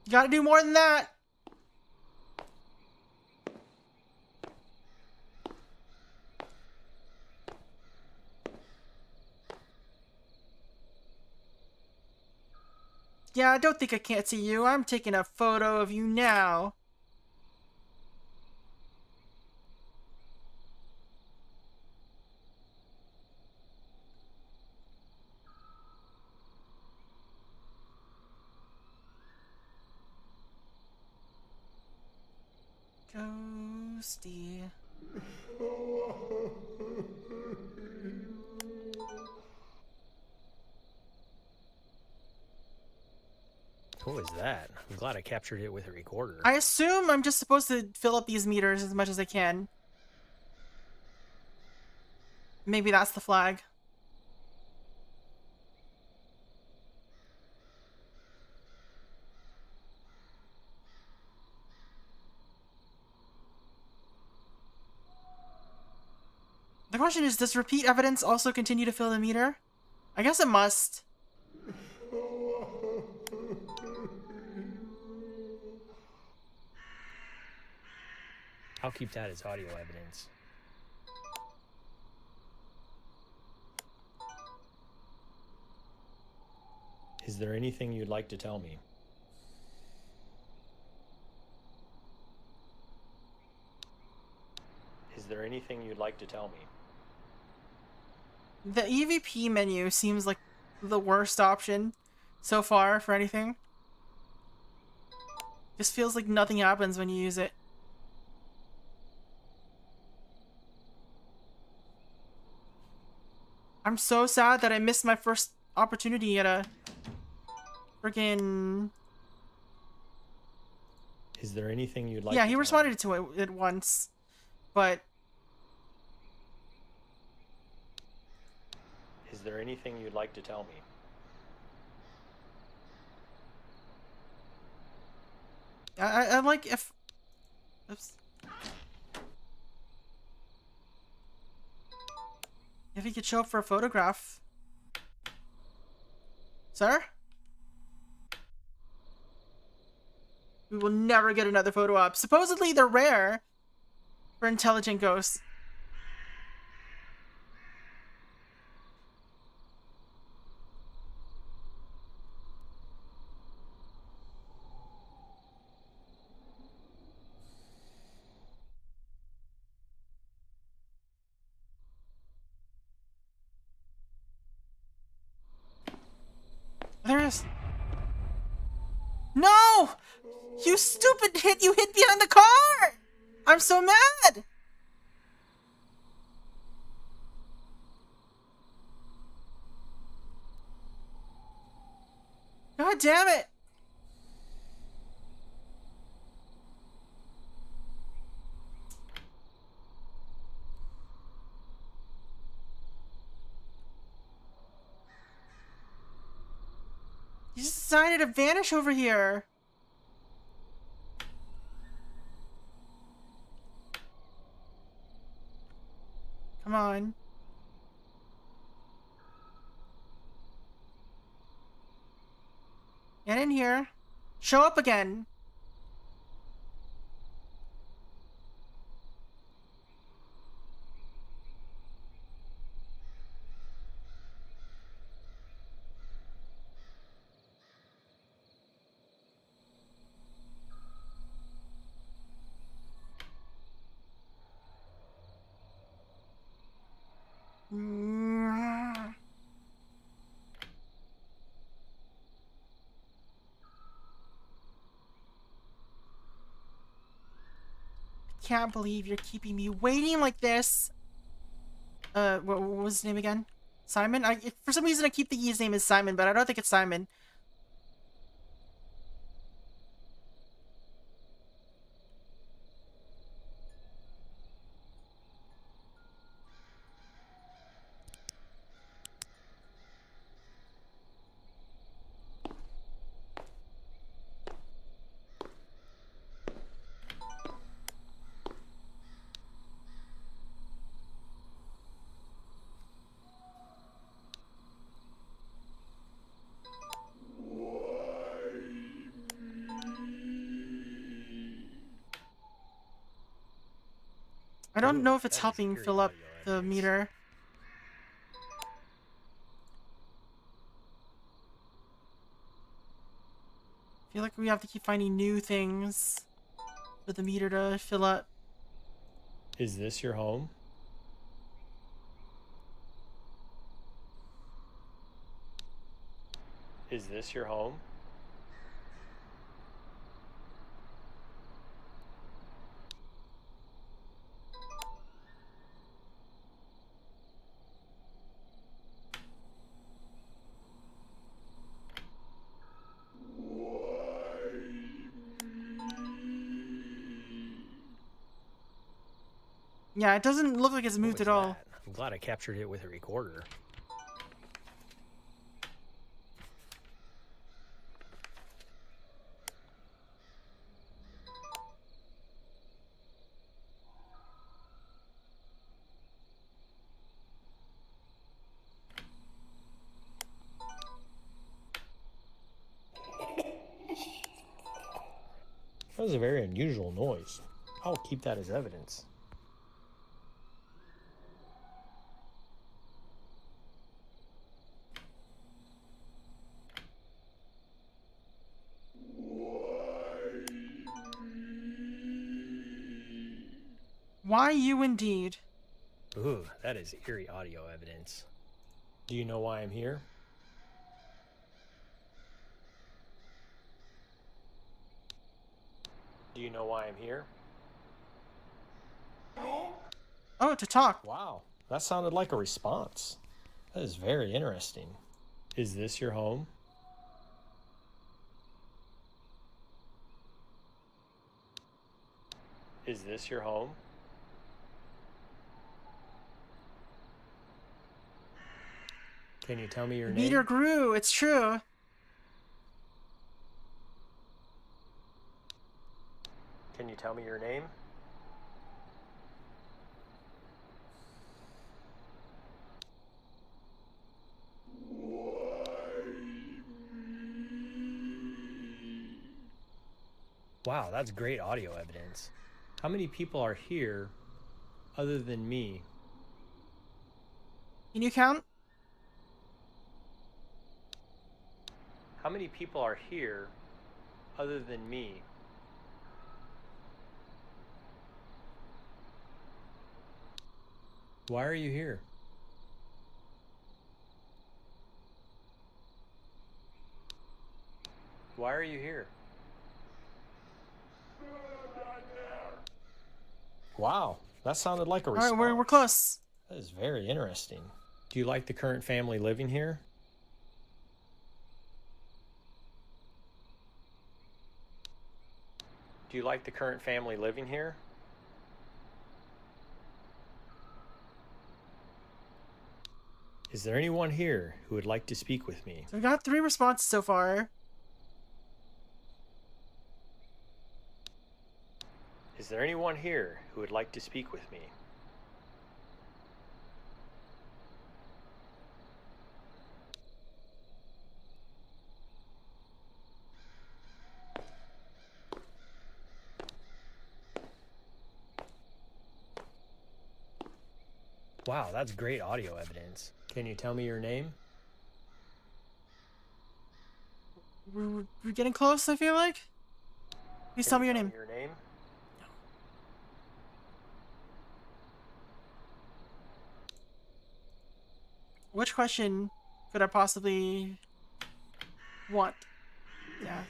You gotta do more than that. Yeah, I don't think I can't see you. I'm taking a photo of you now. Ghosty. What was that? I'm glad I captured it with a recorder. I assume I'm just supposed to fill up these meters as much as I can. Maybe that's the flag. The question is, does repeat evidence also continue to fill the meter? I guess it must. I'll keep that as audio evidence. Is there anything you'd like to tell me? Is there anything you'd like to tell me? The EVP menu seems like the worst option so far for anything. Just feels like nothing happens when you use it. I'm so sad that I missed my first opportunity at a freaking... Is there anything you'd like Yeah, to he tell responded me? to it once, but... Is there anything you'd like to tell me? I like if... Oops. If he could show up for a photograph. Sir? We will never get another photo op. Supposedly they're rare for intelligent ghosts. There is... No! You stupid hit! You hid behind the car! I'm so mad! God damn it! You just decided to vanish over here. Come on. Get in here. Show up again. can't believe you're keeping me waiting like this. What was his name again? Simon? For some reason I keep thinking his name is Simon, but I don't think it's Simon. I don't know if it's helping fill up the meter. I feel like we have to keep finding new things for the meter to fill up. Is this your home? Is this your home? Yeah, it doesn't look like it's What moved was at all. that? I'm glad I captured it with a recorder. That was a very unusual noise. I'll keep that as evidence. Why you indeed? Ooh, that is eerie audio evidence. Do you know why I'm here? Do you know why I'm here? Oh, to talk. Wow, that sounded like a response. That is very interesting. Is this your home? Is this your home? Can you tell me your name? Meter grew, it's true. Can you tell me your name? Wow, that's great audio evidence. How many people are here other than me? Can you count? How many people are here other than me? Why are you here? Why are you here? Wow, that sounded like a response. All right, we're close. That is very interesting. Do you like the current family living here? Do you like the current family living here? Is there anyone here who would like to speak with me? So we got 3 responses so far. Is there anyone here who would like to speak with me? Wow, that's great audio evidence. Can you tell me your name? We're getting close, I feel like. Please tell me your name. Your name? Which question could I possibly want? Yeah.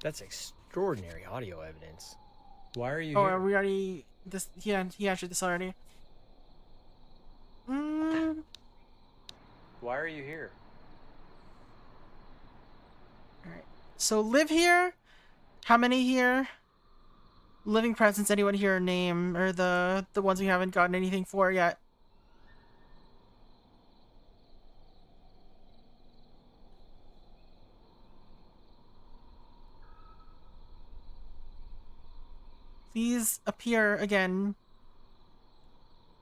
That's extraordinary audio evidence. Why are you Oh, here? we already... This, he answered this already. Why are you here? Alright. So live here? How many here? Living presence, anyone here name, or the ones we haven't gotten anything for yet. Please appear again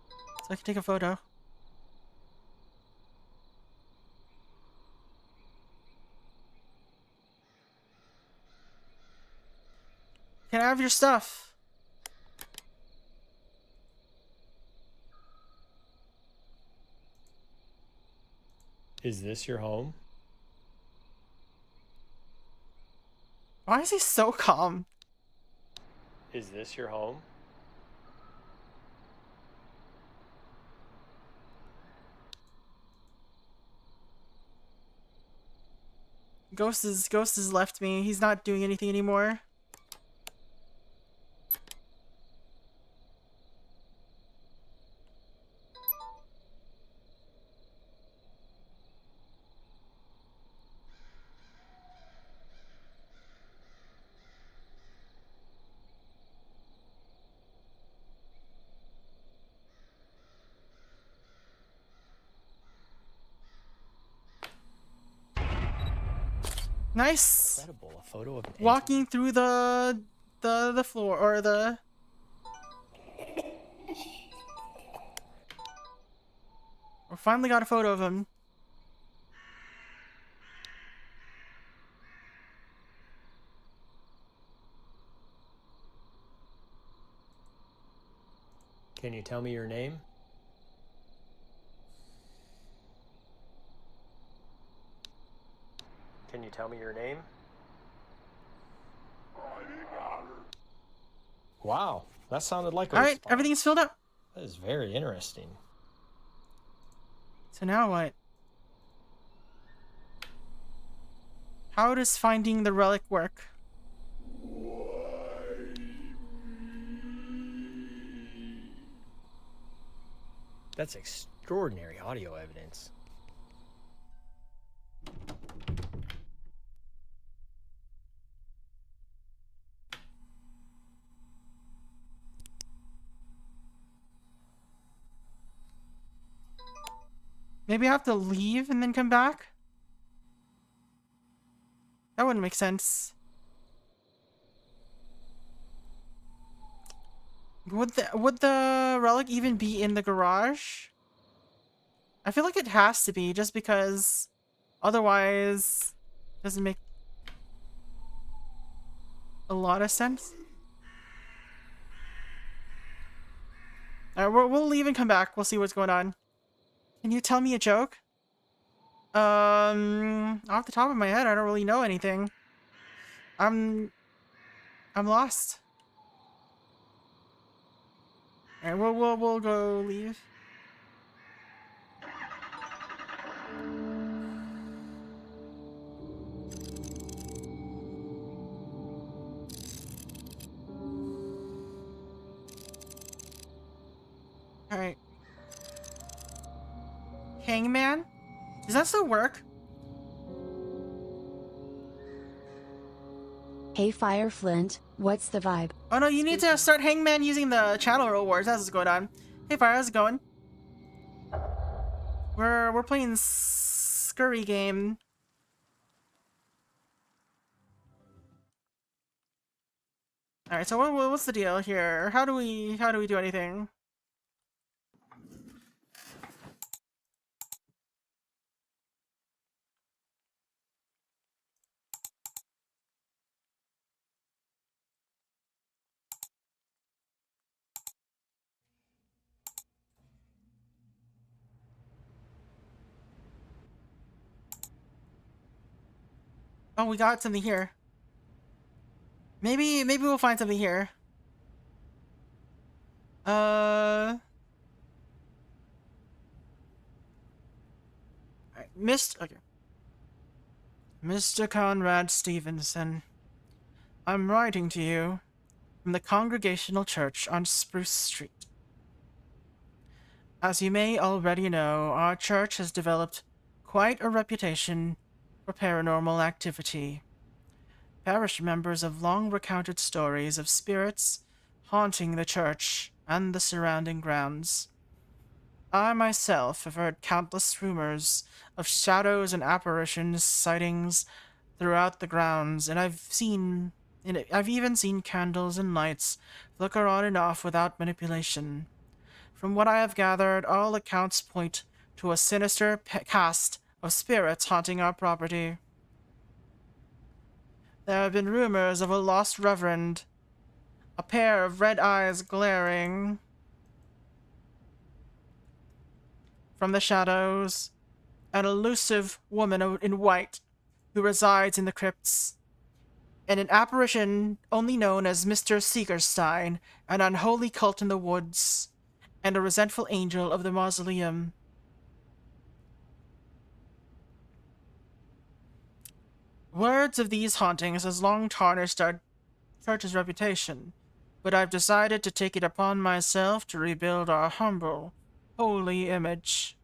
so I can take a photo. Can I have your stuff? Is this your home? Why is he so calm? Is this your home? Ghost has left me. He's not doing anything anymore. Nice. Incredible. A photo of an Walking through the floor or the. We finally got a photo of him. Can you tell me your name? Can you tell me your name? Wow, that sounded like a All right, response. everything's filled up. That is very interesting. So now what? How does finding the relic work? That's extraordinary audio evidence. Maybe I have to leave and then come back? That wouldn't make sense. Would the relic even be in the garage? I feel like it has to be, just because otherwise it doesn't make a lot of sense. Alright, we'll leave and come back. We'll see what's going on. Can you tell me a joke? Off the top of my head, I don't really know anything. I'm lost. Alright, we'll go leave. Alright. Hangman? Does that still work? Hey Fire Flint, what's the vibe? Oh no, you need to start Hangman using the channel rewards. That's what's going on. Hey Fire, how's it going? We're playing Scurry game. Alright, so what's the deal here? How do we do anything? Oh, we got something here. Maybe we'll find something here. Alright, okay. Mr. Conrad Stevenson. I'm writing to you from the Congregational Church on Spruce Street. As you may already know, our church has developed quite a reputation for paranormal activity. Parish members have long recounted stories of spirits haunting the church and the surrounding grounds. I myself have heard countless rumors of shadows and apparitions sightings throughout the grounds, and I've even seen candles and lights flicker on and off without manipulation. From what I have gathered, all accounts point to a sinister cast of spirits haunting our property. There have been rumors of a lost reverend, a pair of red eyes glaring from the shadows, an elusive woman in white who resides in the crypts, and an apparition only known as Mr. Siegerstein, an unholy cult in the woods, and a resentful angel of the mausoleum. Words of these hauntings has long tarnished our church's reputation, but I've decided to take it upon myself to rebuild our humble, holy image.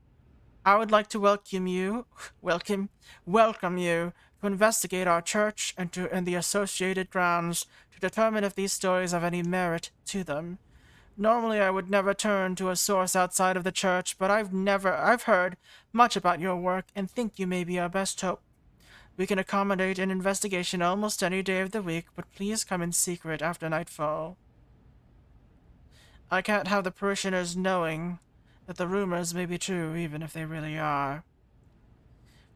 I would like to welcome you to investigate our church and the associated grounds to determine if these stories have any merit to them. Normally I would never turn to a source outside of the church, but I've heard much about your work and think you may be our best hope. We can accommodate an investigation almost any day of the week, but please come in secret after nightfall. I can't have the parishioners knowing that the rumors may be true, even if they really are.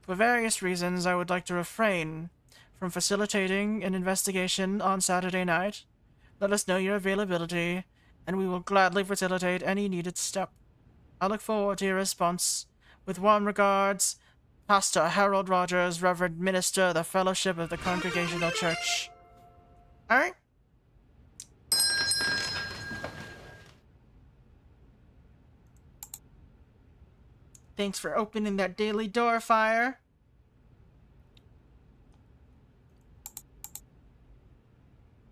For various reasons, I would like to refrain from facilitating an investigation on Saturday night. Let us know your availability, and we will gladly facilitate any needed step. I look forward to your response. With warm regards, Pastor Harold Rogers, Reverend Minister of the Fellowship of the Congregational Church. Alright. Thanks for opening that daily door, Fire.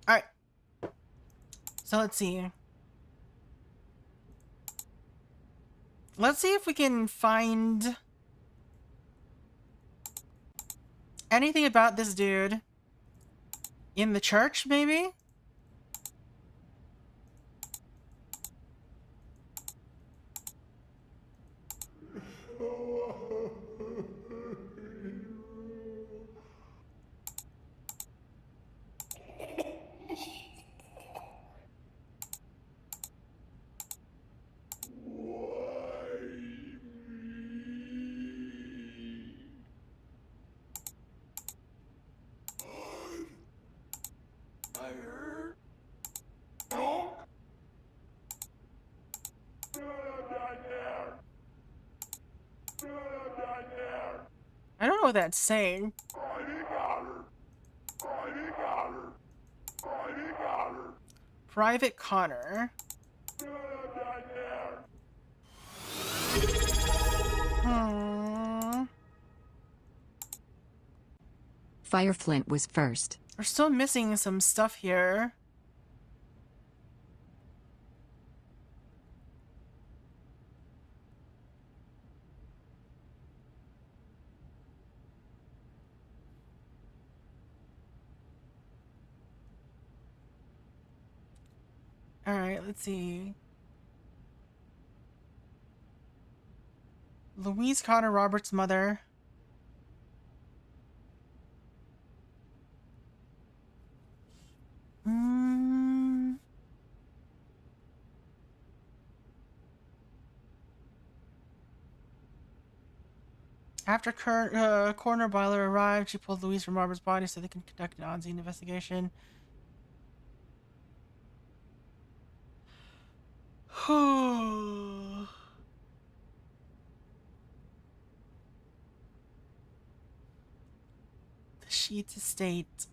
Alright. So let's see. Let's see if we can find anything about this dude in the church, maybe? I don't know what that's saying. Private Connor. Fireflint was first. We're still missing some stuff here. Alright, let's see. Louise Connor Roberts' mother. After Coroner Byler arrived, she pulled Louise from Robert's body so they can conduct an on-scene investigation. The Sheets Estate.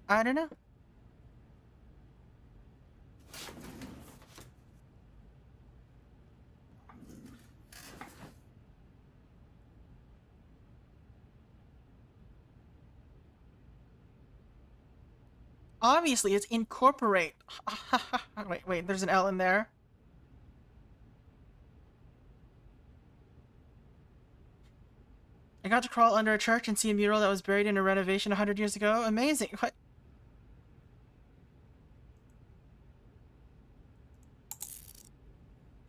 I don't know. Obviously, it's incorporate. Wait, there's an L in there. I got to crawl under a church and see a mural that was buried in a renovation 100 years ago. Amazing. What?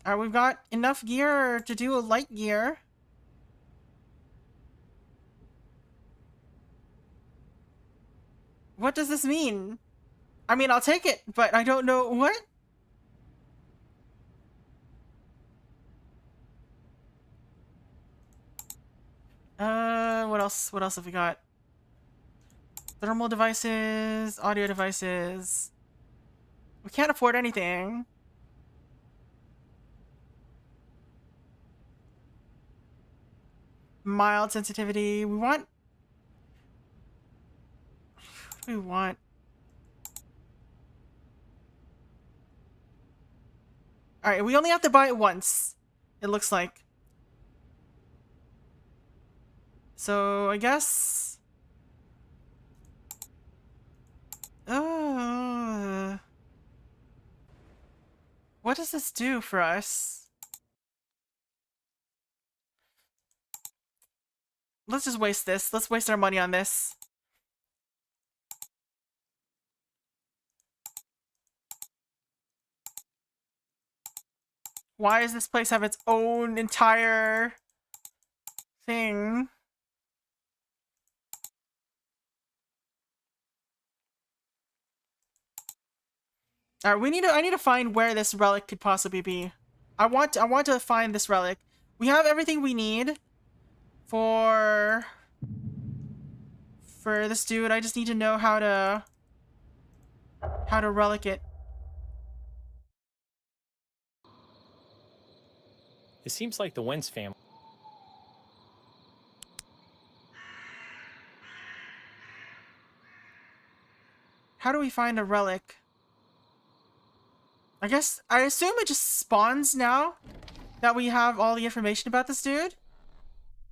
Alright, we've got enough gear to do a light gear. What does this mean? I mean, I'll take it, but I don't know what? What else? What else have we got? Thermal devices, audio devices. We can't afford anything. Mild sensitivity. We want... What do we want? Alright, we only have to buy it once. It looks like. So, I guess... what does this do for us? Let's just waste this. Let's waste our money on this. Why does this place have its own entire thing? Alright, I need to find where this relic could possibly be. I want to find this relic. We have everything we need for this dude. I just need to know how to relic it. It seems like the Wentz family. How do we find a relic? I assume it just spawns now that we have all the information about this dude.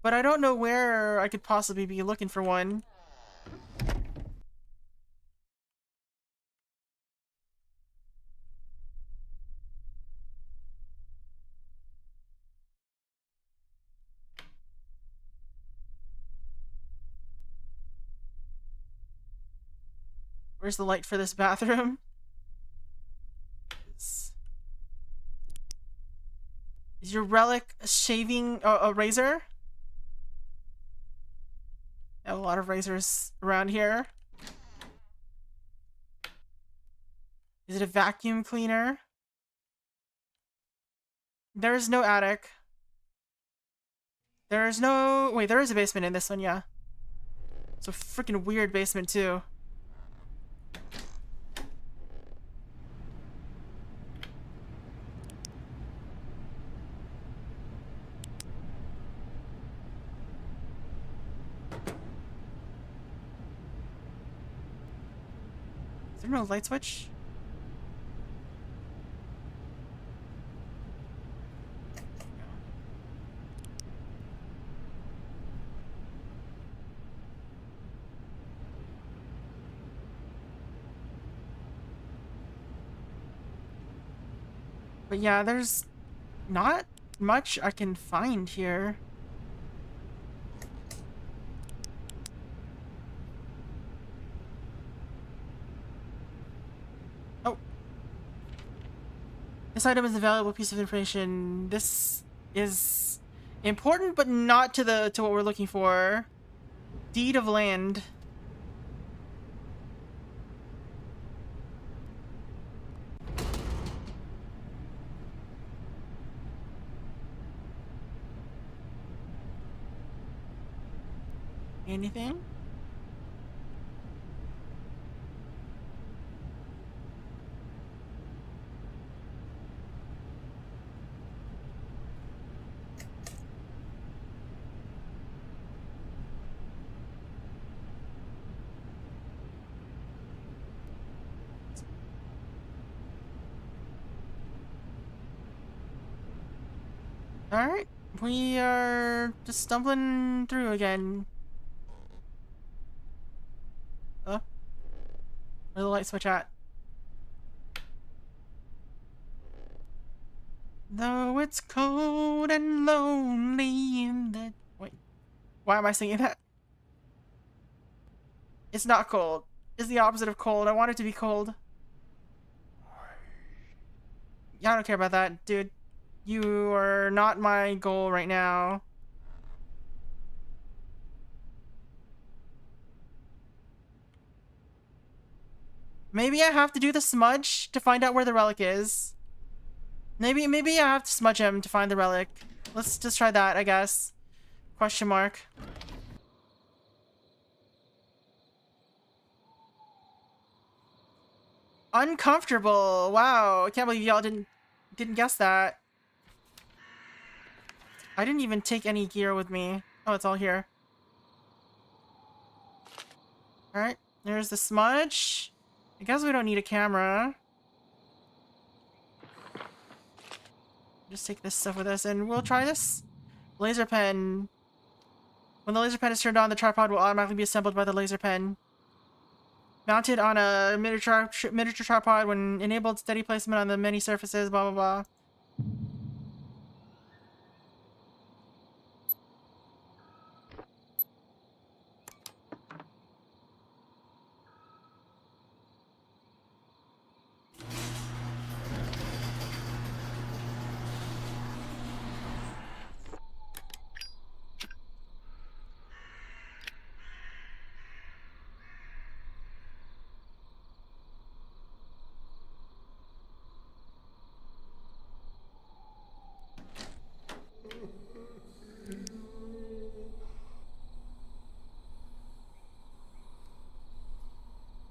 But I don't know where I could possibly be looking for one. Where's the light for this bathroom? Is your relic a shaving a razor? I have a lot of razors around here. Is it a vacuum cleaner? There is no attic. There is no... Wait, there is a basement in this one, yeah. It's a freaking weird basement, too. Is there no light switch? But yeah, there's not much I can find here. Oh. This item is a valuable piece of information. This is important, but not to what we're looking for. Deed of land. Anything? Alright, we are just stumbling through again. Where's the light switch at? Though it's cold and lonely in the... Wait. Why am I singing that? It's not cold. It's the opposite of cold. I want it to be cold. Yeah, I don't care about that, dude. You are not my goal right now. Maybe I have to do the smudge to find out where the relic is. Maybe I have to smudge him to find the relic. Let's just try that, I guess. Question mark. Uncomfortable. Wow, I can't believe y'all didn't guess that. I didn't even take any gear with me. Oh, it's all here. Alright, there's the smudge. I guess we don't need a camera. Just take this stuff with us and we'll try this. Laser pen. When the laser pen is turned on, the tripod will automatically be assembled by the laser pen. Mounted on a miniature tripod when enabled, steady placement on the many surfaces, blah blah blah.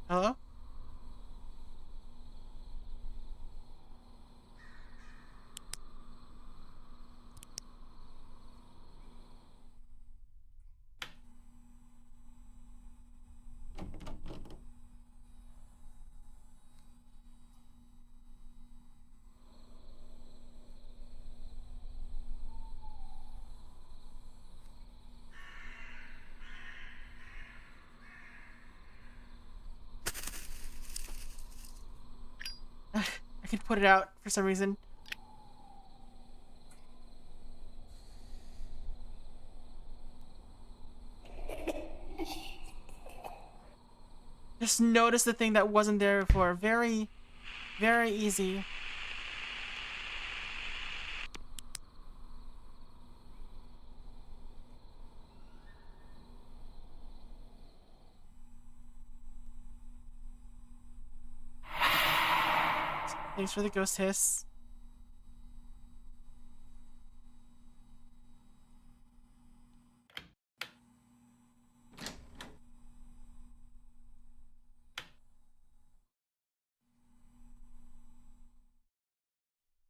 Hello? I could put it out for some reason. Just notice the thing that wasn't there before. Very, very easy. Thanks for the ghost hiss.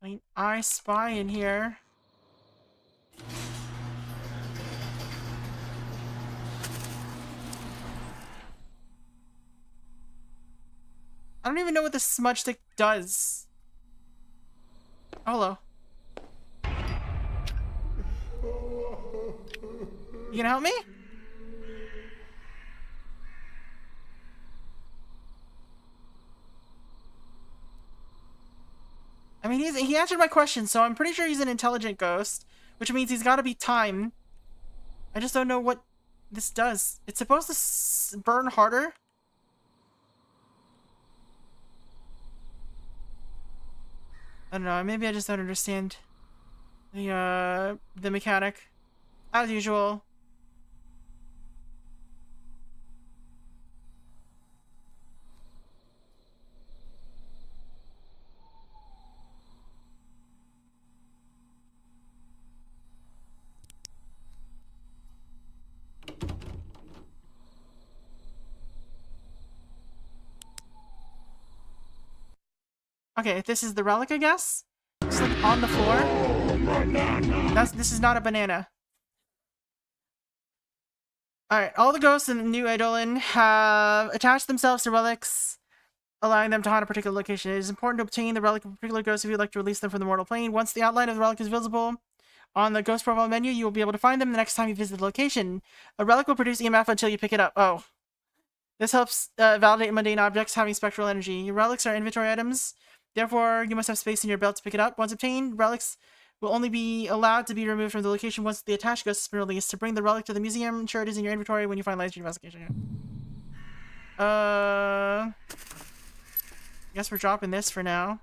I mean, I spy in here. I don't even know what the smudge stick does. Oh, hello. You gonna help me? I mean, he answered my question, so I'm pretty sure he's an intelligent ghost, which means he's got to be time. I just don't know what this does. It's supposed to burn harder. I don't know. Maybe I just don't understand the mechanic, as usual. Okay, this is the relic, I guess? It's like on the floor. This is not a banana. Alright, all the ghosts in New Eidolon have attached themselves to relics, allowing them to haunt a particular location. It is important to obtain the relic of a particular ghost if you'd like to release them from the mortal plane. Once the outline of the relic is visible on the ghost profile menu, you will be able to find them the next time you visit the location. A relic will produce EMF until you pick it up. Oh. This helps validate mundane objects having spectral energy. Your relics are inventory items, therefore you must have space in your belt to pick it up. Once obtained, relics will only be allowed to be removed from the location once the attached ghost has been released. To bring the relic to the museum, ensure it is in your inventory when you finalize your investigation. I guess we're dropping this for now.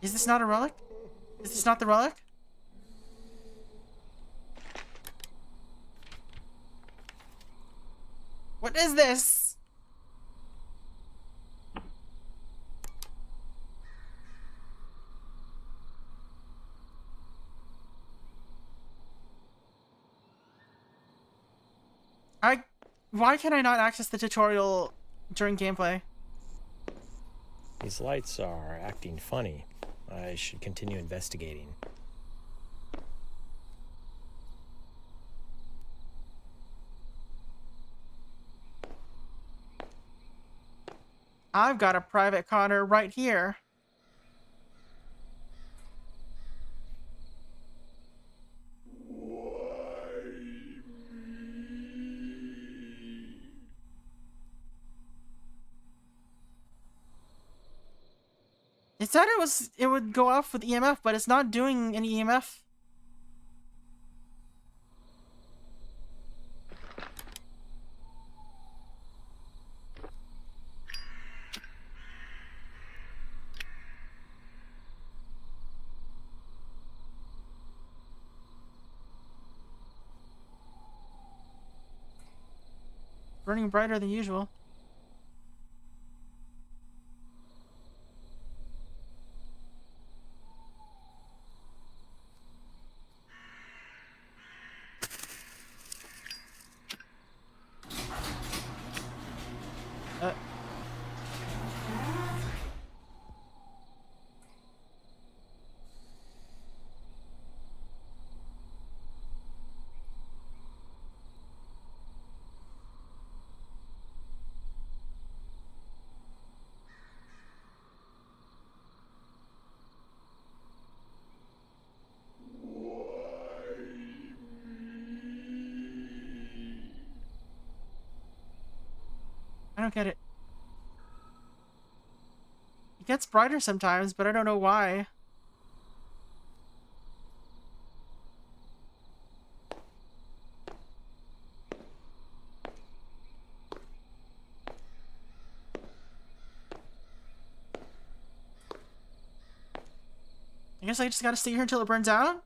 Is this not a relic? Is this not the relic? What is this? Why can I not access the tutorial during gameplay? These lights are acting funny. I should continue investigating. I've got a private Connor right here. It said it would go off with EMF, but it's not doing any EMF. Burning brighter than usual. I don't get it. It gets brighter sometimes, but I don't know why. I guess I just gotta stay here until it burns out?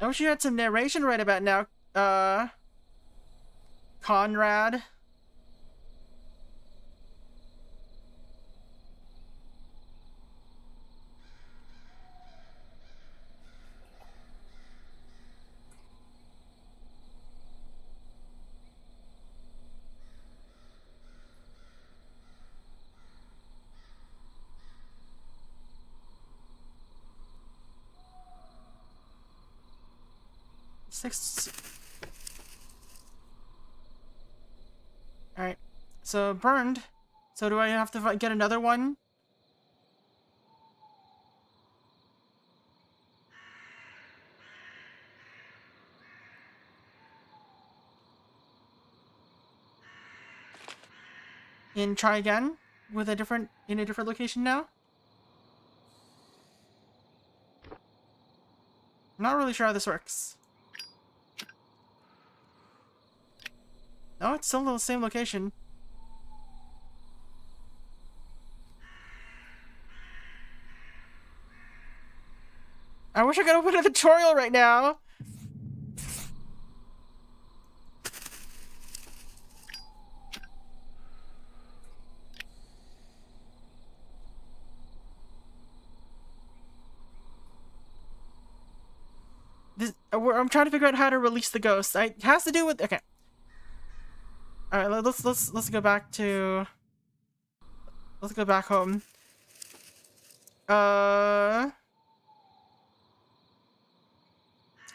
I wish you had some narration right about now, Conrad. Alright. So, burned. So do I have to get another one? And try again? With a different, in a different location now? I'm not really sure how this works. No, it's still the same location. I wish I could open a tutorial right now. I'm trying to figure out how to release the ghost. It has to do with, okay. All right, let's go back to Let's go back home.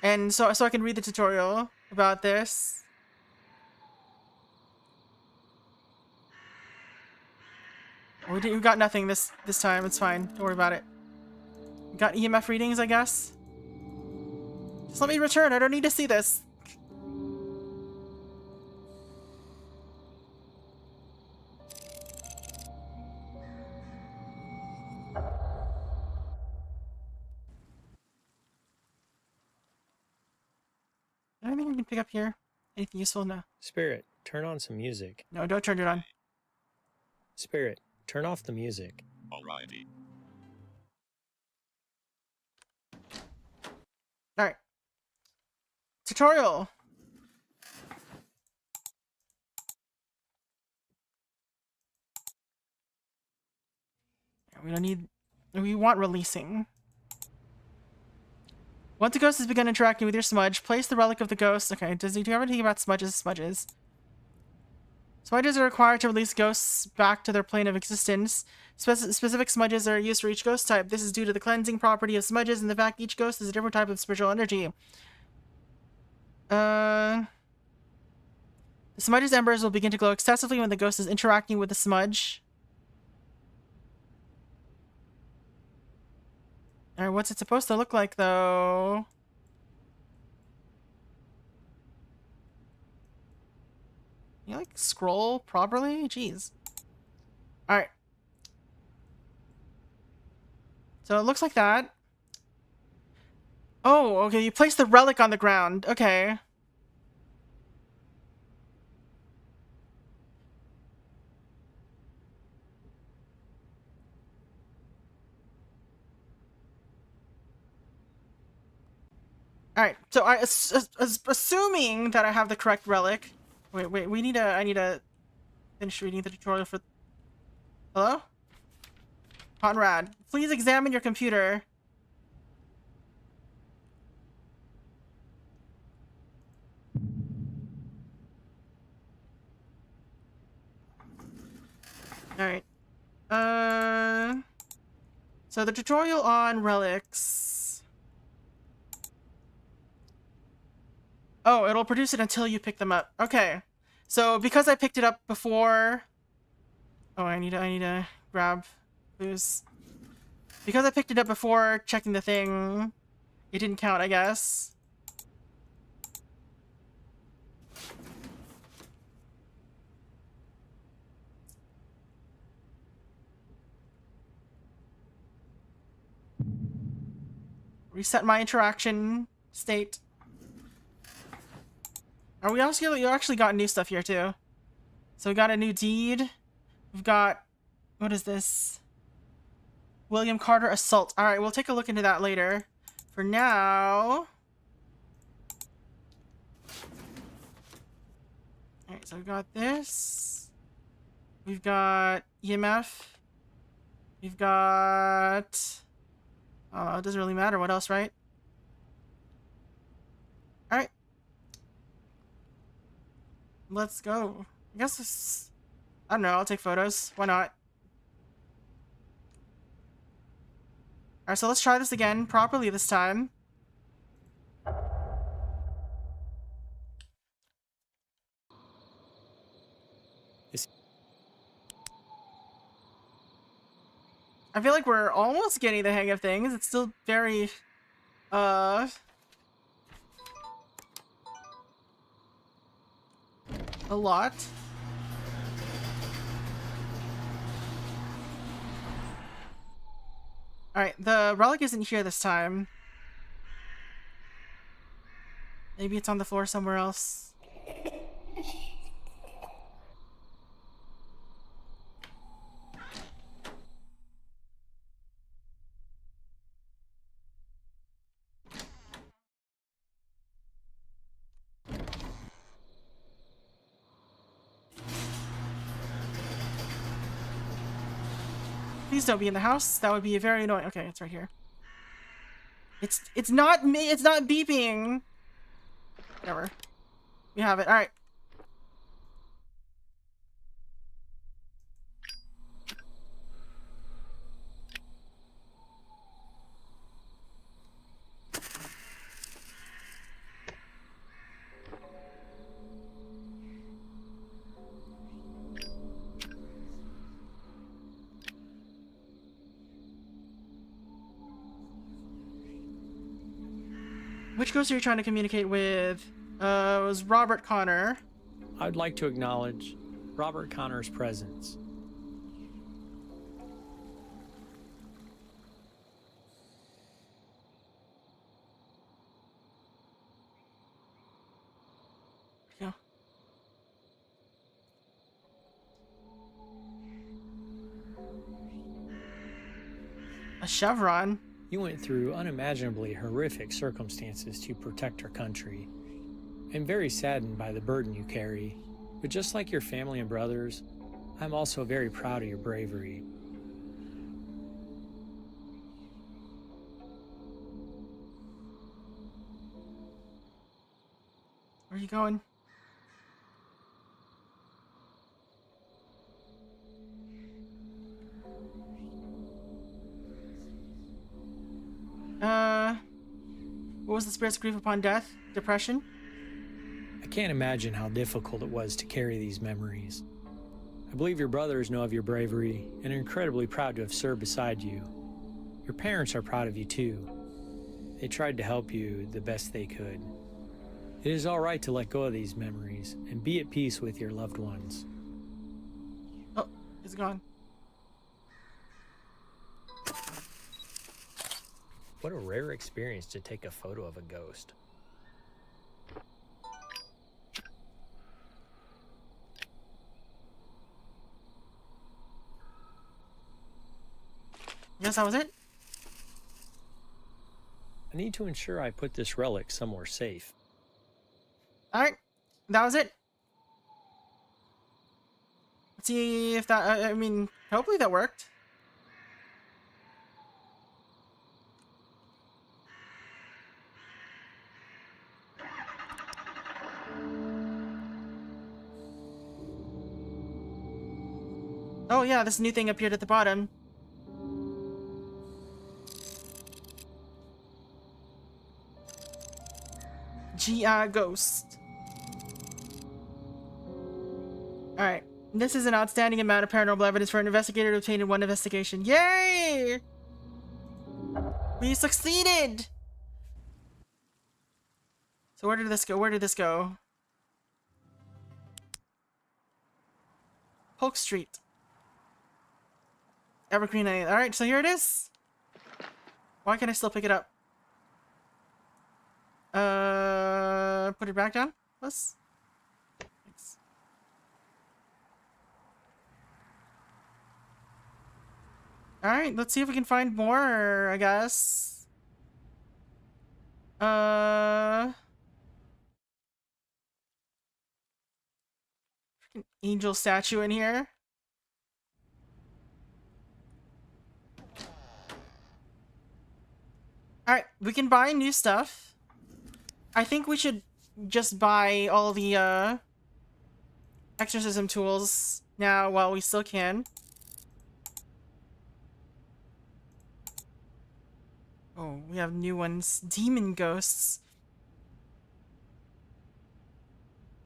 And so I can read the tutorial about this. We got nothing this time. It's fine. Don't worry about it. We got EMF readings, I guess. Just let me return. I don't need to see this. Anything we can pick up here? Anything useful? No. Spirit, turn on some music. No, don't turn it on. Spirit, turn off the music. Alrighty. Alright. Tutorial. We don't need... We want releasing. Once a ghost has begun interacting with your smudge, place the relic of the ghost... Okay, do you ever think about smudges? Smudges. Smudges are required to release ghosts back to their plane of existence. Specific smudges are used for each ghost type. This is due to the cleansing property of smudges and the fact each ghost is a different type of spiritual energy. The smudge's embers will begin to glow excessively when the ghost is interacting with the smudge. Alright, what's it supposed to look like, though? Can you, like, scroll properly? Jeez. Alright. So it looks like that. Oh, okay, you place the relic on the ground. Okay. Alright, so assuming that I have the correct relic. Wait, I need to finish reading the tutorial for... Hello? Conrad, please examine your computer. Alright. So the tutorial on relics... Oh, it'll produce it until you pick them up. Okay. So because I picked it up before... Oh, I need to grab booze. Because I picked it up before checking the thing, it didn't count, I guess. Reset my interaction state. Are we also... You actually got new stuff here, too. So we got a new deed. We've got... What is this? William Carter Assault. Alright, we'll take a look into that later. For now... Alright, so we've got this. We've got EMF. We've got... Oh, it doesn't really matter what else, right? Alright. Let's go. I guess this... I don't know, I'll take photos. Why not? Alright, so let's try this again, properly this time. I feel like we're almost getting the hang of things. It's still very... A lot. Alright, the relic isn't here this time. Maybe it's on the floor somewhere else. Please don't be in the house. That would be very annoying. Okay, it's right here. It's not me. It's not beeping. Whatever. We have it. All right. Which ghost are you trying to communicate with? It was Robert Connor. I'd like to acknowledge Robert Connor's presence. Yeah. A chevron? You went through unimaginably horrific circumstances to protect our country. I'm very saddened by the burden you carry, but just like your family and brothers, I'm also very proud of your bravery. Where are you going? What was the spirit's grief upon death? Depression? I can't imagine how difficult it was to carry these memories. I believe your brothers know of your bravery and are incredibly proud to have served beside you. Your parents are proud of you too. They tried to help you the best they could. It is all right to let go of these memories and be at peace with your loved ones. Oh, it's gone. What a rare experience to take a photo of a ghost. Yes, that was it? I need to ensure I put this relic somewhere safe. Alright, that was it. Let's see if that, I mean, hopefully that worked. Oh yeah, this new thing appeared at the bottom. Ghost. Alright. This is an outstanding amount of paranormal evidence for an investigator to obtain in one investigation. Yay! We succeeded! So where did this go? Where did this go? Polk Street. Evergreen Lane. Alright, so here it is. Why can't I still pick it up? Put it back down? Let's. Thanks. Alright, let's see if we can find more, I guess. Freaking angel statue in here. Alright, we can buy new stuff. I think we should just buy all the exorcism tools now while we still can. Oh, we have new ones. Demon ghosts.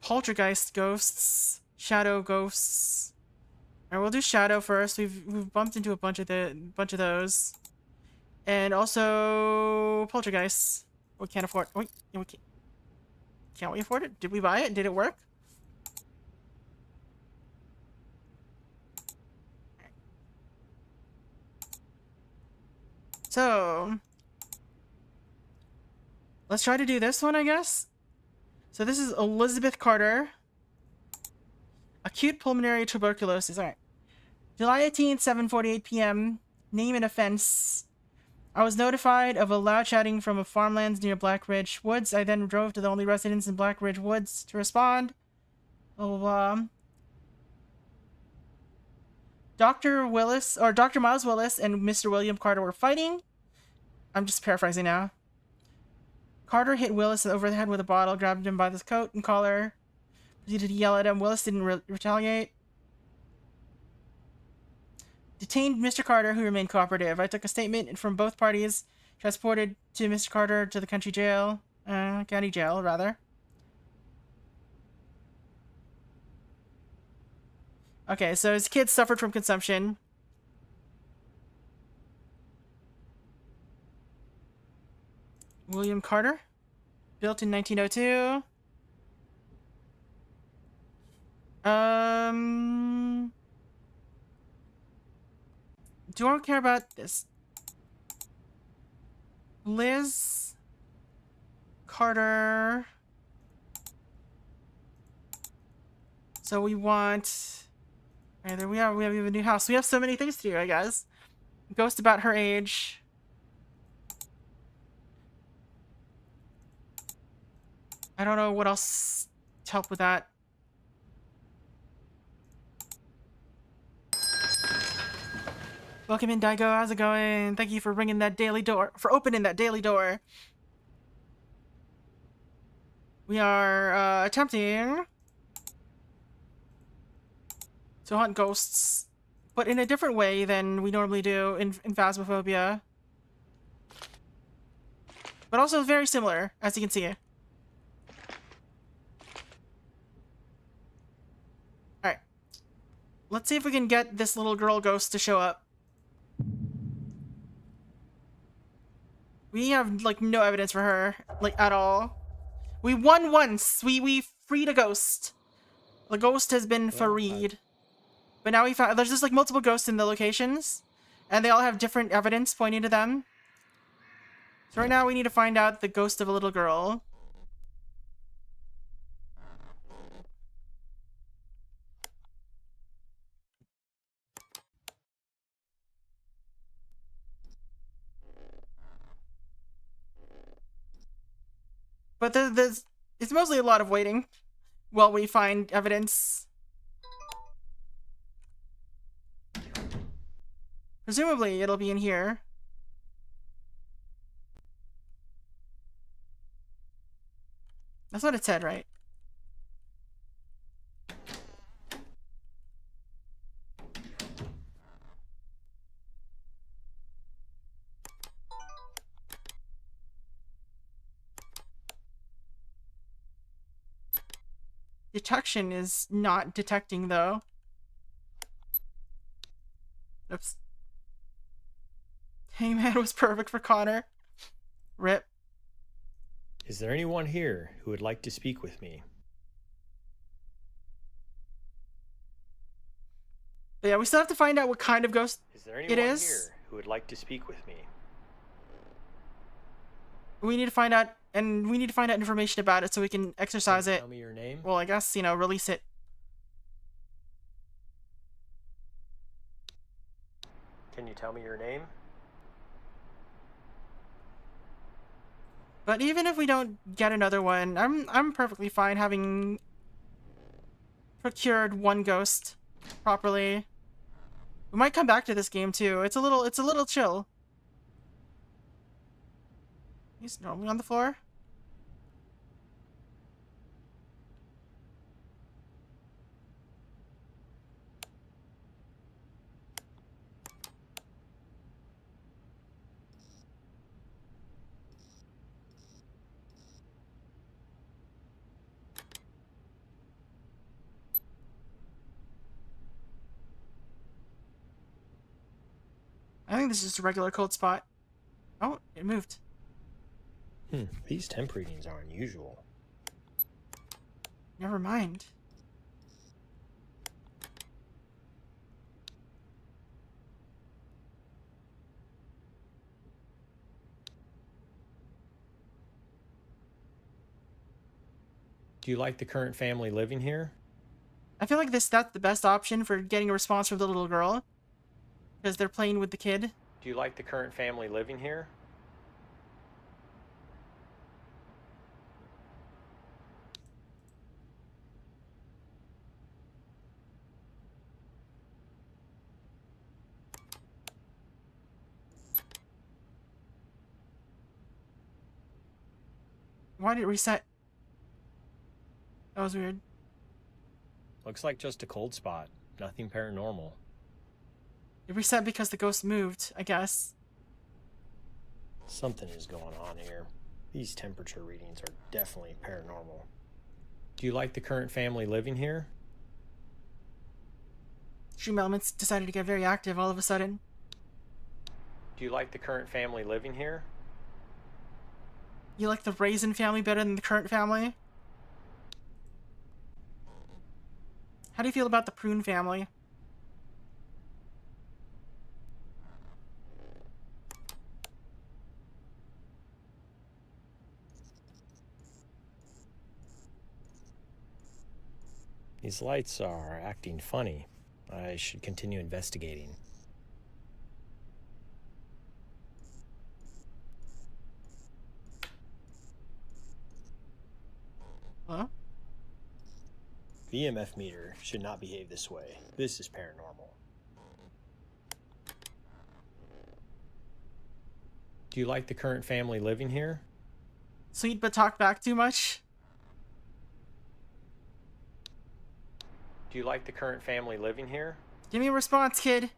Poltergeist ghosts. Shadow ghosts. Alright, we'll do shadow first. We've bumped into a bunch of those. And also poltergeists. We can't afford. Wait, we can't we afford it? Did we buy it? Did it work? So let's try to do this one, I guess. So this is Elizabeth Carter. Acute pulmonary tuberculosis. All right. July 18th, 7:48 p.m. Name and offense. I was notified of a loud shouting from a farmlands near Black Ridge Woods. I then drove to the only residence in Black Ridge Woods to respond. Blah, blah, blah. Dr. Miles Willis and Mr. William Carter were fighting. I'm just paraphrasing now. Carter hit Willis over the head with a bottle, grabbed him by the coat and collar, proceeded to yell at him. Willis didn't retaliate. Detained Mr. Carter, who remained cooperative. I took a statement from both parties, transported to Mr. Carter to the county jail, rather. Okay, so his kids suffered from consumption. William Carter? Built in 1902. Do I care about this? Liz Carter. So we want. Right, there we are. We have a new house. We have so many things to do, I guess. Ghost about her age. I don't know what else to help with that. Welcome in, Daigo. How's it going? Thank you for ringing that daily door. For opening that daily door. We are attempting to hunt ghosts, but in a different way than we normally do in Phasmophobia. But also very similar, as you can see. Alright. Let's see if we can get this little girl ghost to show up. We have, like, no evidence for her, like, at all. We won once! We freed a ghost. The ghost has been freed. But now we found, there's just, like, multiple ghosts in the locations, and they all have different evidence pointing to them. So right now we need to find out the ghost of a little girl. But it's mostly a lot of waiting while we find evidence. Presumably it'll be in here. That's what it said, right? Detection is not detecting, though. Oops. Hangman was perfect for Connor. Rip. Is there anyone here who would like to speak with me? But yeah, we still have to find out what kind of ghost Is there anyone it is. here who would like to speak with me? We need to find out, and we need to find out information about it so we can exercise it. Tell me your name. Well, I guess, you know, release it. Can you tell me your name? But even if we don't get another one, I'm perfectly fine having procured one ghost properly. We might come back to this game too. It's a little chill. He's normally on the floor. I think this is just a regular cold spot. Oh, it moved. These temp readings are unusual. Never mind. Do you like the current family living here? I feel like that's the best option for getting a response from the little girl. Because they're playing with the kid. Do you like the current family living here? Why did it reset? That was weird. Looks like just a cold spot. Nothing paranormal. It reset because the ghost moved, I guess. Something is going on here. These temperature readings are definitely paranormal. Do you like the current family living here? Stream Elements decided to get very active all of a sudden. Do you like the current family living here? You like the Raisin family better than the current family? How do you feel about the Prune family? These lights are acting funny. I should continue investigating. Huh? The EMF meter should not behave this way. This is paranormal. Do you like the current family living here? Sweet but talk back too much? Do you like the current family living here? Give me a response, kid.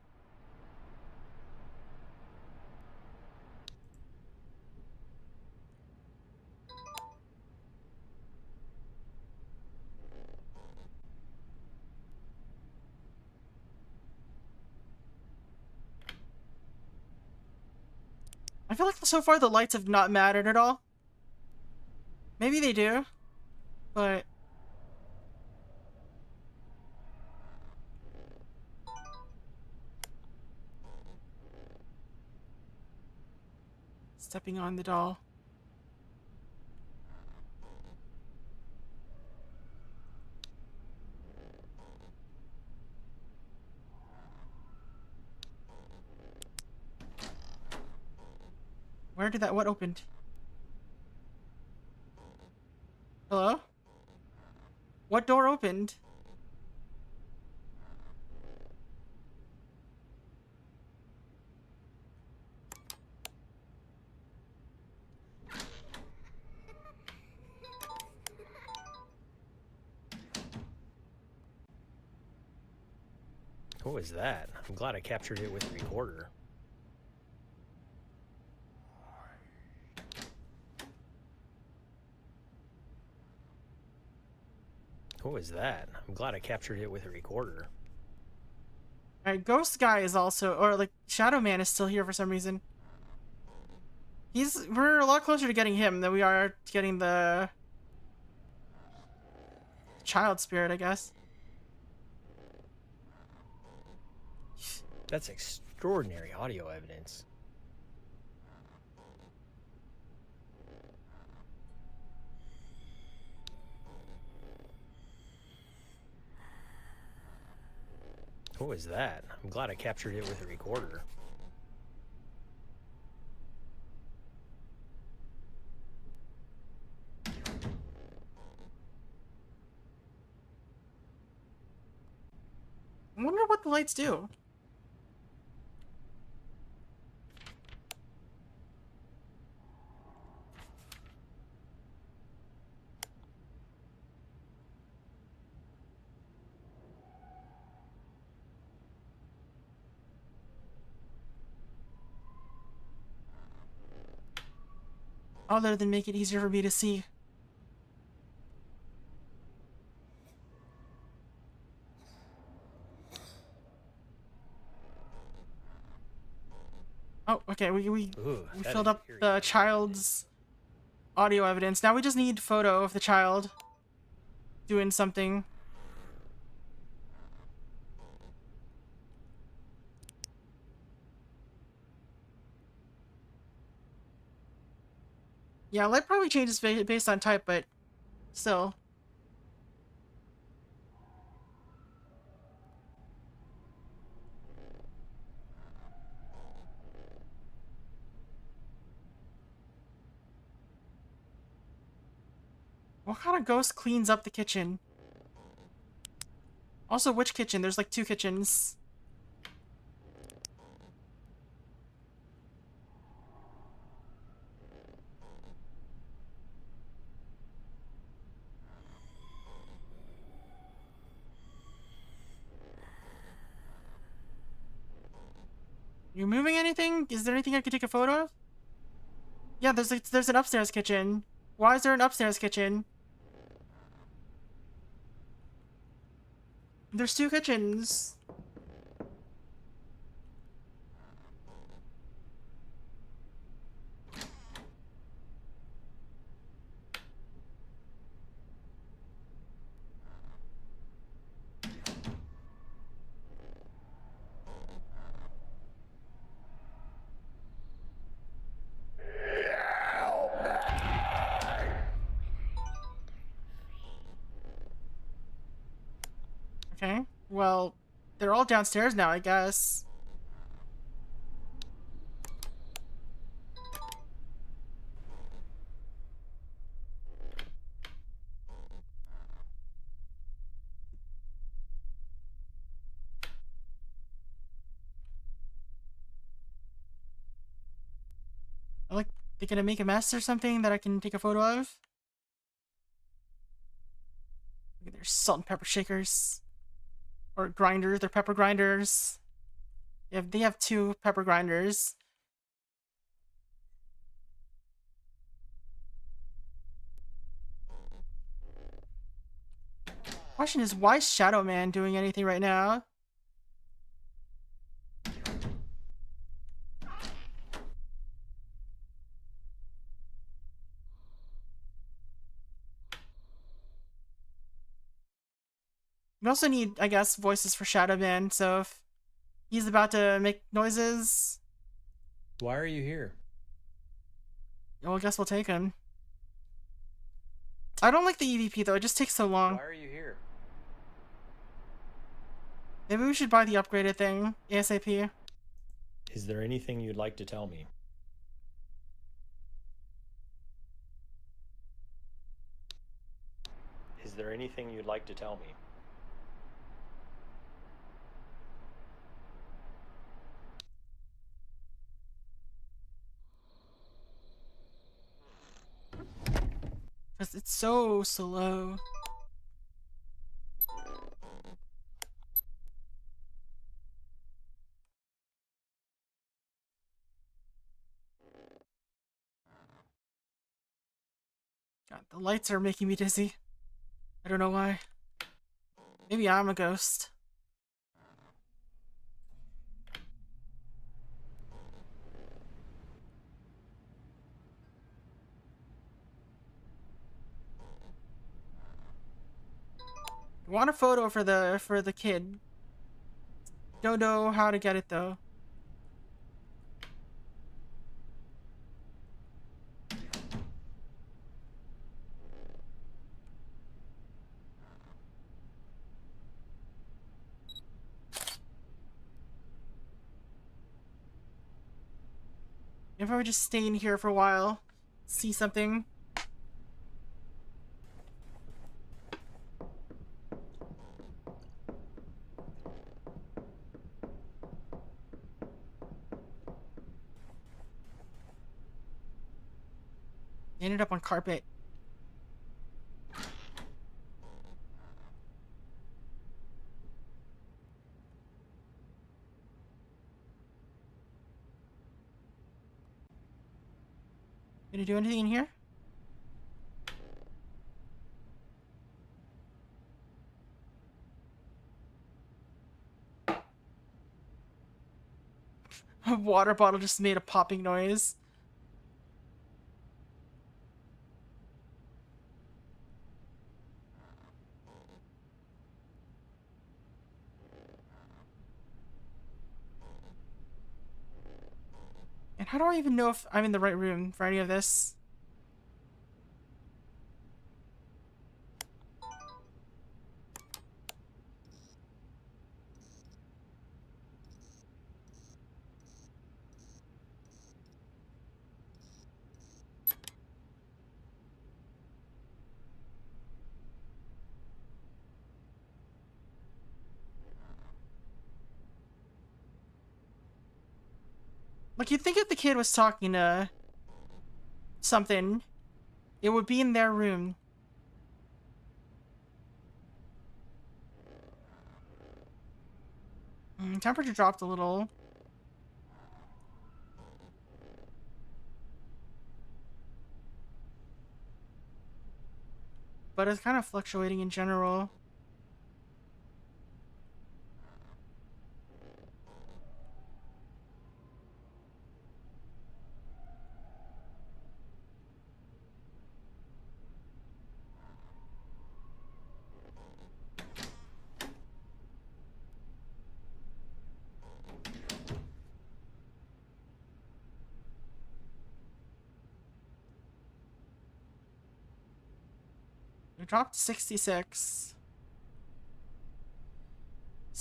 I feel like so far the lights have not mattered at all. Maybe they do, but... Stepping on the doll. Where did that... What opened? Hello? What door opened? What was that? I'm glad I captured it with the recorder. What was that? I'm glad I captured it with a recorder. Alright, Ghost Guy is also... Or, like, Shadow Man is still here for some reason. We're a lot closer to getting him than we are to getting the... child spirit, I guess. That's extraordinary audio evidence. What was that? I'm glad I captured it with a recorder. I wonder what the lights do. Other than make it easier for me to see. Oh, okay, we filled up the child's audio evidence. Now we just need photo of the child doing something. Yeah, light probably changes based on type, but still. What kind of ghost cleans up the kitchen? Also, which kitchen? There's like 2 kitchens. You moving anything? Is there anything I could take a photo of? Yeah, there's an upstairs kitchen. Why is there an upstairs kitchen? There's 2 kitchens. well, they're all downstairs now, I guess. Like, they're gonna make a mess or something that I can take a photo of? Look at their salt and pepper shakers. Or grinders, they're pepper grinders. They have 2 pepper grinders. Question is, why is Shadow Man doing anything right now? We also need, I guess, voices for Shadow Man, so if he's about to make noises, Why are you here? well, I guess we'll take him. I don't like the EVP though, it just takes so long. Why are you here? Maybe we should buy the upgraded thing, ASAP. Is there anything you'd like to tell me? Is there anything you'd like to tell me? Because it's so slow. God, the lights are making me dizzy. I don't know why. Maybe I'm a ghost. I want a photo for the kid. Don't know how to get it though. If I would just stay in here for a while, see something. Ended up on carpet. Gonna do anything in here? A water bottle just made a popping noise. And how do I even know if I'm in the right room for any of this? Like, you'd think if the kid was talking to something, it would be in their room. Temperature dropped a little. But it's kind of fluctuating in general. It dropped to 66.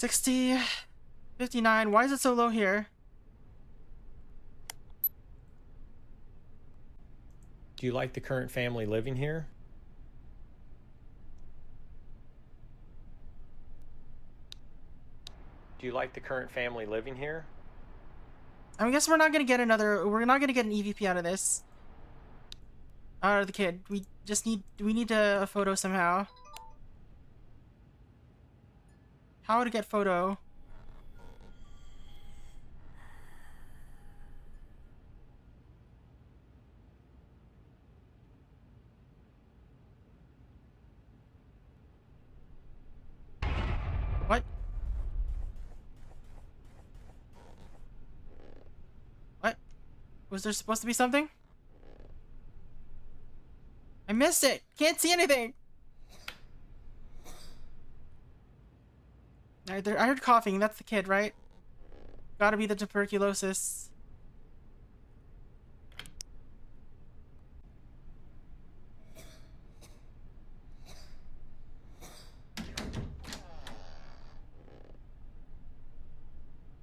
60, 59. Why is it so low here? Do you like the current family living here? Do you like the current family living here? I guess we're not gonna get another. We're not gonna get an EVP out of this. Out of the kid. We need a photo somehow. How to get photo? What? What? Was there supposed to be something? I missed it! Can't see anything! I heard coughing. That's the kid, right? Gotta be the tuberculosis.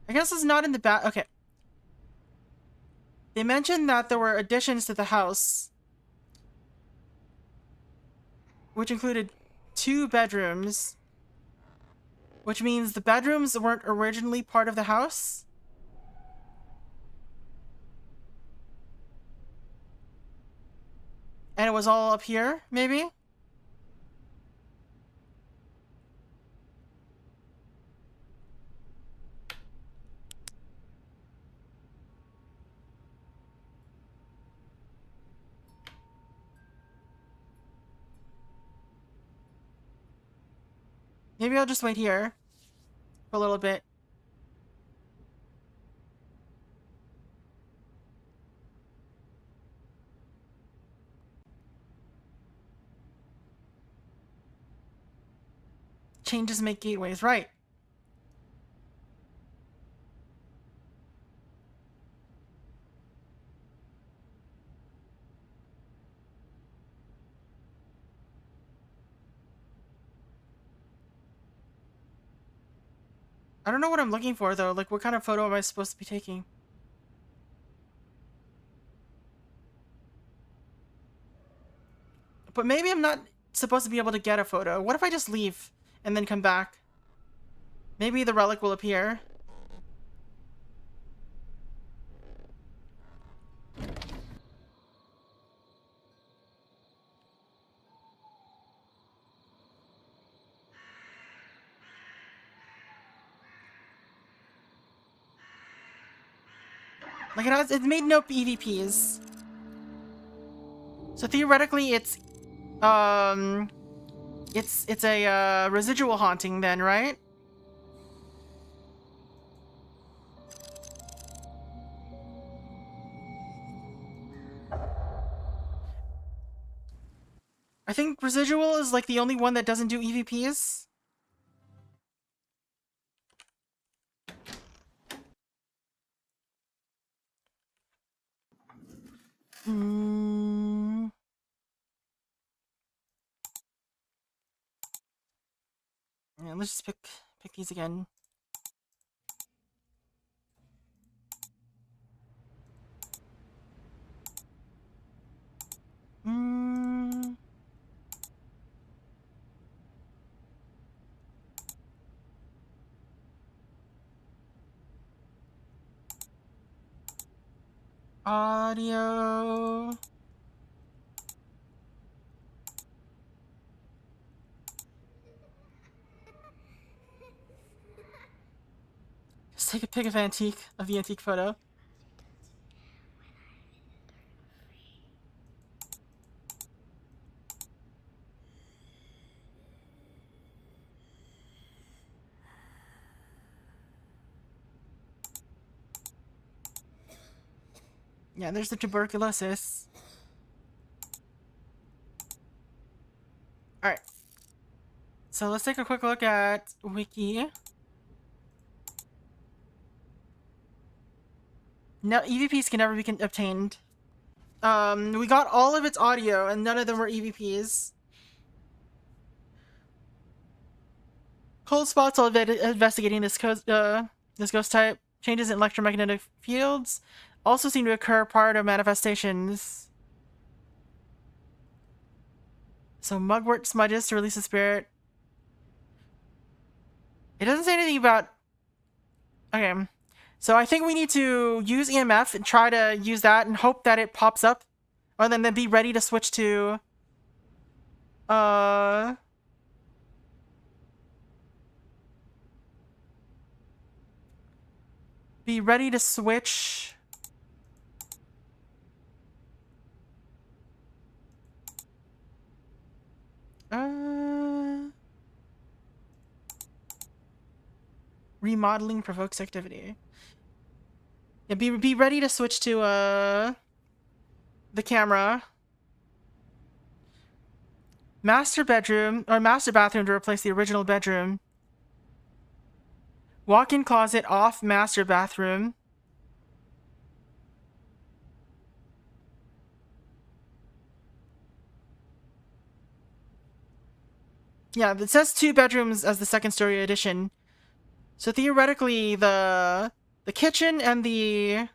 I guess it's not in the back. Okay. They mentioned that there were additions to the house, which included 2 bedrooms, which means the bedrooms weren't originally part of the house. And it was all up here, maybe? Maybe I'll just wait here for a little bit. Changes make gateways, right? I don't know what I'm looking for, though. Like, what kind of photo am I supposed to be taking? But maybe I'm not supposed to be able to get a photo. What if I just leave and then come back? Maybe the relic will appear. Like, it made no EVPs. So theoretically, it's a residual haunting then, right? I think residual is like the only one that doesn't do EVPs. Yeah, let's just pick these again. Audio. Just take a pic of the antique photo. Yeah, there's the tuberculosis. Alright. So let's take a quick look at Wiki. No, EVPs can never be obtained. We got all of its audio, and none of them were EVPs. Cold spots while investigating this ghost type. Changes in electromagnetic fields also seem to occur prior to manifestations. So mugwort smudges to release the spirit. It doesn't say anything about... Okay. So I think we need to use EMF and try to use that and hope that it pops up. Or then be ready to switch to... Be ready to switch... Remodeling provokes activity. Yeah, be ready to switch to the camera. Master bedroom or master bathroom to replace the original bedroom. Walk-in closet off master bathroom. Yeah, it says 2 bedrooms as the second story addition. So theoretically, the kitchen and the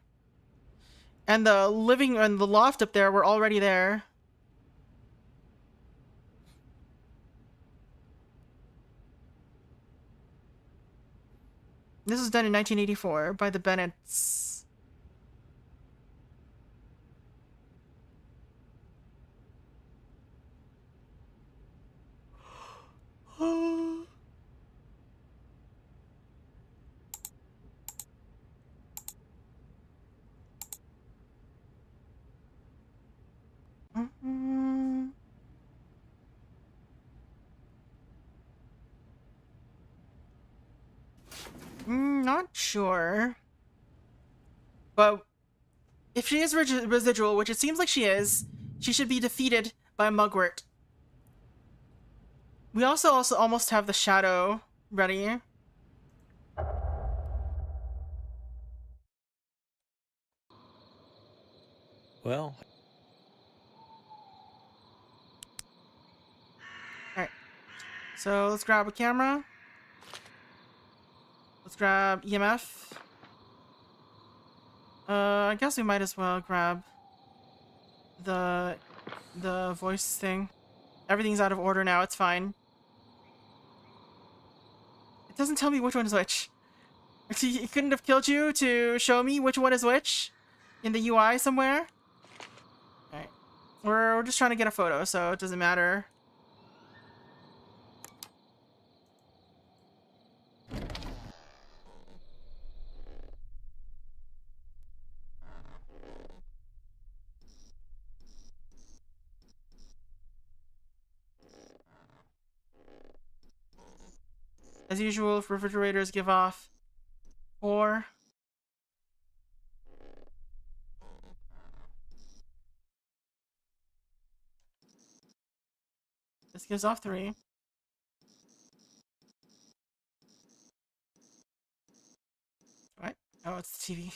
living and the loft up there were already there. This was done in 1984 by the Bennetts. Not sure. But if she is residual, which it seems like she is, she should be defeated by Mugwort. We also almost have the shadow ready. Well... Alright. So let's grab a camera. Let's grab EMF. I guess we might as well grab the voice thing. Everything's out of order now, it's fine. It doesn't tell me which one is which. It couldn't have killed you to show me which one is which? In the UI somewhere? Alright. We're just trying to get a photo, so it doesn't matter. As usual, if refrigerators give off 4. This gives off 3. What? Oh, it's the TV.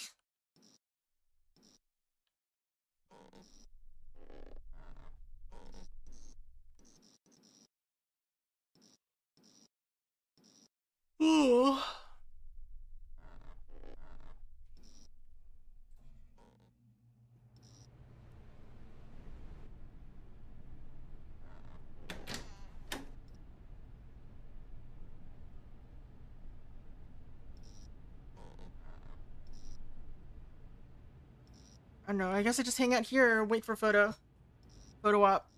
Ooh. I don't know, I guess I just hang out here, wait for photo op.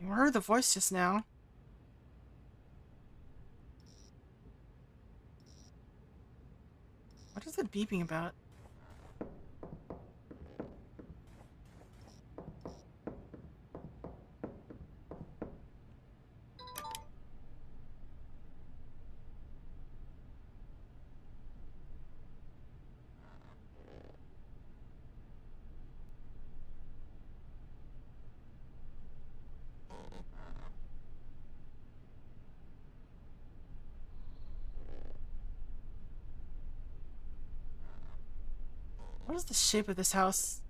You heard the voice just now. What is that beeping about? What is the shape of this house?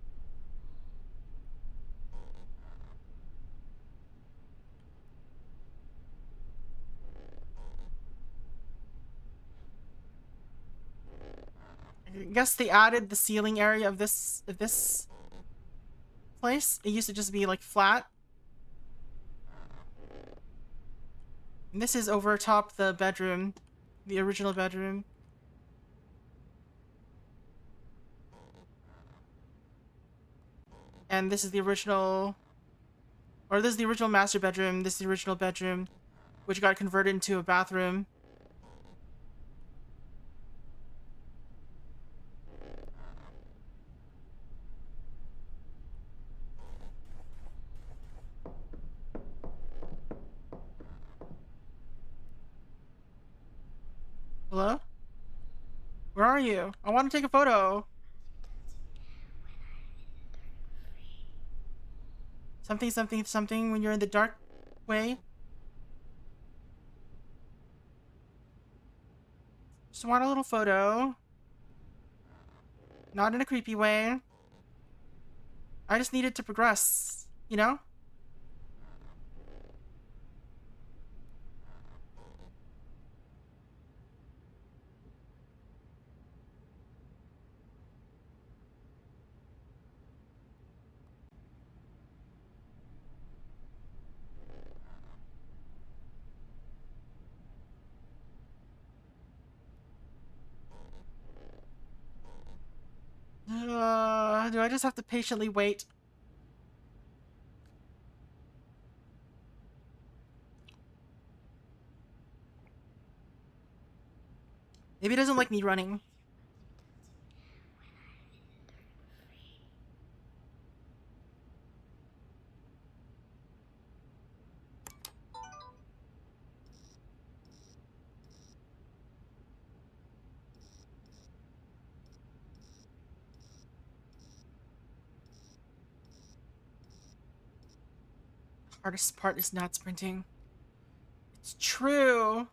I guess they added the ceiling area of this place. It used to just be like flat. And this is over top the bedroom, the original bedroom. And this is the original, or this is the original master bedroom. This is the original bedroom, which got converted into a bathroom. Hello? Where are you? I want to take a photo. Something, something, something when you're in the dark way. Just want a little photo. Not in a creepy way. I just needed to progress, you know? Do I just have to patiently wait? Maybe it doesn't like me running. Hardest part is not sprinting. It's true.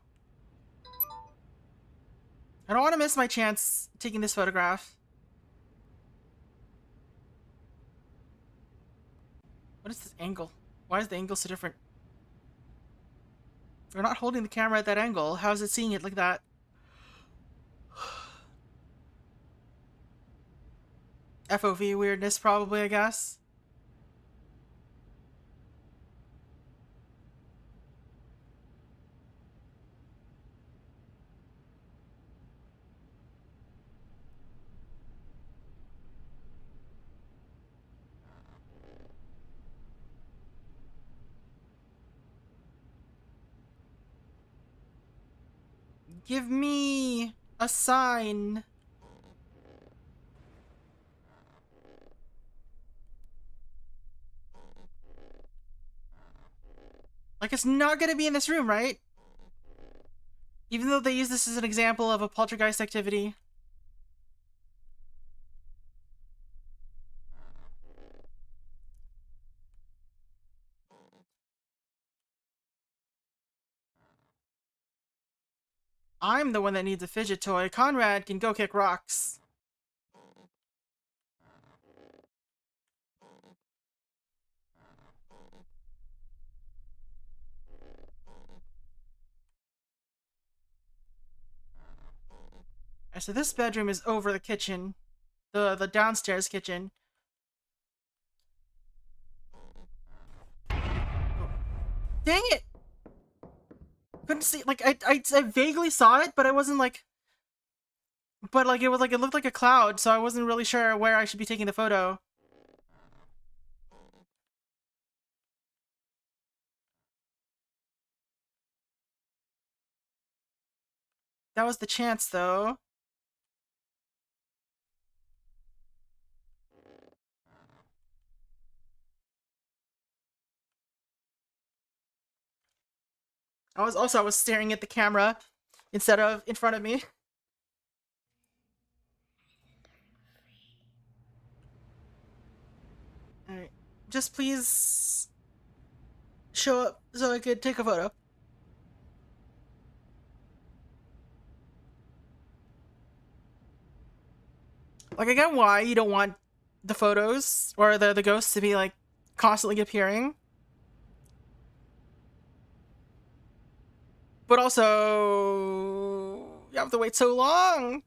I don't want to miss my chance taking this photograph. What is this angle? Why is the angle so different? We're not holding the camera at that angle. How is it seeing it like that? FOV weirdness, probably, I guess. Give me a sign. Like, it's not gonna be in this room, right? Even though they use this as an example of a poltergeist activity. I'm the one that needs a fidget toy. Conrad can go kick rocks. So this bedroom is over the kitchen. The downstairs kitchen. Dang it! Couldn't see, like, I vaguely saw it, but I wasn't like... But like, it was like, it looked like a cloud, so I wasn't really sure where I should be taking the photo. That was the chance, though. I was staring at the camera instead of in front of me. Alright. Just please show up so I could take a photo. Like, I get why you don't want the photos or the ghosts to be, like, constantly appearing. But also, you have to wait so long.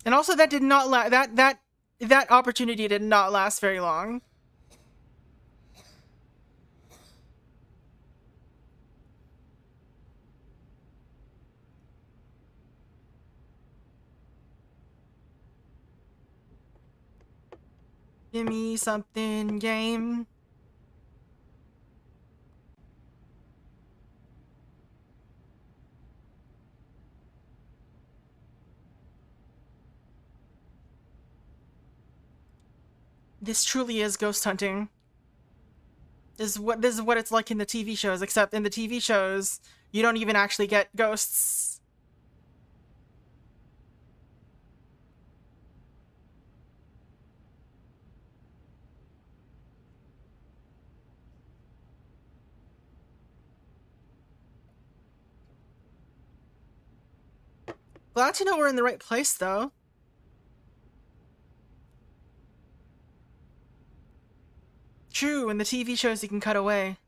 And also, that did not that opportunity did not last very long. Give me something, game. This truly is ghost hunting. This is what it's like in the TV shows, except in the TV shows, you don't even actually get ghosts. Glad to know we're in the right place, though. True, in the TV shows you can cut away.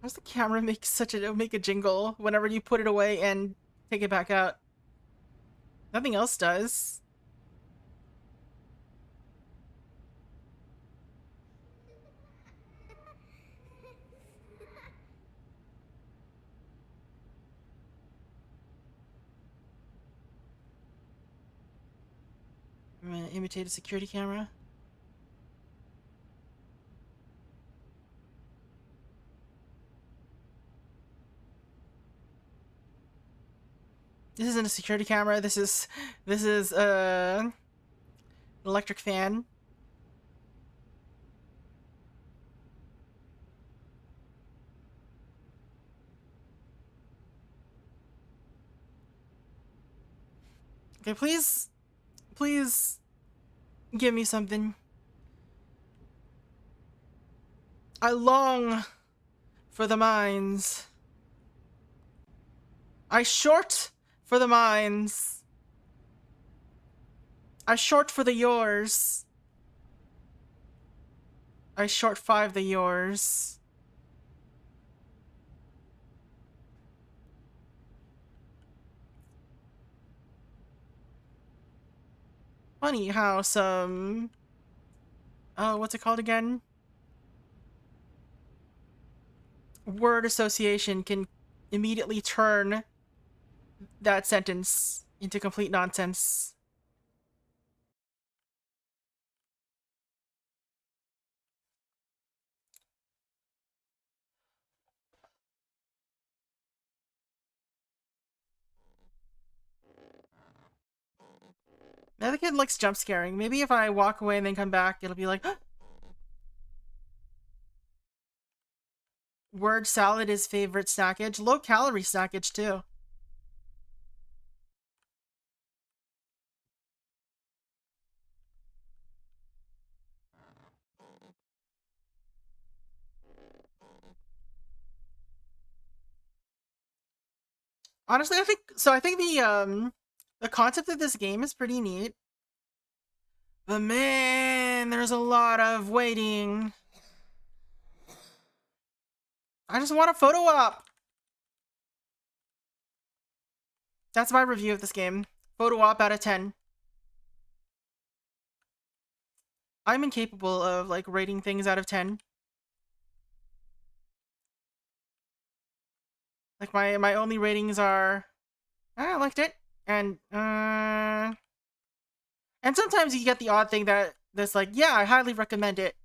Why does the camera make a jingle whenever you put it away and take it back out? Nothing else does. I'm gonna imitate a security camera. This isn't a security camera. This is an electric fan. Okay, please give me something. I long for the mines. I short for the mines. I short for the yours. I short 5 the yours. Funny how some... Oh, what's it called again? Word association can immediately turn that sentence into complete nonsense. Now the kid likes jump scaring. Maybe if I walk away and then come back, it'll be like... Word salad is favorite snackage. Low calorie snackage too. Honestly, I think the concept of this game is pretty neat. But man, there's a lot of waiting. I just want a photo op. That's my review of this game. Photo op out of 10. I'm incapable of like rating things out of 10. Like my only ratings are I liked it and sometimes you get the odd thing that's like, yeah, I highly recommend it.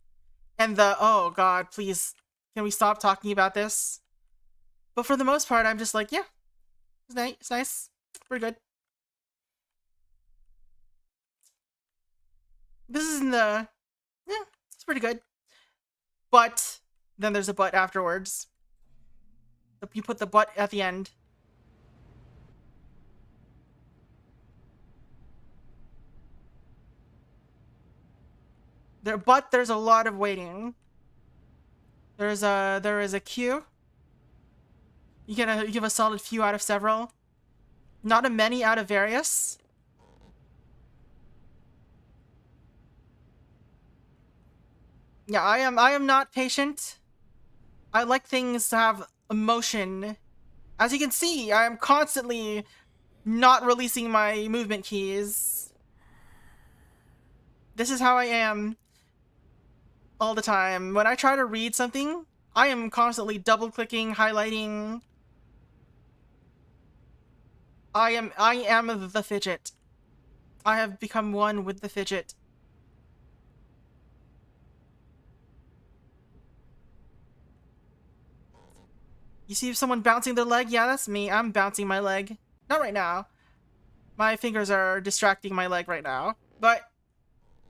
And the, oh god, please, can we stop talking about this? But for the most part, I'm just like, yeah, it's nice. It's nice. Pretty good. This is in the... Yeah, it's pretty good. but then there's a but afterwards. You put the but at the end. But there's a lot of waiting. There is a queue. You give a solid few out of several. Not a many out of various. Yeah, I am not patient. I like things to have emotion. As you can see, I am constantly not releasing my movement keys. This is how I am all the time. When I try to read something, I am constantly double-clicking, highlighting. I am the fidget. I have become one with the fidget. You see someone bouncing their leg? Yeah, that's me. I'm bouncing my leg. Not right now. My fingers are distracting my leg right now. But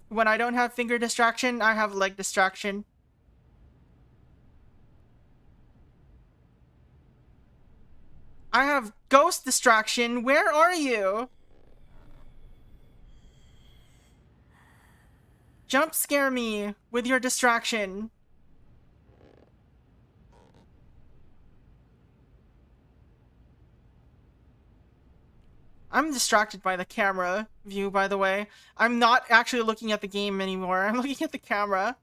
when I don't have finger distraction, I have leg distraction. I have ghost distraction. Where are you? Jump scare me with your distraction. I'm distracted by the camera view, by the way. I'm not actually looking at the game anymore. I'm looking at the camera.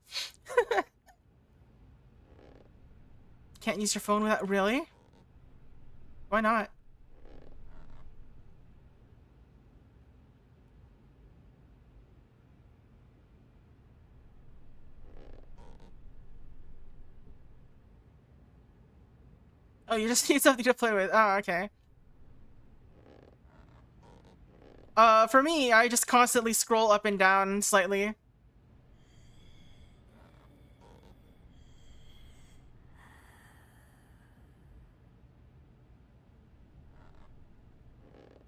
Can't use your phone without... Really? Why not? Oh, you just need something to play with. Oh, okay. For me, I just constantly scroll up and down slightly.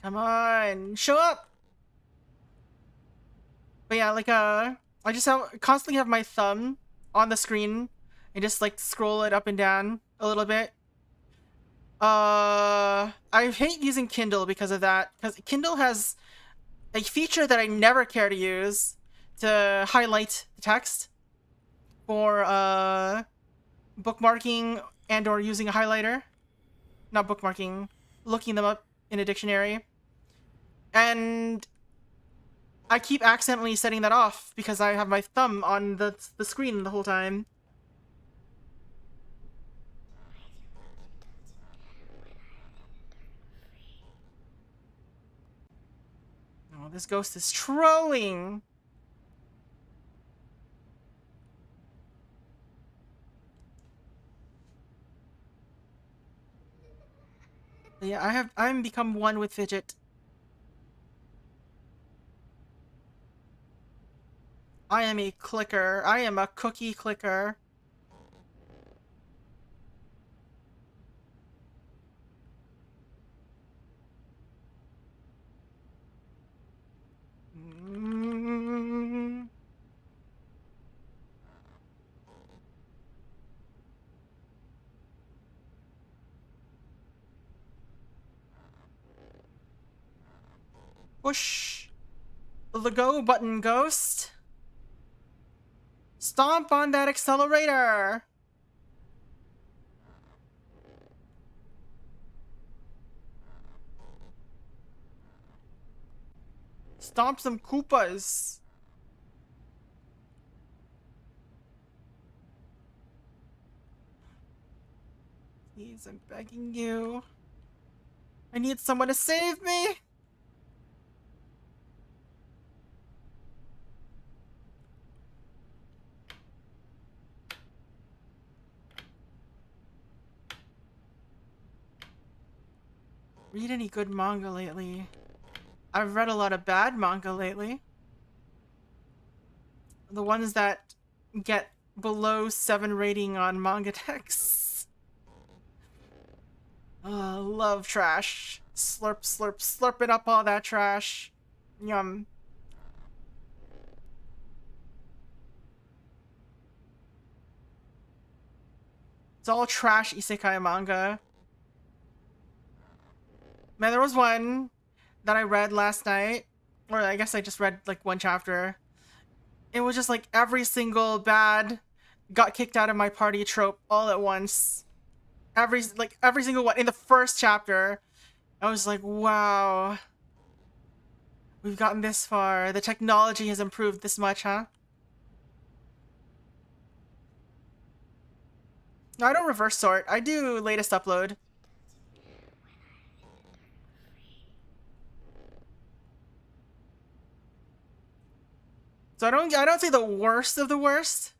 Come on, show up! But yeah, like, I just constantly have my thumb on the screen and just, like, scroll it up and down a little bit. I hate using Kindle because of that, because Kindle has a feature that I never care to use to highlight the text for, bookmarking and or using a highlighter. Not bookmarking, looking them up in a dictionary. And I keep accidentally setting that off because I have my thumb on the screen the whole time. Oh, this ghost is trolling. Yeah, I'm become one with Fidget. I am a clicker. I am a cookie clicker. Push the go button, ghost. Stomp on that accelerator. Stomp some Koopas. Please, I'm begging you. I need someone to save me. Read any good manga lately? I've read a lot of bad manga lately. The ones that get below 7 rating on manga texts. Love trash. Slurp, slurp, slurping up all that trash. Yum. It's all trash isekai manga. Man, there was one that I read last night, or I guess I just read like one chapter. It was just like every single bad got kicked out of my party trope all at once. Every single one in the first chapter. I was like, wow. We've gotten this far. The technology has improved this much, huh? No, I don't reverse sort. I do latest upload. So I don't see the worst of the worst.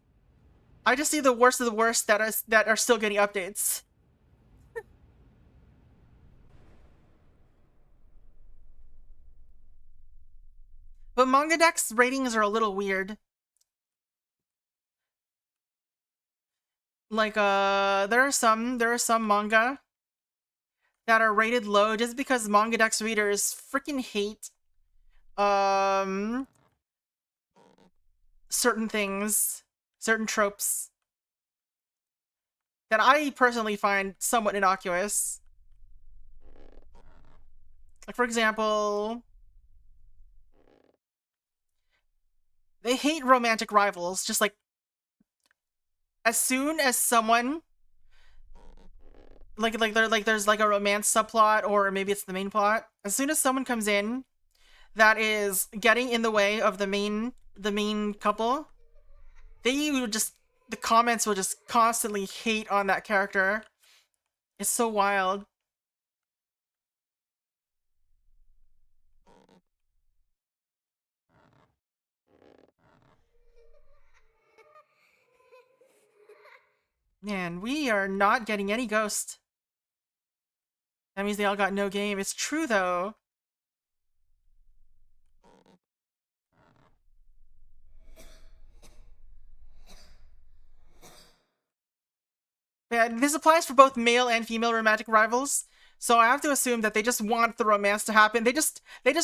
I just see the worst of the worst that are still getting updates. But Manga Deck's ratings are a little weird. Like there are some manga that are rated low just because Manga Deck's readers freaking hate certain things, certain tropes that I personally find somewhat innocuous. Like, for example, they hate romantic rivals. Just like, as soon as someone there's like a romance subplot, or maybe it's the main plot. As soon as someone comes in that is getting in the way of the main couple, the comments will just constantly hate on that character. It's so wild. Man, we are not getting any ghost. That means they all got no game. It's true, though. Yeah, this applies for both male and female romantic rivals. So I have to assume that they just want the romance to happen. They just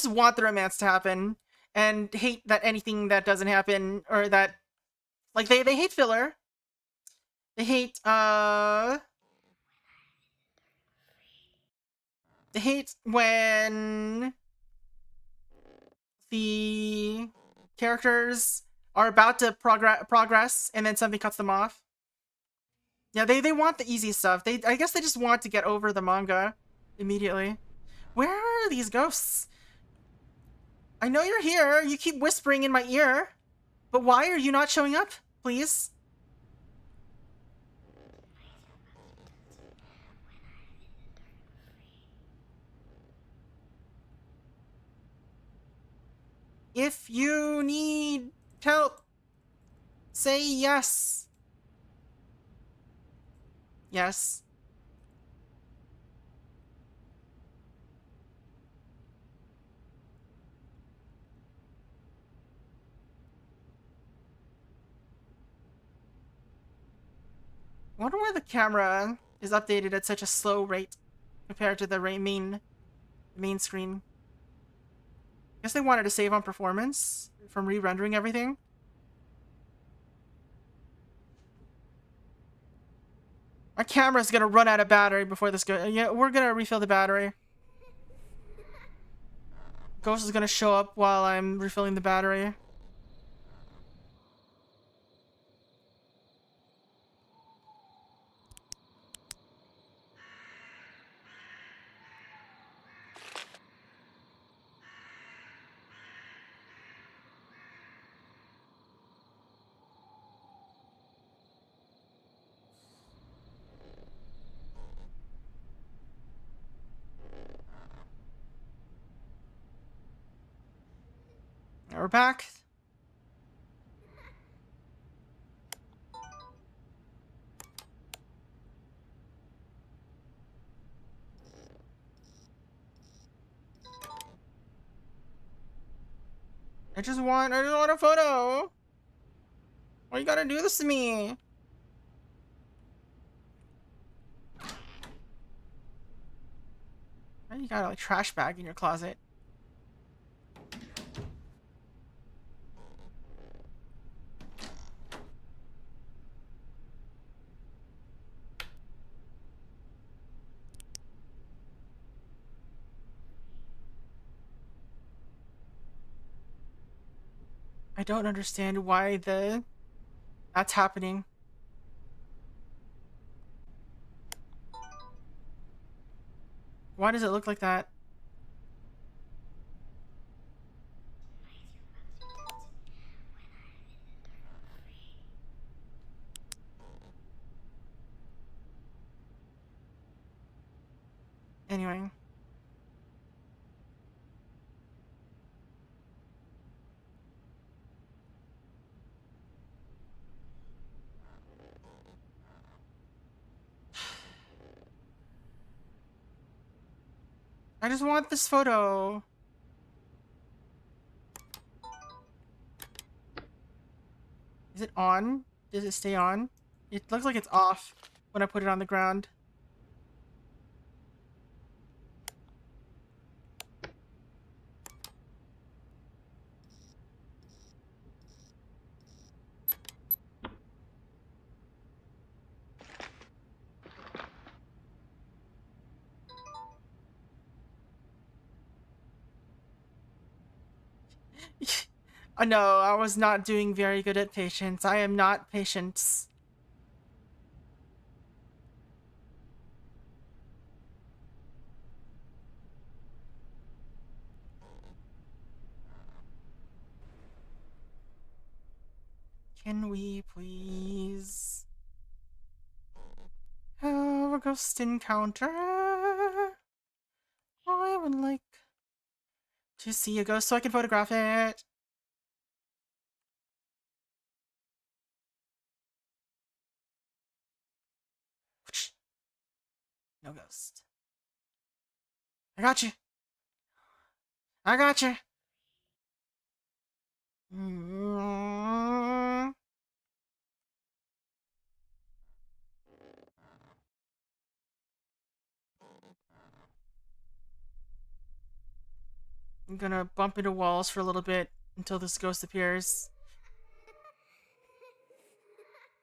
want the romance to happen and hate that anything that doesn't happen, or that, like, they hate filler. They hate when the characters are about to progress and then something cuts them off. Yeah, they want the easy stuff. I guess they just want to get over the manga immediately. Where are these ghosts? I know you're here. You keep whispering in my ear. But why are you not showing up, please? If you need help, say yes. Yes. I wonder why the camera is updated at such a slow rate compared to the main screen. Guess they wanted to save on performance from re-rendering everything. My camera's gonna run out of battery before this goes. Yeah, we're gonna refill the battery. Ghost is gonna show up while I'm refilling the battery. Now we're back. I just want a photo. Why you gotta do this to me? Why you got a trash bag in your closet? I don't understand why that's happening. Why does it look like that? Anyway. I just want this photo. Is it on? Does it stay on? It looks like it's off when I put it on the ground. No, I was not doing very good at patience. I am not patience. Can we please have a ghost encounter? I would like to see a ghost so I can photograph it. No ghost. I got you. I got you. I'm gonna bump into walls for a little bit until this ghost appears.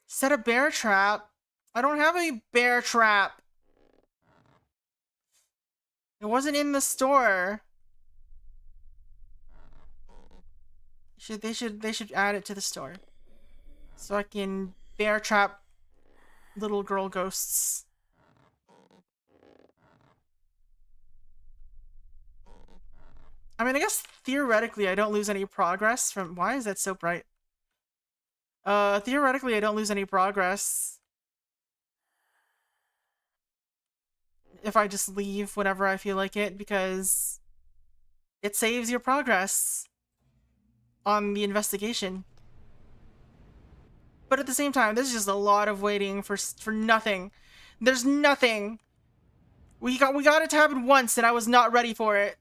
Set a bear trap? I don't have a bear trap. It wasn't in the store. They should add it to the store. So I can bear trap little girl ghosts. I mean, I guess theoretically I don't lose any progress from... Why is that so bright? Theoretically I don't lose any progress if I just leave whenever I feel like it, because it saves your progress on the investigation. But at the same time, this is just a lot of waiting for nothing. There's nothing. We got it to happen once and I was not ready for it.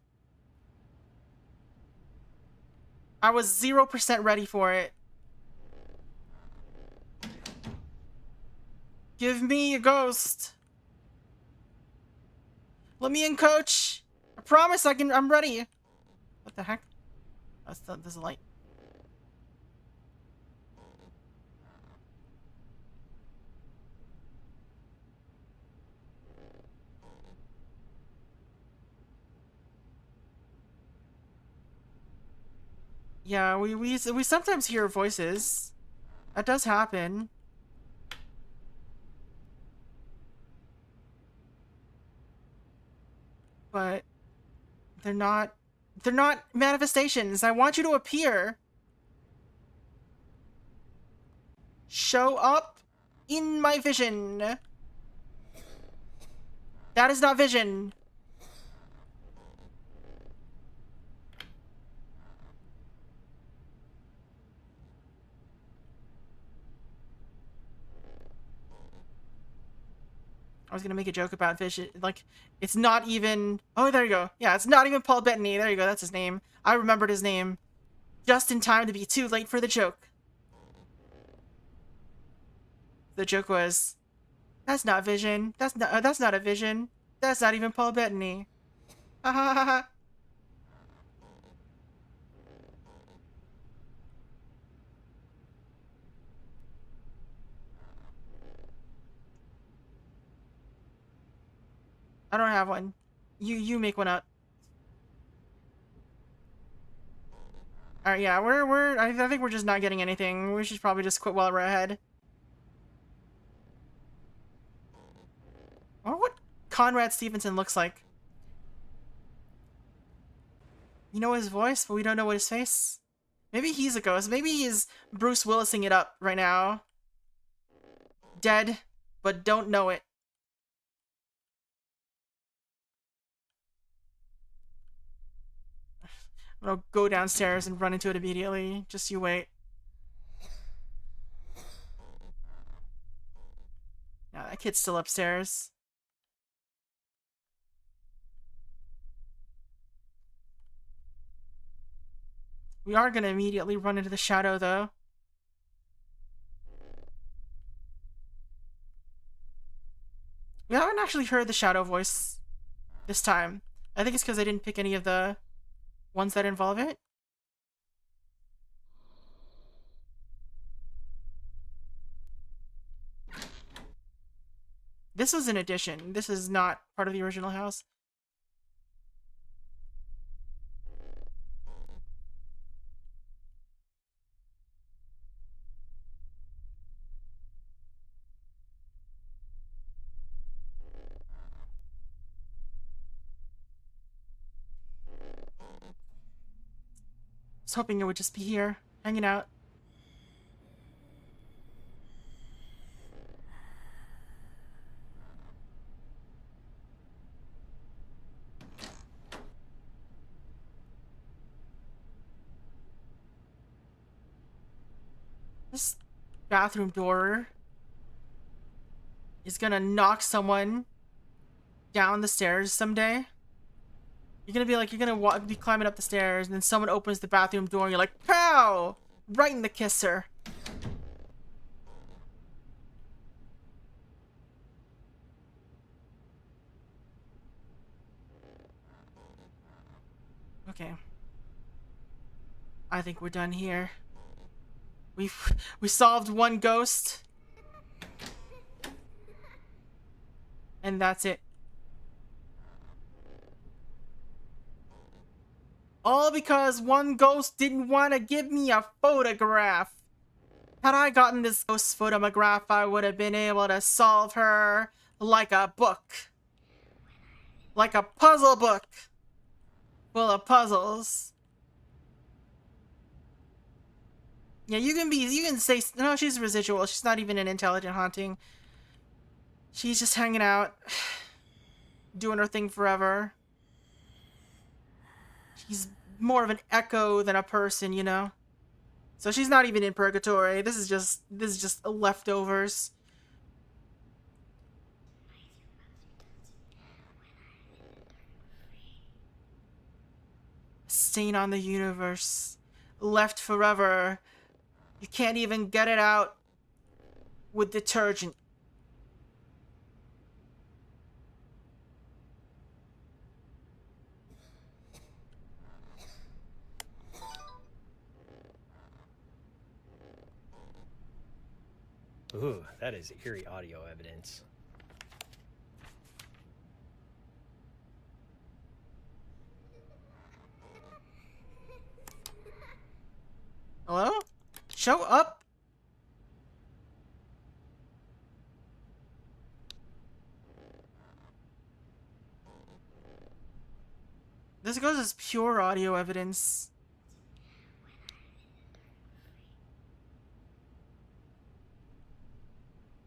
I was 0% ready for it. Give me a ghost. Let me in, coach. I promise I'm ready. What the heck? There's a light. Yeah, we sometimes hear voices. That does happen. But they're not manifestations. I want you to appear. Show up in my vision. That is not vision. I was gonna make a joke about vision, like, it's not even... Oh, there you go. Yeah, it's not even Paul Bettany. There you go, that's his name. I remembered his name. Just in time to be too late for the joke. The joke was, that's not vision. That's not a vision. That's not even Paul Bettany. Ha ha ha ha. I don't have one. You make one up. Alright, yeah, I think we're just not getting anything. We should probably just quit while we're ahead. I wonder what Conrad Stevenson looks like. You know his voice, but we don't know what his face. Maybe he's a ghost. Maybe he's Bruce Willising it up right now. Dead, but don't know it. I'm gonna go downstairs and run into it immediately. Just you wait. Yeah, that kid's still upstairs. We are gonna immediately run into the shadow, though. We haven't actually heard the shadow voice this time. I think it's because I didn't pick any of the ones that involve it. This was an addition. This is not part of the original house. I was hoping it would just be here, hanging out. This bathroom door is gonna knock someone down the stairs someday. You're gonna be like, you're gonna be climbing up the stairs, and then someone opens the bathroom door, and you're like, pow! Right in the kisser. Okay. I think we're done here. We solved one ghost. And that's it. All because one ghost didn't want to give me a photograph. Had I gotten this ghost photograph, I would have been able to solve her like a book. Like a puzzle book. Full of puzzles. Yeah, you can say, no, she's residual. She's not even an intelligent haunting. She's just hanging out. Doing her thing forever. She's more of an echo than a person, you know? So she's not even in purgatory. This is just leftovers. Stain on the universe. Left forever. You can't even get it out with detergent. Ooh, that is eerie audio evidence. Hello? Show up! This goes as pure audio evidence.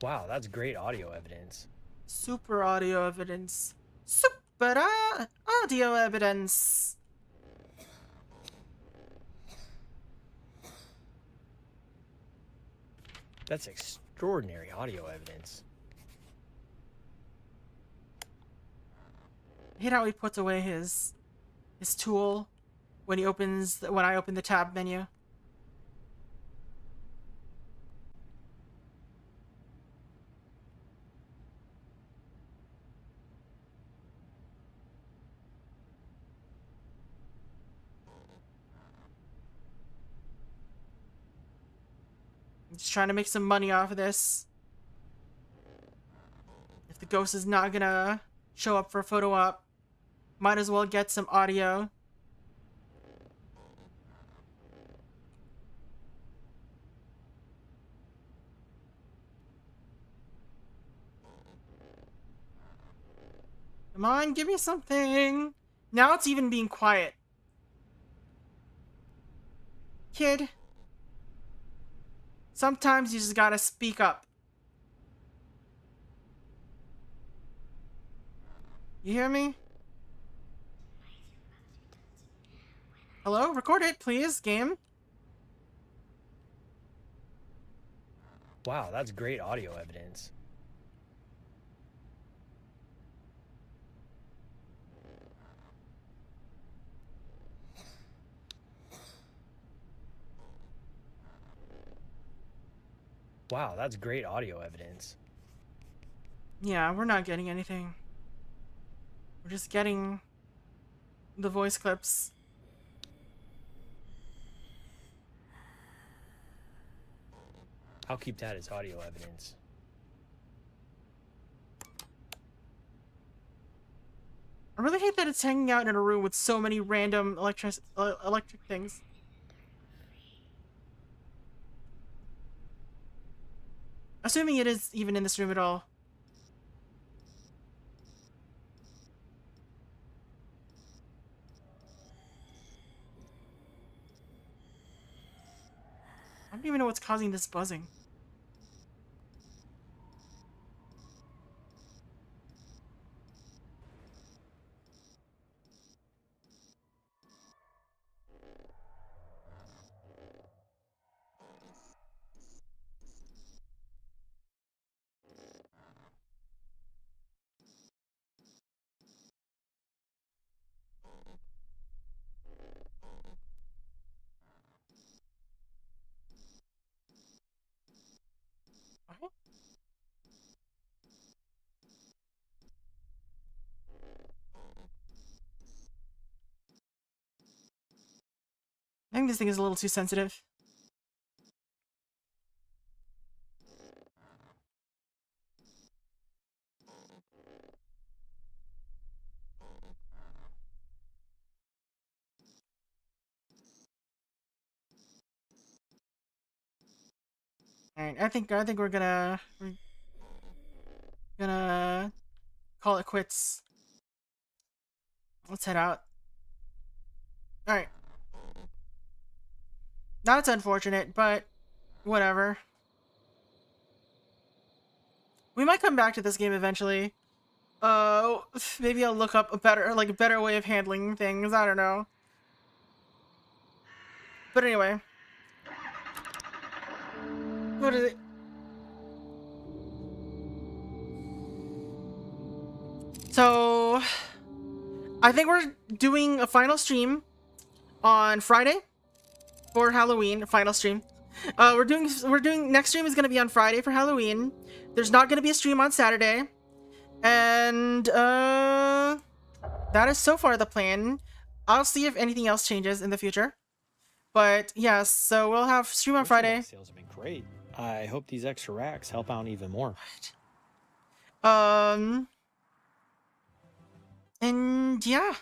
Wow, that's great audio evidence. Super audio evidence. Super audio evidence. That's extraordinary audio evidence. I hate how he puts away his tool when I open the tab menu. I'm just trying to make some money off of this. If the ghost is not gonna show up for a photo op, might as well get some audio. Come on, give me something. Now it's even being quiet. Kid. Sometimes you just gotta speak up. You hear me? Hello? Record it, please, game. Wow, that's great audio evidence. Wow, that's great audio evidence. Yeah, we're not getting anything. We're just getting the voice clips. I'll keep that as audio evidence. I really hate that it's hanging out in a room with so many random electric things. Assuming it is even in this room at all. I don't even know what's causing this buzzing. What? I think this thing is a little too sensitive. Alright, I think we're gonna call it quits. Let's head out. Alright. That's unfortunate, but whatever. We might come back to this game eventually. Maybe I'll look up a better way of handling things. I don't know. But anyway. What is it? So, I think we're doing a final stream on Friday for Halloween. Final stream. We're doing next stream is gonna be on Friday for Halloween. There's not gonna be a stream on Saturday, and that is so far the plan. I'll see if anything else changes in the future. But yes, so we'll have stream on Friday. Sales have been great. I hope these extra racks help out even more. And yeah.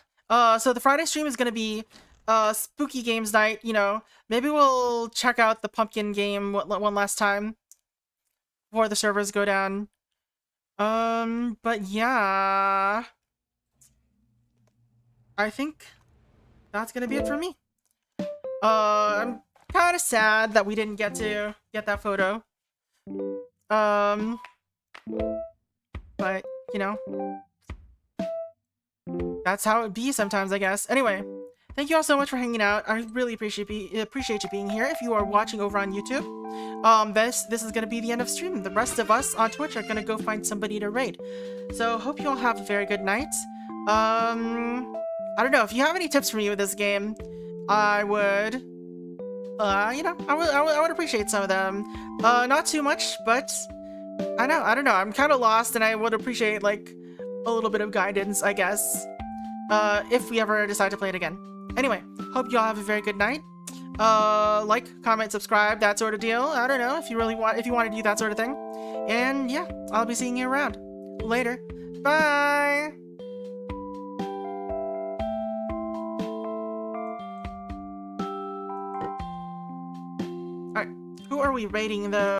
So the Friday stream is gonna be spooky games night. You know, maybe we'll check out the pumpkin game one last time before the servers go down. But yeah, I think that's gonna be it for me. I'm kind of sad that we didn't get to get that photo. But you know, that's how it be sometimes, I guess. Anyway, thank you all so much for hanging out. I really appreciate you being here. If you are watching over on YouTube, this is gonna be the end of stream. The rest of us on Twitch are gonna go find somebody to raid. So hope you all have a very good night. I don't know if you have any tips for me with this game. I would, you know, I would appreciate some of them. Not too much, but I don't know. I'm kind of lost, and I would appreciate like a little bit of guidance, I guess. If we ever decide to play it again. Anyway, hope you all have a very good night. Like, comment, subscribe, that sort of deal. I don't know if you want to do that sort of thing. And yeah, I'll be seeing you around. Later. Bye. Alright, who are we rating though?